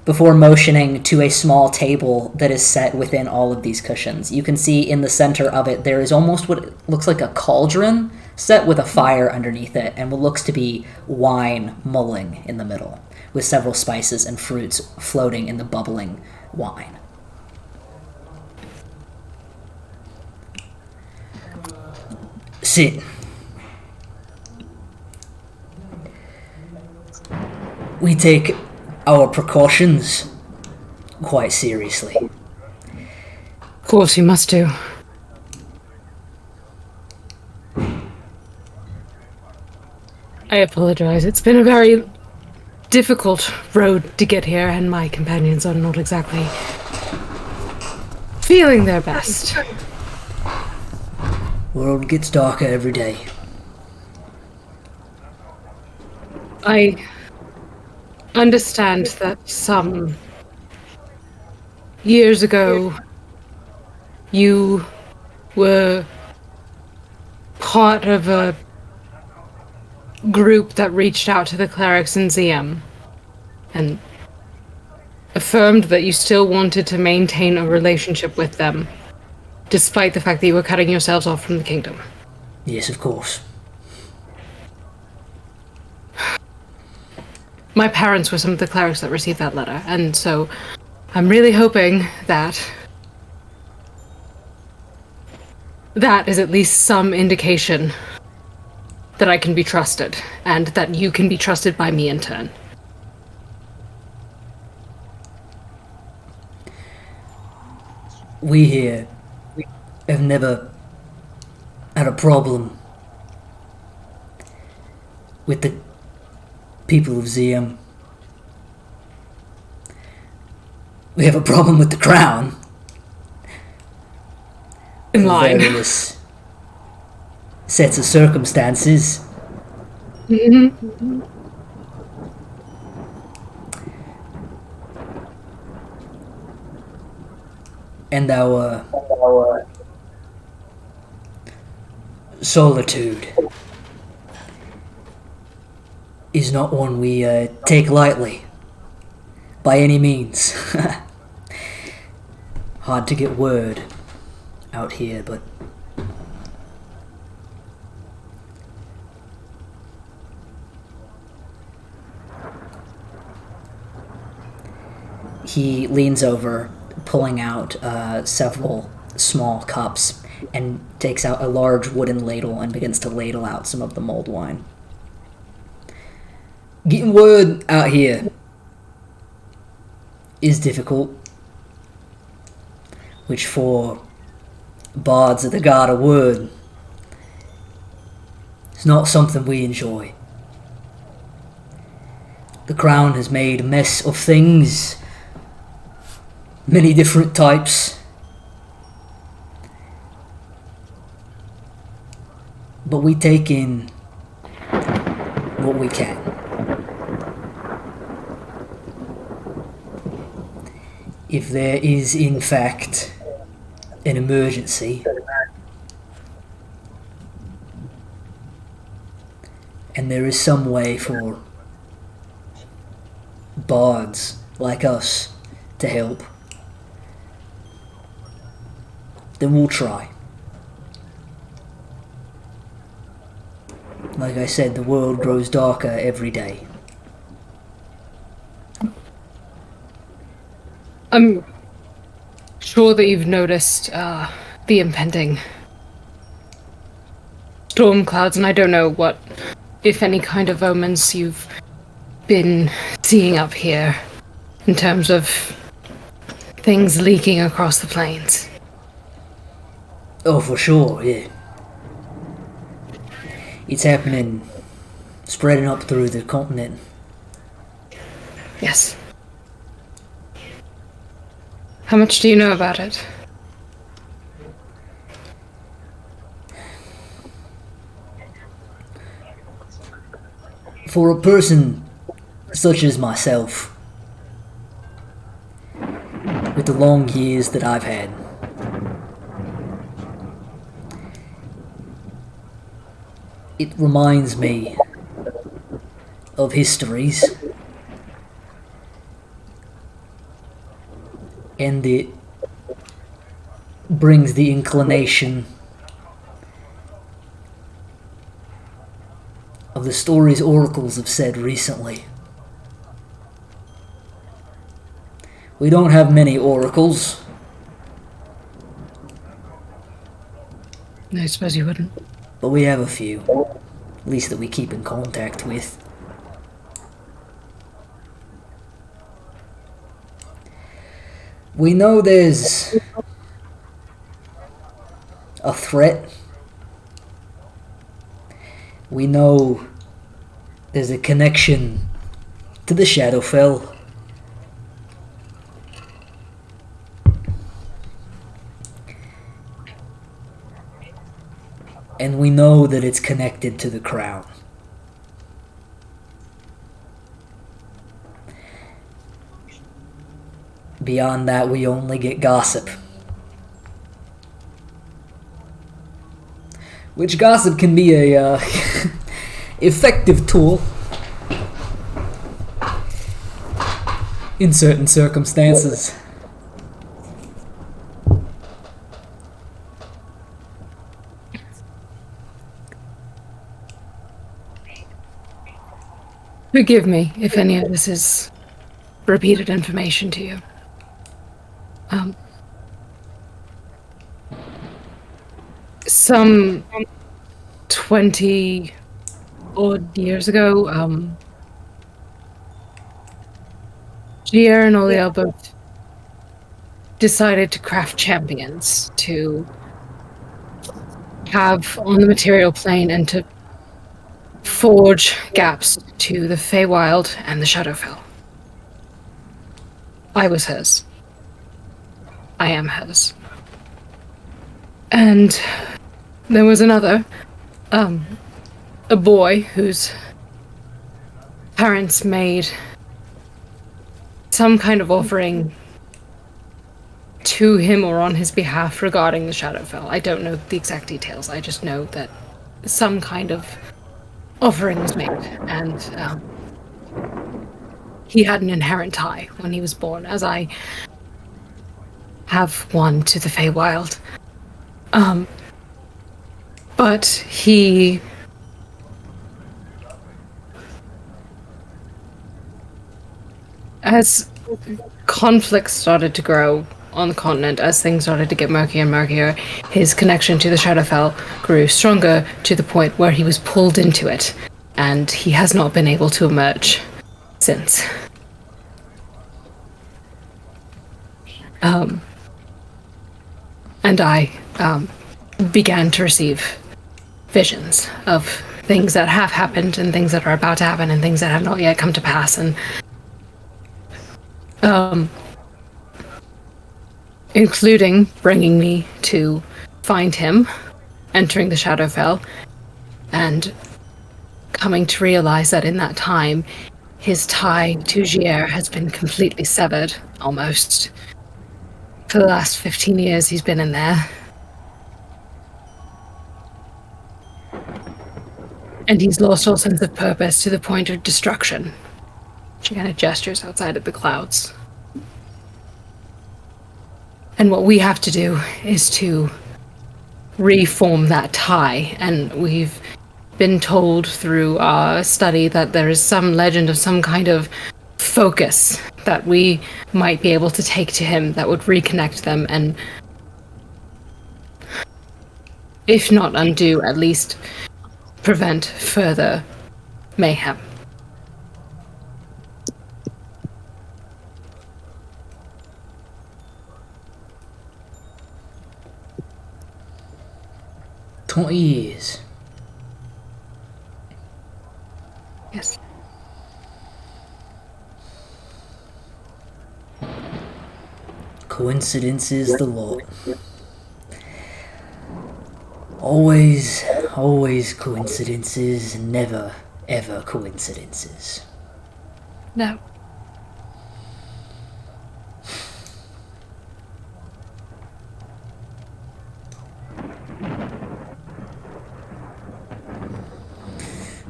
before motioning to a small table that is set within all of these cushions. You can see in the center of it there is almost what looks like a cauldron set with a fire underneath it, and what looks to be wine mulling in the middle, with several spices and fruits floating in the bubbling wine. Sit. We take our precautions quite seriously. Of course you must do. I apologize. It's been a very difficult road to get here, and my companions are not exactly feeling their best. World gets darker every day. I understand that some years ago you were part of a group that reached out to the clerics in Ziam and affirmed that you still wanted to maintain a relationship with them, despite the fact that you were cutting yourselves off from the kingdom. Yes, of course. My parents were some of the clerics that received that letter, and so I'm really hoping that that is at least some indication that I can be trusted, and that you can be trusted by me in turn. We here have never had a problem with the people of Ziam. We have a problem with the crown. In line. Various sets of circumstances. Mm-hmm. And our solitude is not one we take lightly, by any means. Hard to get word out here, but he leans over, pulling out several small cups, and takes out a large wooden ladle and begins to ladle out some of the mulled wine. Getting word out here is difficult, which for bards of the god of word is not something we enjoy. The crown has made a mess of things, many different types, but we take in what we can. If there is in fact an emergency, and there is some way for bards like us to help, then we'll try. Like I said, the world grows darker every day. I'm sure that you've noticed the impending storm clouds, and I don't know what, if any, kind of omens you've been seeing up here in terms of things leaking across the plains. Oh, for sure, yeah. It's happening, spreading up through the continent. Yes. How much do you know about it? For a person such as myself, with the long years that I've had, it reminds me of histories, and it brings the inclination of the stories oracles have said recently. We don't have many oracles. I suppose you wouldn't. But we have a few, at least that we keep in contact with. We know there's a threat. We know there's a connection to the Shadowfell. And we know that it's connected to the crown. Beyond that, we only get gossip. Which gossip can be a effective tool in certain circumstances. Forgive me if any of this is repeated information to you. Some 20 odd years ago, Gia and Oliel both decided to craft champions to have on the material plane and to forge gaps to the Feywild and the Shadowfell. I was hers. I am hers. And there was another, a boy whose parents made some kind of offering to him or on his behalf regarding the Shadowfell. I don't know the exact details. I just know that some kind of offering was made, and he had an inherent tie when he was born, as I have one to the Feywild. But he as conflict started to grow on the continent, as things started to get murkier and murkier, his connection to the Shadowfell grew stronger to the point where he was pulled into it, and he has not been able to emerge since. And I began to receive visions of things that have happened and things that are about to happen and things that have not yet come to pass, and including bringing me to find him, entering the Shadowfell, and coming to realize that in that time, his tie to Gier has been completely severed, almost. For the last 15 years, he's been in there. And he's lost all sense of purpose to the point of destruction. She kind of gestures outside at the clouds. And what we have to do is to reform that tie. And we've been told through our study that there is some legend of some kind of focus that we might be able to take to him that would reconnect them and, if not undo, at least prevent further mayhem. $20. Yes. Coincidences, the lot. Always coincidences, never, ever coincidences. No.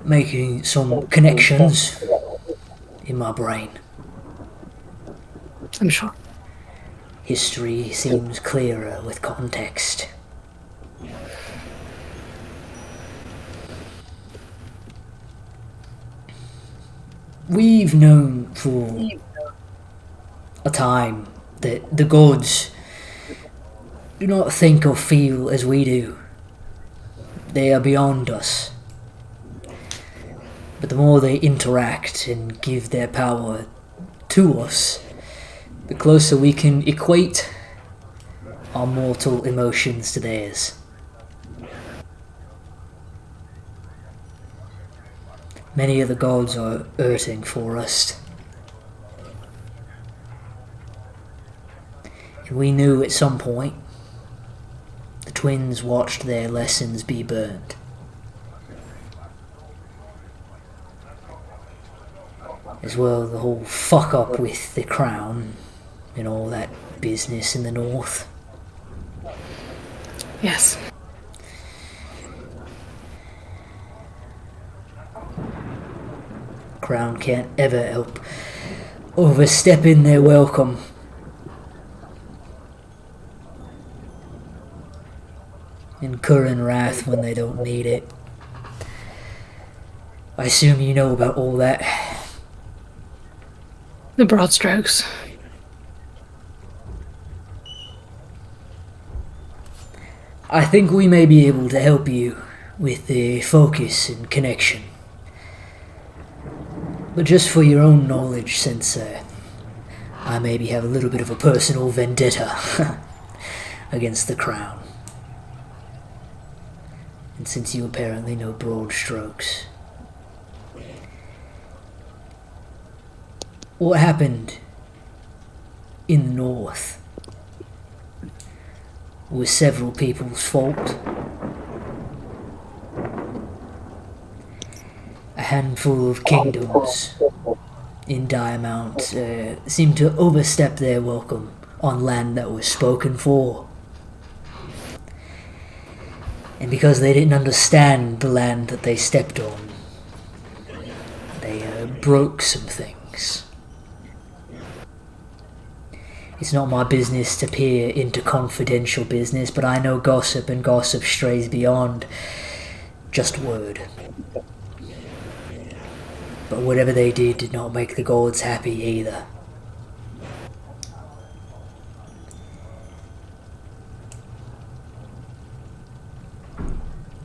Making some connections in my brain. I'm sure. History seems clearer with context. We've known for a time that the gods do not think or feel as we do. They are beyond us. But the more they interact and give their power to us, the closer we can equate our mortal emotions to theirs. Many of the gods are hurting for us. And we knew at some point the twins watched their lessons be burnt. As well, the whole fuck up with the crown and all that business in the north. Yes. Crown can't ever help overstepping their welcome. Incurring wrath when they don't need it. I assume you know about all that. The broad strokes. I think we may be able to help you with the focus and connection. But just for your own knowledge, since I maybe have a little bit of a personal vendetta against the crown. And since you apparently know broad strokes. What happened in the north was several people's fault. A handful of kingdoms in Diamount seemed to overstep their welcome on land that was spoken for. And because they didn't understand the land that they stepped on, they broke some things. It's not my business to peer into confidential business, but I know gossip, and gossip strays beyond just word. But whatever they did not make the gods happy either.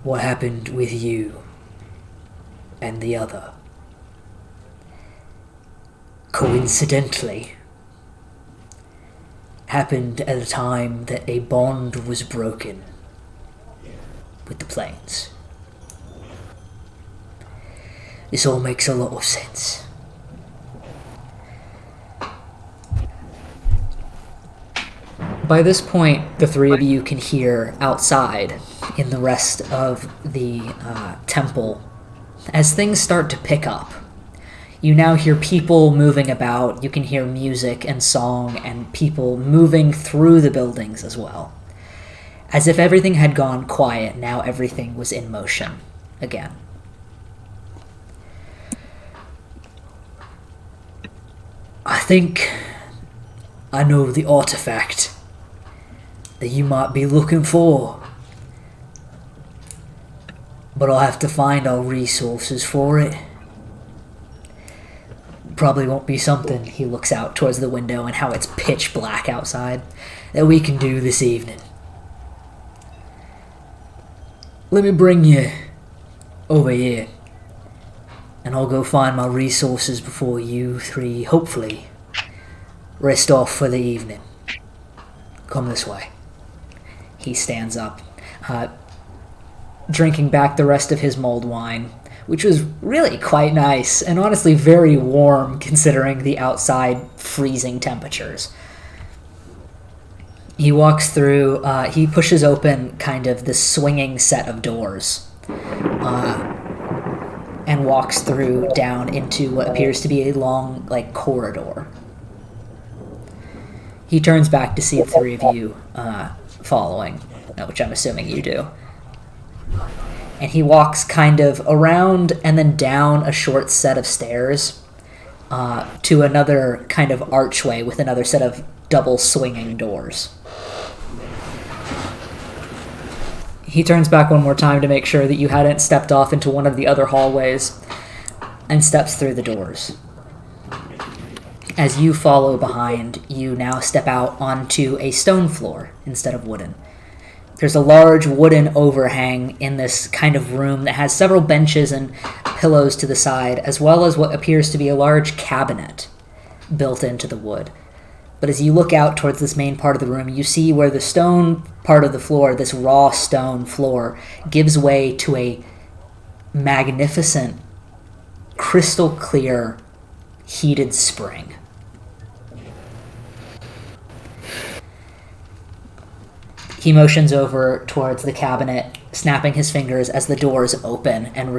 What happened with you and the other? Coincidentally, happened at a time that a bond was broken with the planes. This all makes a lot of sense. By this point, the three of you can hear outside in the rest of the temple, as things start to pick up. You now hear people moving about, you can hear music and song and people moving through the buildings as well. As if everything had gone quiet, now everything was in motion again. I think I know the artifact that you might be looking for, but I'll have to find our resources for it. Probably won't be something, he looks out towards the window and how it's pitch black outside, that we can do this evening. Let me bring you over here, and I'll go find my resources before you three, hopefully, rest off for the evening. Come this way. He stands up, drinking back the rest of his mulled wine, which was really quite nice and honestly very warm considering the outside freezing temperatures. He walks through, he pushes open kind of this swinging set of doors and walks through down into what appears to be a long, corridor. He turns back to see the three of you following, which I'm assuming you do. And he walks kind of around and then down a short set of stairs to another kind of archway with another set of double swinging doors. He turns back one more time to make sure that you hadn't stepped off into one of the other hallways and steps through the doors. As you follow behind, you now step out onto a stone floor instead of wooden. There's a large wooden overhang in this kind of room that has several benches and pillows to the side, as well as what appears to be a large cabinet built into the wood. But as you look out towards this main part of the room, you see where the stone part of the floor, this raw stone floor, gives way to a magnificent, crystal clear, heated spring. He motions over towards the cabinet, snapping his fingers as the doors open and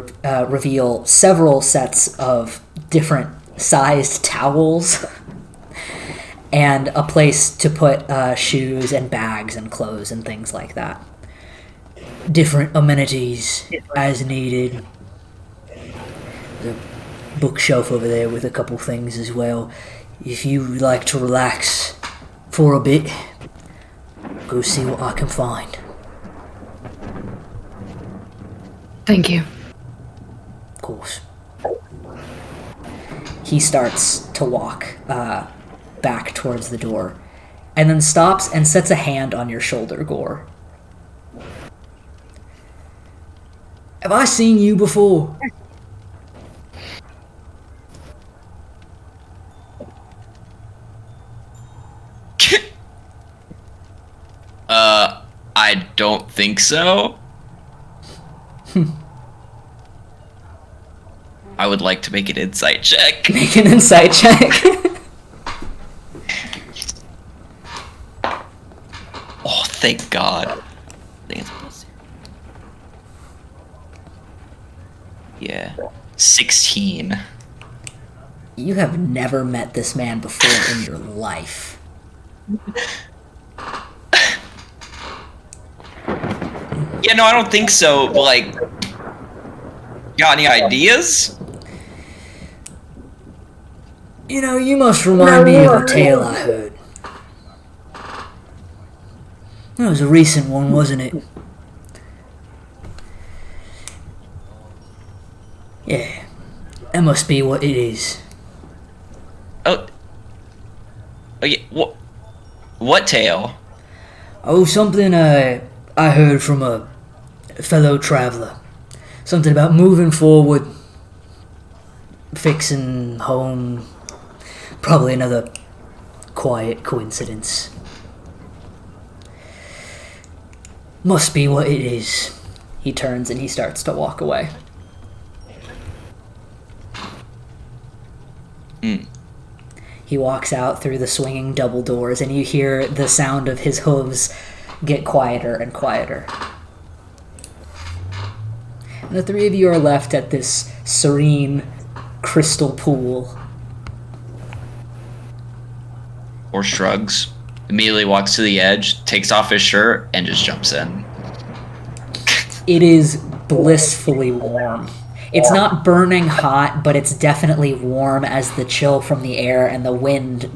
reveal several sets of different sized towels and a place to put shoes and bags and clothes and things like that. Different amenities as needed. The bookshelf over there with a couple things as well. If you like to relax for a bit, go see what I can find. Thank you. Of course. He starts to walk back towards the door, and then stops and sets a hand on your shoulder, Gore. Have I seen you before? I don't think so. I would like to make an insight check. Make an insight check. Oh, thank God. Yeah. 16. You have never met this man before in your life. Yeah, no, I don't think so. But, like, got any ideas? You know, you must remind me of a tale I heard. That was a recent one, wasn't it? Yeah, that must be what it is. Oh, yeah, what tale? Oh, something I heard from a fellow traveler. Something about moving forward, fixing home. Probably another quiet coincidence. Must be what it is. He turns and he starts to walk away. He walks out through the swinging double doors, and you hear the sound of his hooves get quieter and quieter. And the three of you are left at this serene crystal pool. Or shrugs. Immediately walks to the edge, takes off his shirt, and just jumps in. It is blissfully warm. It's not burning hot, but it's definitely warm as the chill from the air and the wind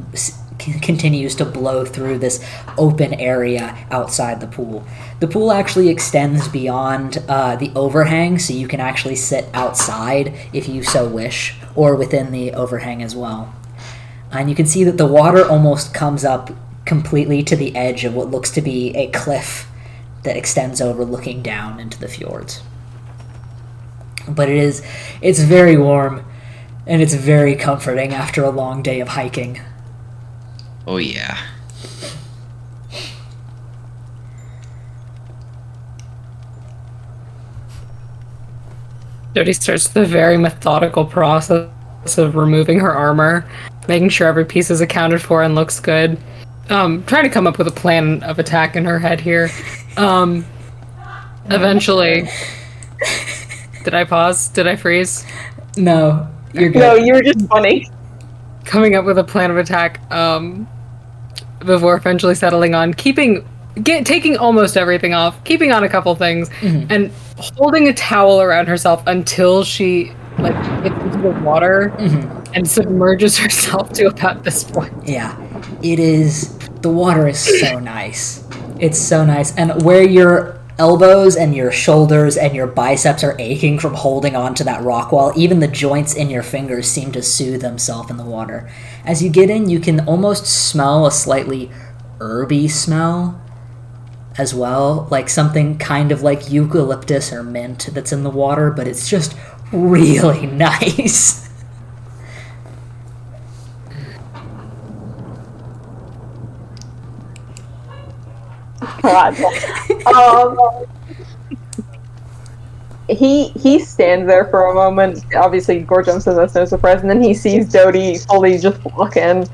continues to blow through this open area outside the pool. The pool actually extends beyond the overhang, so you can actually sit outside if you so wish, or within the overhang as well. And you can see that the water almost comes up completely to the edge of what looks to be a cliff that extends over, looking down into the fjords. But it's very warm, and it's very comforting after a long day of hiking. Oh yeah. Jody starts the very methodical process of removing her armor, making sure every piece is accounted for and looks good. Trying to come up with a plan of attack in her head here. Eventually... Did I pause? Did I freeze? No, you're good. No, you were just funny. Coming up with a plan of attack, before eventually settling on taking almost everything off, keeping on a couple things, and holding a towel around herself until she gets into the water and submerges herself to about this point. Yeah, it is. The water is so nice. It's so nice, and where your elbows and your shoulders and your biceps are aching from holding on to that rock wall, even the joints in your fingers seem to soothe themselves in the water. As you get in, you can almost smell a slightly herby smell as well, like something kind of like eucalyptus or mint that's in the water, but it's just really nice. God. He stands there for a moment. Obviously, Gorjum says that's no surprise, and then he sees Dodie fully just walk in.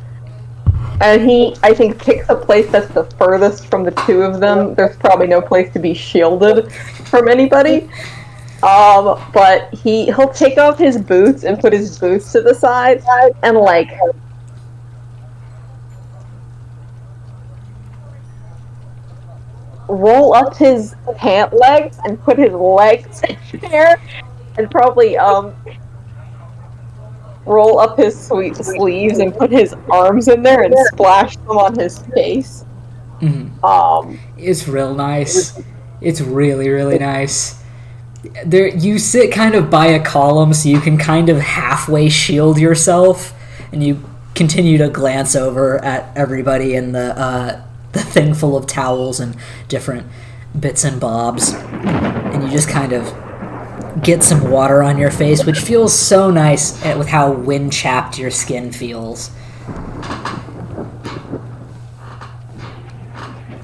And he, I think, picks a place that's the furthest from the two of them. There's probably no place to be shielded from anybody. But he'll take off his boots and put his boots to the side and, roll up his pant legs and put his legs in there and probably roll up his sweet sleeves and put his arms in there and splash them on his face. It's real nice. It's really, really nice. There, you sit kind of by a column so you can kind of halfway shield yourself, and you continue to glance over at everybody in the thing full of towels and different bits and bobs, and you just kind of get some water on your face, which feels so nice with how wind-chapped your skin feels.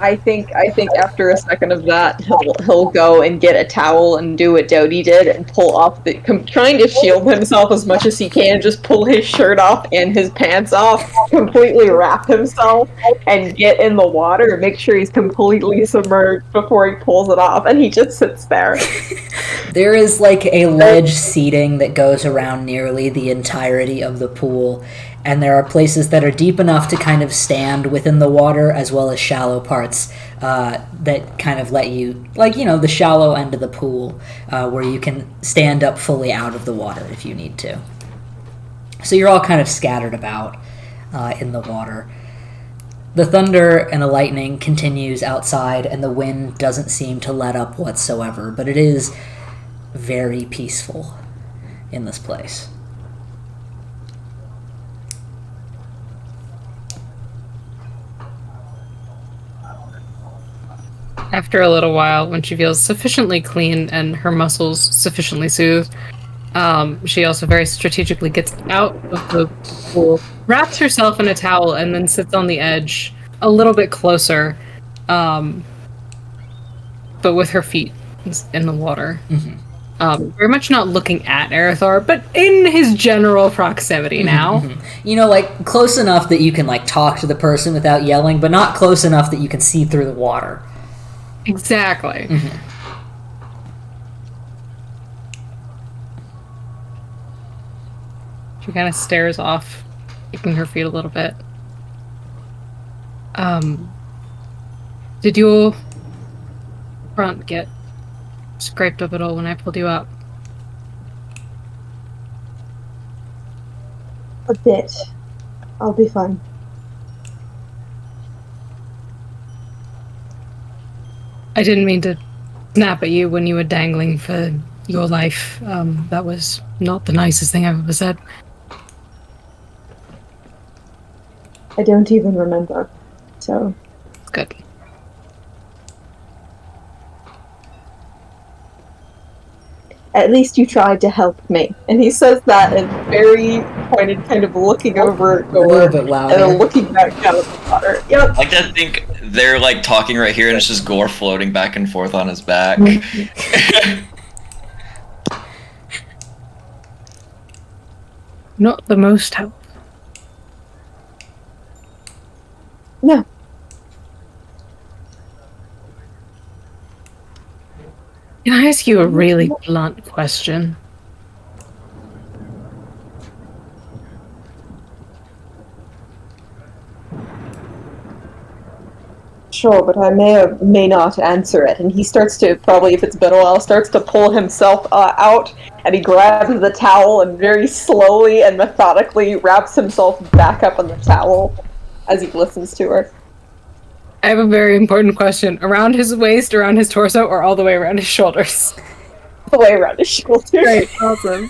I think after a second of that, he'll go and get a towel and do what Dodie did and pull off trying to shield himself as much as he can, just pull his shirt off and his pants off, completely wrap himself, and get in the water and make sure he's completely submerged before he pulls it off, and he just sits there. There is like a ledge seating that goes around nearly the entirety of the pool, and there are places that are deep enough to kind of stand within the water, as well as shallow parts that kind of let you, like, the shallow end of the pool, where you can stand up fully out of the water if you need to. So you're all kind of scattered about in the water. The thunder and the lightning continues outside, and the wind doesn't seem to let up whatsoever, but it is very peaceful in this place. After a little while, when she feels sufficiently clean and her muscles sufficiently soothed, she also very strategically gets out of the pool, wraps herself in a towel, and then sits on the edge a little bit closer, but with her feet in the water. Mm-hmm. Very much not looking at Arathor, but in his general proximity now. Mm-hmm. Close enough that you can, talk to the person without yelling, but not close enough that you can see through the water. Exactly. Mm-hmm. She kind of stares off, kicking her feet a little bit. Did your front get scraped up at all when I pulled you up? A bit. I'll be fine. I didn't mean to snap at you when you were dangling for your life. That was not the nicest thing I've ever said. I don't even remember, so... Good. At least you tried to help me. And he says that and very pointed, kind of looking over at A Gore, little bit louder. and then looking back down at the water. Yep. I like to think they're talking right here, and it's just Gore floating back and forth on his back. Not the most help. No. Can I ask you a really blunt question? Sure, but I may or may not answer it. And he starts to, probably if it's been a while, starts to pull himself out, and he grabs the towel and very slowly and methodically wraps himself back up on the towel as he listens to her. I have a very important question. Around his waist, around his torso, or all the way around his shoulders? The way around his shoulder. Great, awesome.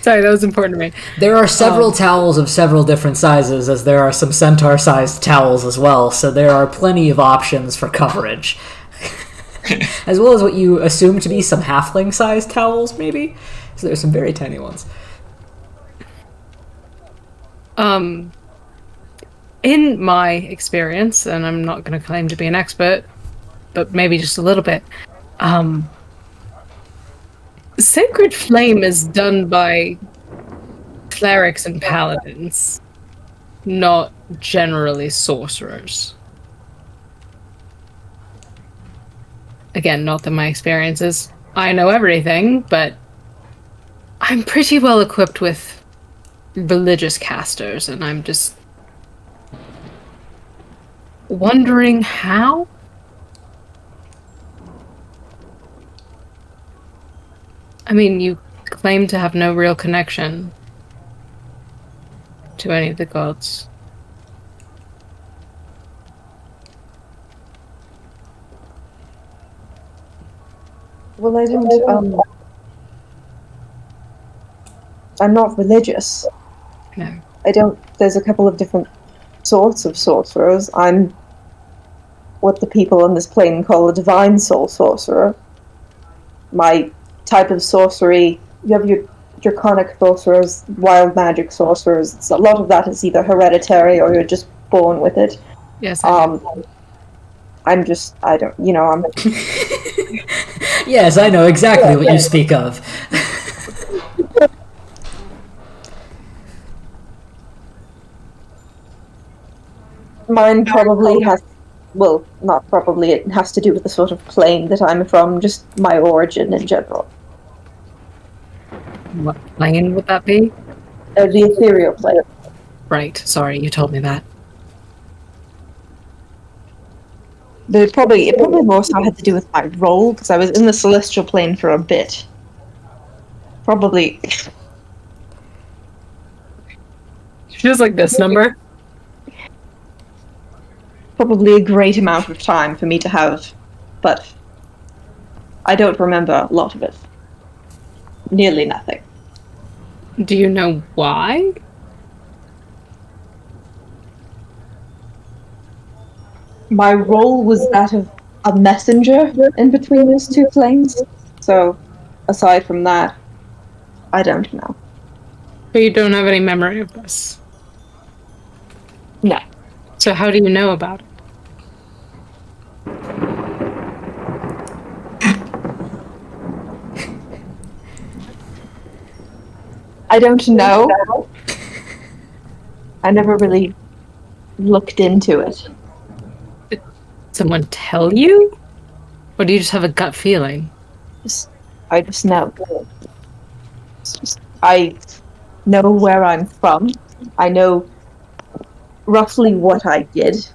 Sorry, that was important to me. There are several towels of several different sizes, as there are some centaur-sized towels as well, so there are plenty of options for coverage. As well as what you assume to be some halfling-sized towels, maybe? So there's some very tiny ones. In my experience, and I'm not going to claim to be an expert, but maybe just a little bit, Sacred Flame is done by clerics and paladins, not generally sorcerers. Again, not that my experience is I know everything, but I'm pretty well equipped with religious casters, and I'm just wondering how? I mean, you claim to have no real connection to any of the gods. Well, I don't, I'm not religious. No. There's a couple of different sorts of sorcerers. I'm what the people on this plane call a divine soul sorcerer. My type of sorcery, you have your draconic sorcerers, wild magic sorcerers. A lot of that is either hereditary or you're just born with it. Yes. I'm Yes, I know exactly what you speak of. Mine probably has, well, not probably, it has to do with the sort of plane that I'm from, just my origin in general. What plane would that be? The ethereal plane. Right. Sorry, you told me that. But it probably more so had to do with my role, because I was in the celestial plane for a bit. Probably She was like this number. a great amount of time for me to have, but I don't remember a lot of it. Nearly nothing. Do you know why? My role was that of a messenger in between those two planes. So, aside from that, I don't know. But you don't have any memory of this. No. So how do you know about it? I don't know. I never really looked into it. Did someone tell you? Or do you just have a gut feeling? I just know. I know where I'm from. I know roughly what I did.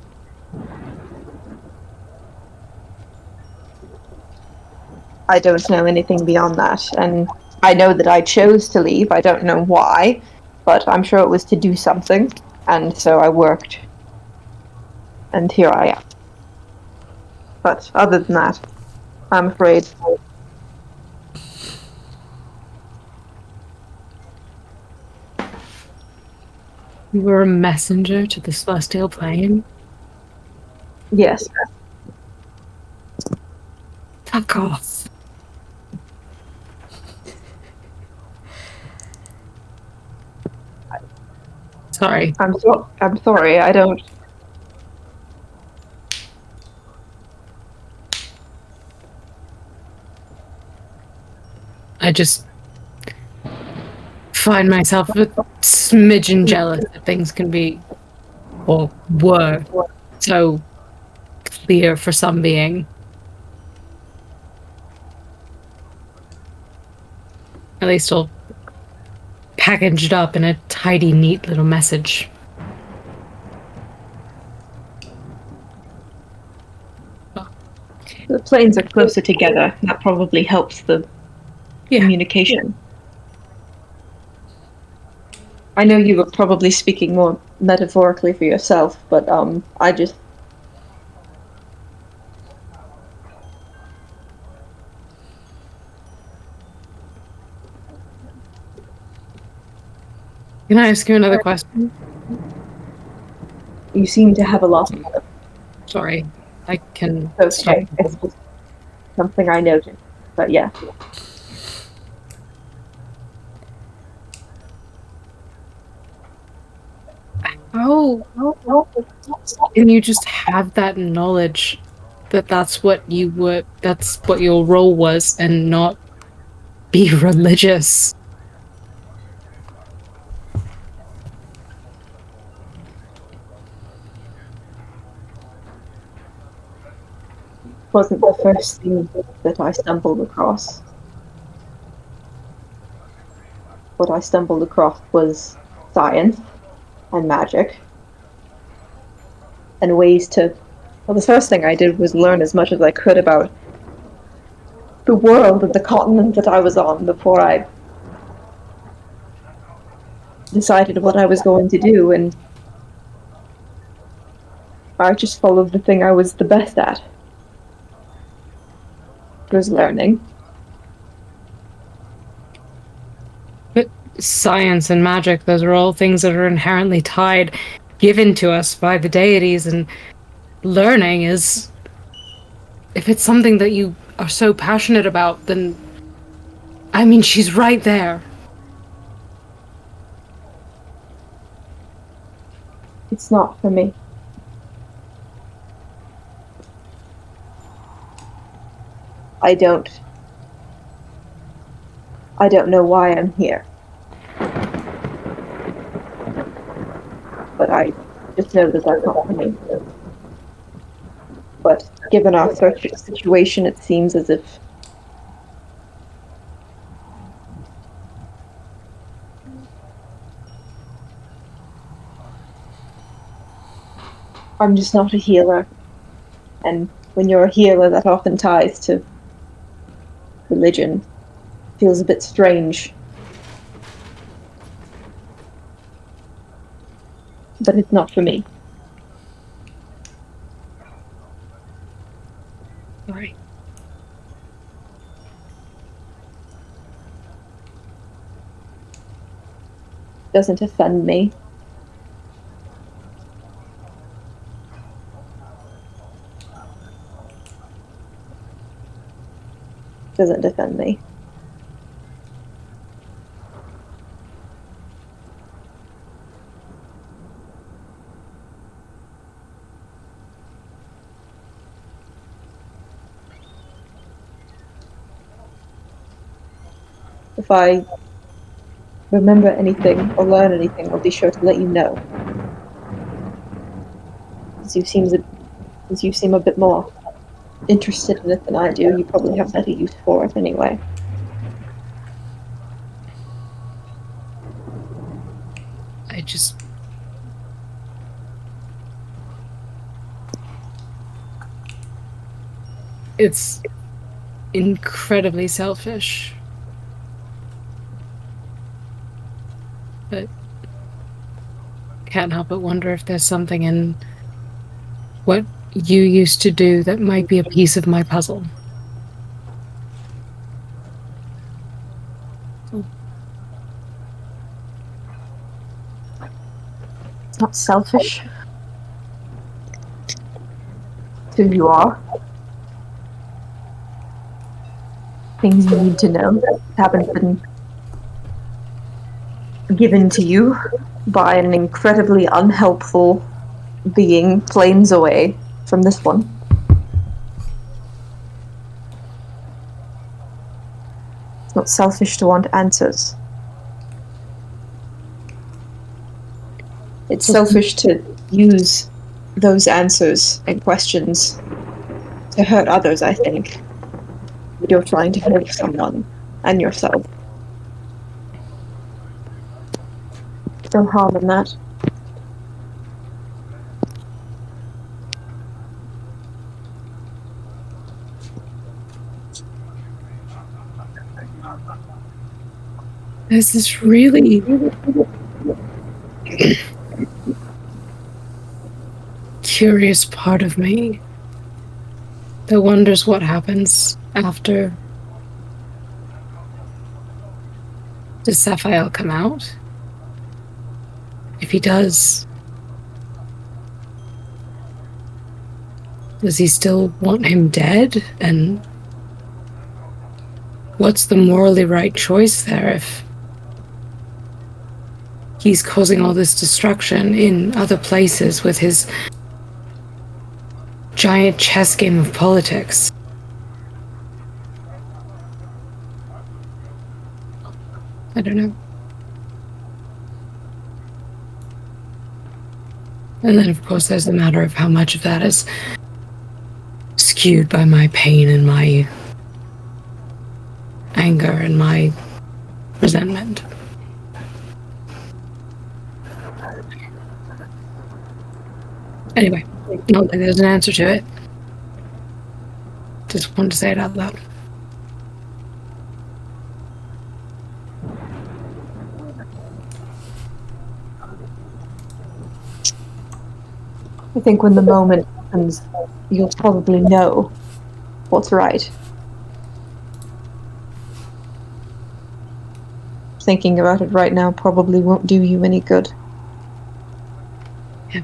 I don't know anything beyond that. And I know that I chose to leave. I don't know why, but I'm sure it was to do something. And so I worked. And here I am. But other than that, I'm afraid You were a messenger to the celestial plane? yes. Fuck off. Sorry. I'm sorry. I don't. I just find myself a smidgen jealous that things can be, or were, so clear for some being. At least all packaged up in a tidy, neat little message. The planes are closer together. That probably helps the communication. I know you were probably speaking more metaphorically for yourself, but I just Can I ask you another question? you seem to have a lot of them. Sorry, I can Okay, stop. it's just something I noted. But yeah, How can you just have that knowledge that that's what your role was, and not be religious? it wasn't the first thing that I stumbled across. What I stumbled across was science and magic and ways to. Well, the first thing I did was learn as much as I could about the world and the continent that I was on before I decided what I was going to do, and I just followed the thing I was the best at. It was learning. But science and magic, those are all things that are inherently tied, given to us by the deities, and learning is, if it's something that you are so passionate about, then I mean, she's right there. It's not for me. I don't know why I'm here. But I just know that that's not for me. But given our situation, it seems as if I'm just not a healer. And when you're a healer, that often ties to religion. Feels a bit strange. But it's not for me. Right. Doesn't offend me. Doesn't offend me. If I remember anything or learn anything, I'll be sure to let you know. As you seem a bit more interested in it than I do, you probably have better use for it anyway. It's incredibly selfish. But can't help but wonder if there's something in what you used to do that might be a piece of my puzzle. It's not selfish. It's who you are. Things you need to know haven't been given to you by an incredibly unhelpful being planes away from this one. It's not selfish to want answers. It's selfish to use those answers and questions to hurt others, I think. But you're trying to hurt someone and yourself. No harm in that. There's this really curious part of me that wonders what happens after. Does Sapphire come out? If he does he still want him dead? And what's the morally right choice there if he's causing all this destruction in other places with his giant chess game of politics? I don't know. And then, of course, there's the matter of how much of that is skewed by my pain and my anger and my resentment. Anyway, not like there's an answer to it. Just wanted to say it out loud. I think when the moment comes, you'll probably know what's right. Thinking about it right now probably won't do you any good. Yeah.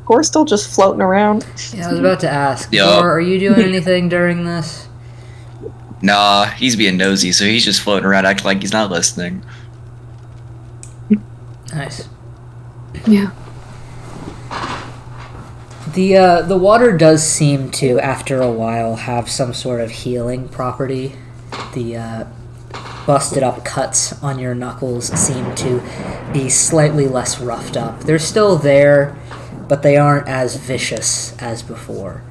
Gore's still just floating around. Yeah, I was about to ask. Yup. Gore, are you doing anything during this? Nah, he's being nosy, so he's just floating around acting like he's not listening. Nice. Yeah. The water does seem to, after a while, have some sort of healing property. The busted up cuts on your knuckles seem to be slightly less roughed up. They're still there, but they aren't as vicious as before.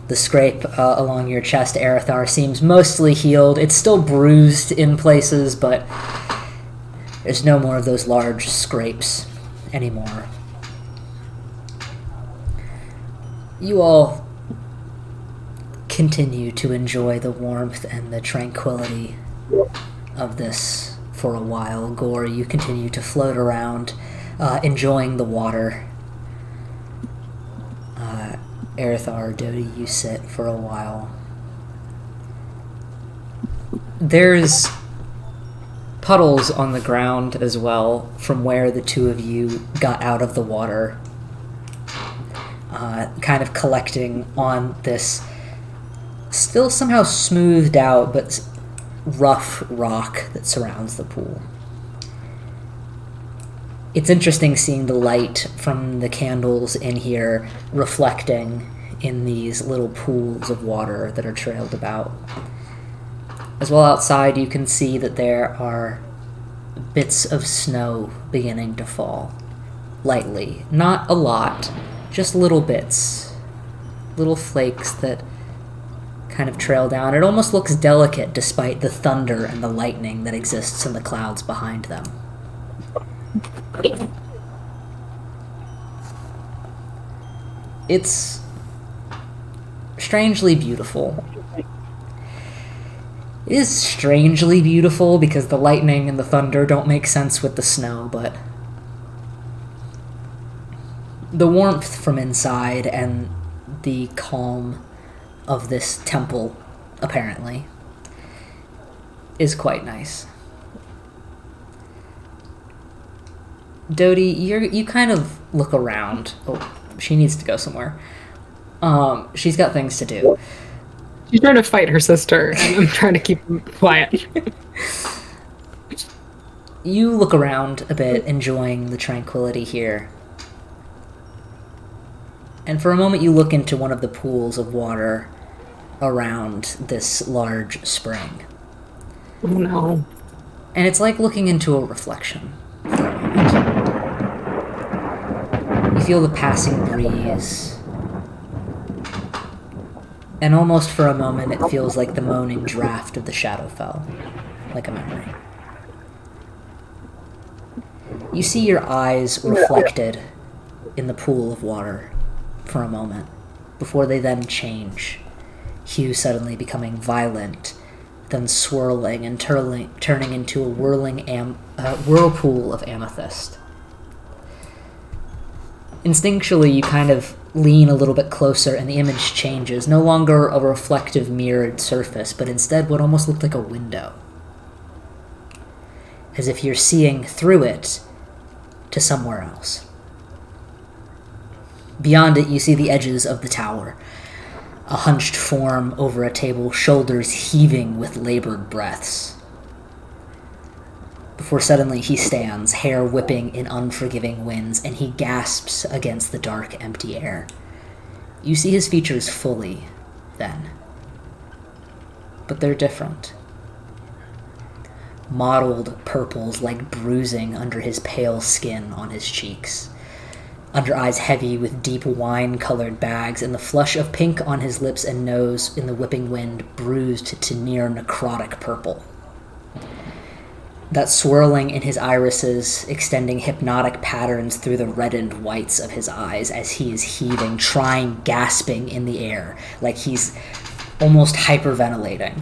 The scrape along your chest, Erithar, seems mostly healed. It's still bruised in places, but there's no more of those large scrapes anymore. You all continue to enjoy the warmth and the tranquility of this for a while. Gore, you continue to float around, enjoying the water. Erithar, Dodi, you sit for a while. There's puddles on the ground as well from where the two of you got out of the water, kind of collecting on this still somehow smoothed out but rough rock that surrounds the pool. It's interesting seeing the light from the candles in here reflecting in these little pools of water that are trailed about. As well, outside you can see that there are bits of snow beginning to fall. Lightly. Not a lot, just little bits. Little flakes that kind of trail down. It almost looks delicate despite the thunder and the lightning that exists in the clouds behind them. It's strangely beautiful. It is strangely beautiful because the lightning and the thunder don't make sense with the snow, but the warmth from inside and the calm of this temple, apparently, is quite nice. Dodi, you kind of look around. Oh, she needs to go somewhere. She's got things to do. She's trying to fight her sister, and I'm trying to keep them quiet. You look around a bit, enjoying the tranquility here. And for a moment you look into one of the pools of water around this large spring. Oh no. And it's like looking into a reflection for a moment. You feel the passing breeze. And almost for a moment it feels like the moaning draft of the Shadowfell, like a memory. You see your eyes reflected in the pool of water for a moment, before they then change, hue suddenly becoming violent, then swirling and turning into a whirlpool of amethyst. Instinctually, you kind of lean a little bit closer and the image changes, no longer a reflective mirrored surface, but instead what almost looked like a window. As if you're seeing through it to somewhere else. Beyond it, you see the edges of the tower, a hunched form over a table, shoulders heaving with labored breaths. Before suddenly he stands, hair whipping in unforgiving winds, and he gasps against the dark, empty air. You see his features fully, then. But they're different. Mottled purples like bruising under his pale skin on his cheeks. Under eyes heavy with deep wine-colored bags, and the flush of pink on his lips and nose in the whipping wind bruised to near necrotic purple. That swirling in his irises, extending hypnotic patterns through the reddened whites of his eyes as he is heaving, trying, gasping in the air, like he's almost hyperventilating.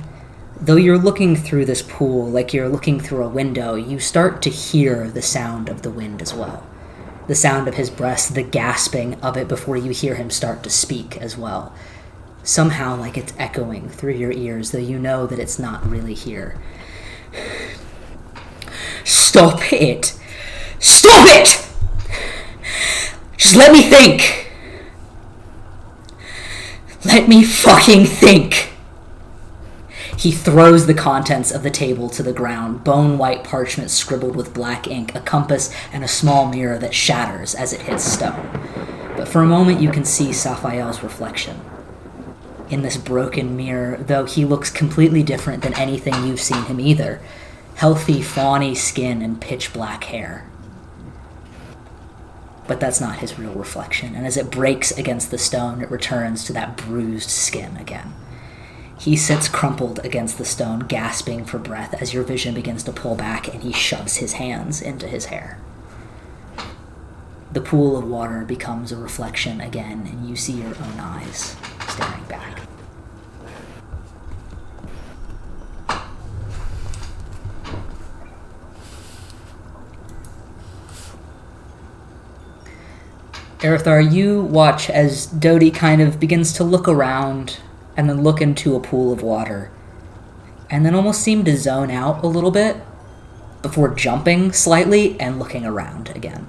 Though you're looking through this pool like you're looking through a window, you start to hear the sound of the wind as well. The sound of his breath, the gasping of it before you hear him start to speak as well. Somehow like it's echoing through your ears, though you know that it's not really here. Stop it! Stop it! Just let me think! Let me fucking think! He throws the contents of the table to the ground, bone-white parchment scribbled with black ink, a compass, and a small mirror that shatters as it hits stone. But for a moment you can see Saphael's reflection. In this broken mirror, though he looks completely different than anything you've seen him either. Healthy, fawny skin and pitch black hair. but that's not his real reflection. And as it breaks against the stone, it returns to that bruised skin again. He sits crumpled against the stone, gasping for breath as your vision begins to pull back and he shoves his hands into his hair. The pool of water becomes a reflection again, and you see your own eyes staring back. Erithar, you watch as Dodie kind of begins to look around and then look into a pool of water, and then almost seem to zone out a little bit before jumping slightly and looking around again.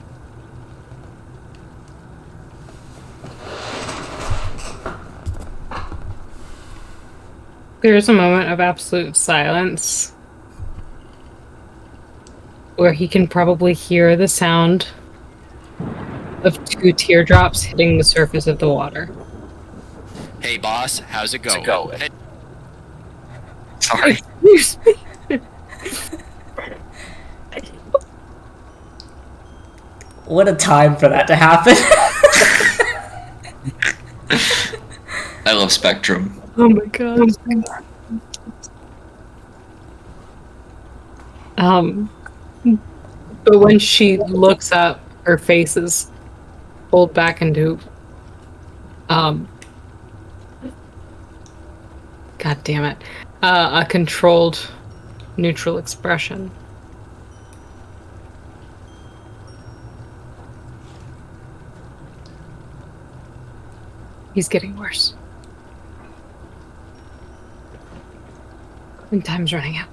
There's a moment of absolute silence where he can probably hear the sound of 2 teardrops hitting the surface of the water. Hey, boss, how's it going? Sorry. Excuse me. What a time for that to happen. I love Spectrum. Oh my god. But when she looks up, her face is pulled back into God damn it. A controlled neutral expression. He's getting worse. And time's running out.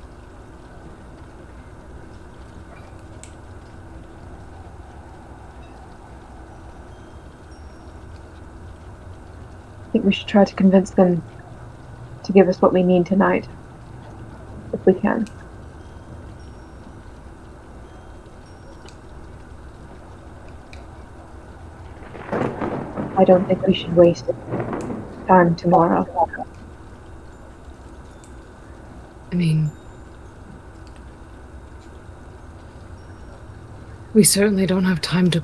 I think we should try to convince them to give us what we need tonight, if we can. I don't think we should waste time tomorrow. I mean, we certainly don't have time to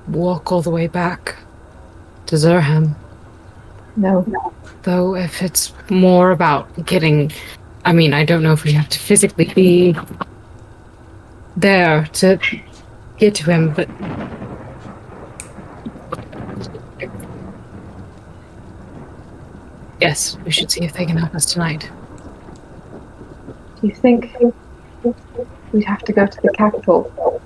walk all the way back to Zurham. No. Though if it's more about getting... I mean, I don't know if we have to physically be there to get to him, but... Yes, we should see if they can help us tonight. Do you think we'd have to go to the capital?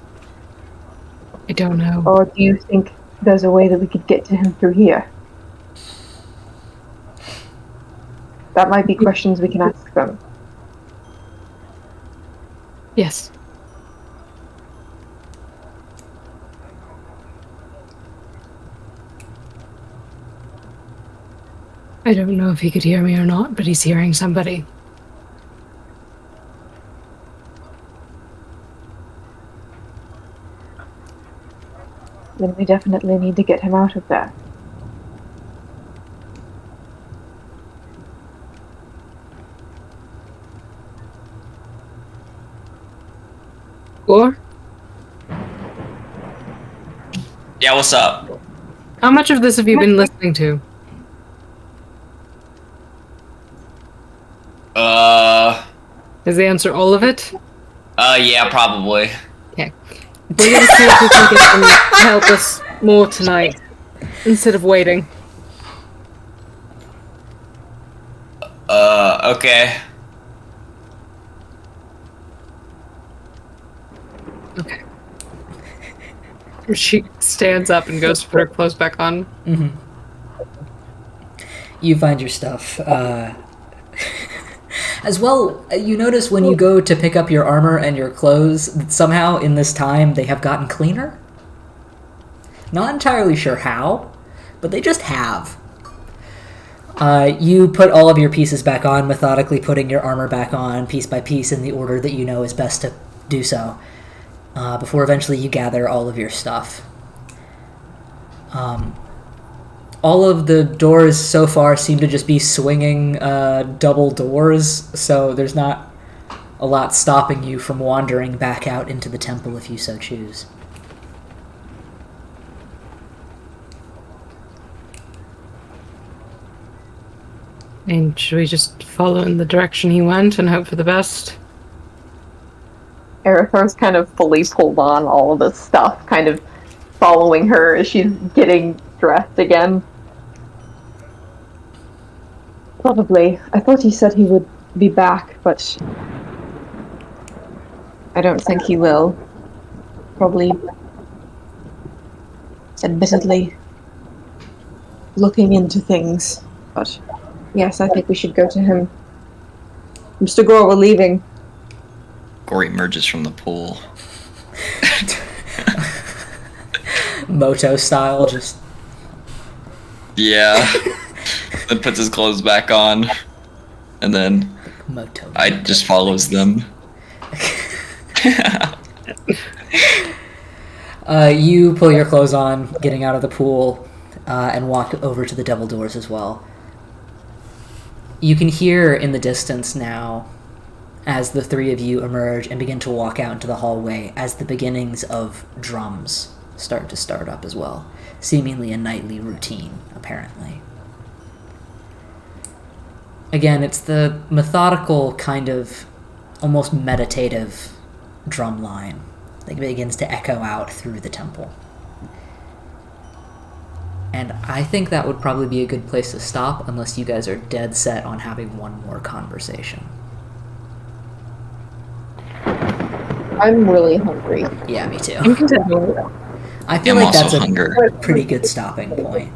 I don't know. Or do you think there's a way that we could get to him through here? That might be questions we can ask them. Yes. I don't know if he could hear me or not, but he's hearing somebody. Then we definitely need to get him out of there. Or? Yeah, what's up? How much of this have you been listening to? Is the answer all of it? Yeah, probably. Okay. We're gonna see if we can get them to help us more tonight, instead of waiting. Okay. Okay. She stands up and goes to put her clothes back on. Mm-hmm. You find your stuff. As well, you notice when you go to pick up your armor and your clothes, that somehow in this time they have gotten cleaner. Not entirely sure how, but they just have. You put all of your pieces back on, methodically putting your armor back on piece by piece in the order that you know is best to do so, before eventually you gather all of your stuff. All of the doors so far seem to just be swinging double doors, so there's not a lot stopping you from wandering back out into the temple if you so choose. And should we just follow in the direction he went and hope for the best? Aerithor's kind of fully pulled on all of this stuff, kind of following her as she's getting dressed again. Probably. I thought he said he would be back, but I don't think he will. Probably, admittedly, looking into things. But yes, I think we should go to him. Mr. Gore, we're leaving. Gore emerges from the pool. Moto style, just Yeah. Then puts his clothes back on. And then Moto. I just follows them. You pull your clothes on, getting out of the pool, and walk over to the double doors as well. You can hear in the distance now, as the three of you emerge and begin to walk out into the hallway, as the beginnings of drums start up as well. Seemingly a nightly routine, apparently. Again, it's the methodical, kind of almost meditative drum line that begins to echo out through the temple. And I think that would probably be a good place to stop, unless you guys are dead set on having one more conversation. I'm really hungry. Yeah, me too. You can tell. I feel I'm like that's also a hungry. pretty good stopping point.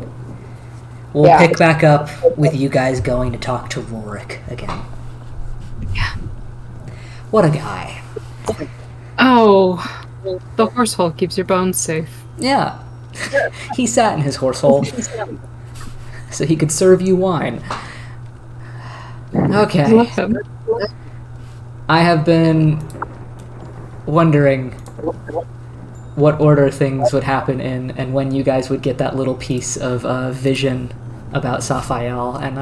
We'll Yeah. pick back up with you guys going to talk to Rorik again. Yeah. What a guy. Oh, the horse hole keeps your bones safe. Yeah. He sat in his horse hole so he could serve you wine. Okay. Love him. I have been wondering what order things would happen in and when you guys would get that little piece of vision about Saphael, and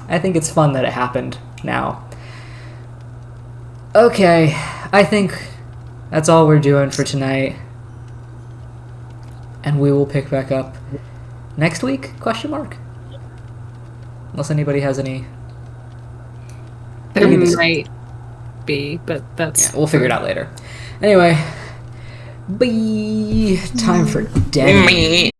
I think it's fun that it happened now. Okay, I think that's all we're doing for tonight. And we will pick back up next week? ? Unless anybody has any. There We can just- might be, but that's... Yeah, we'll figure it out later. Anyway, bye. Time for Denny.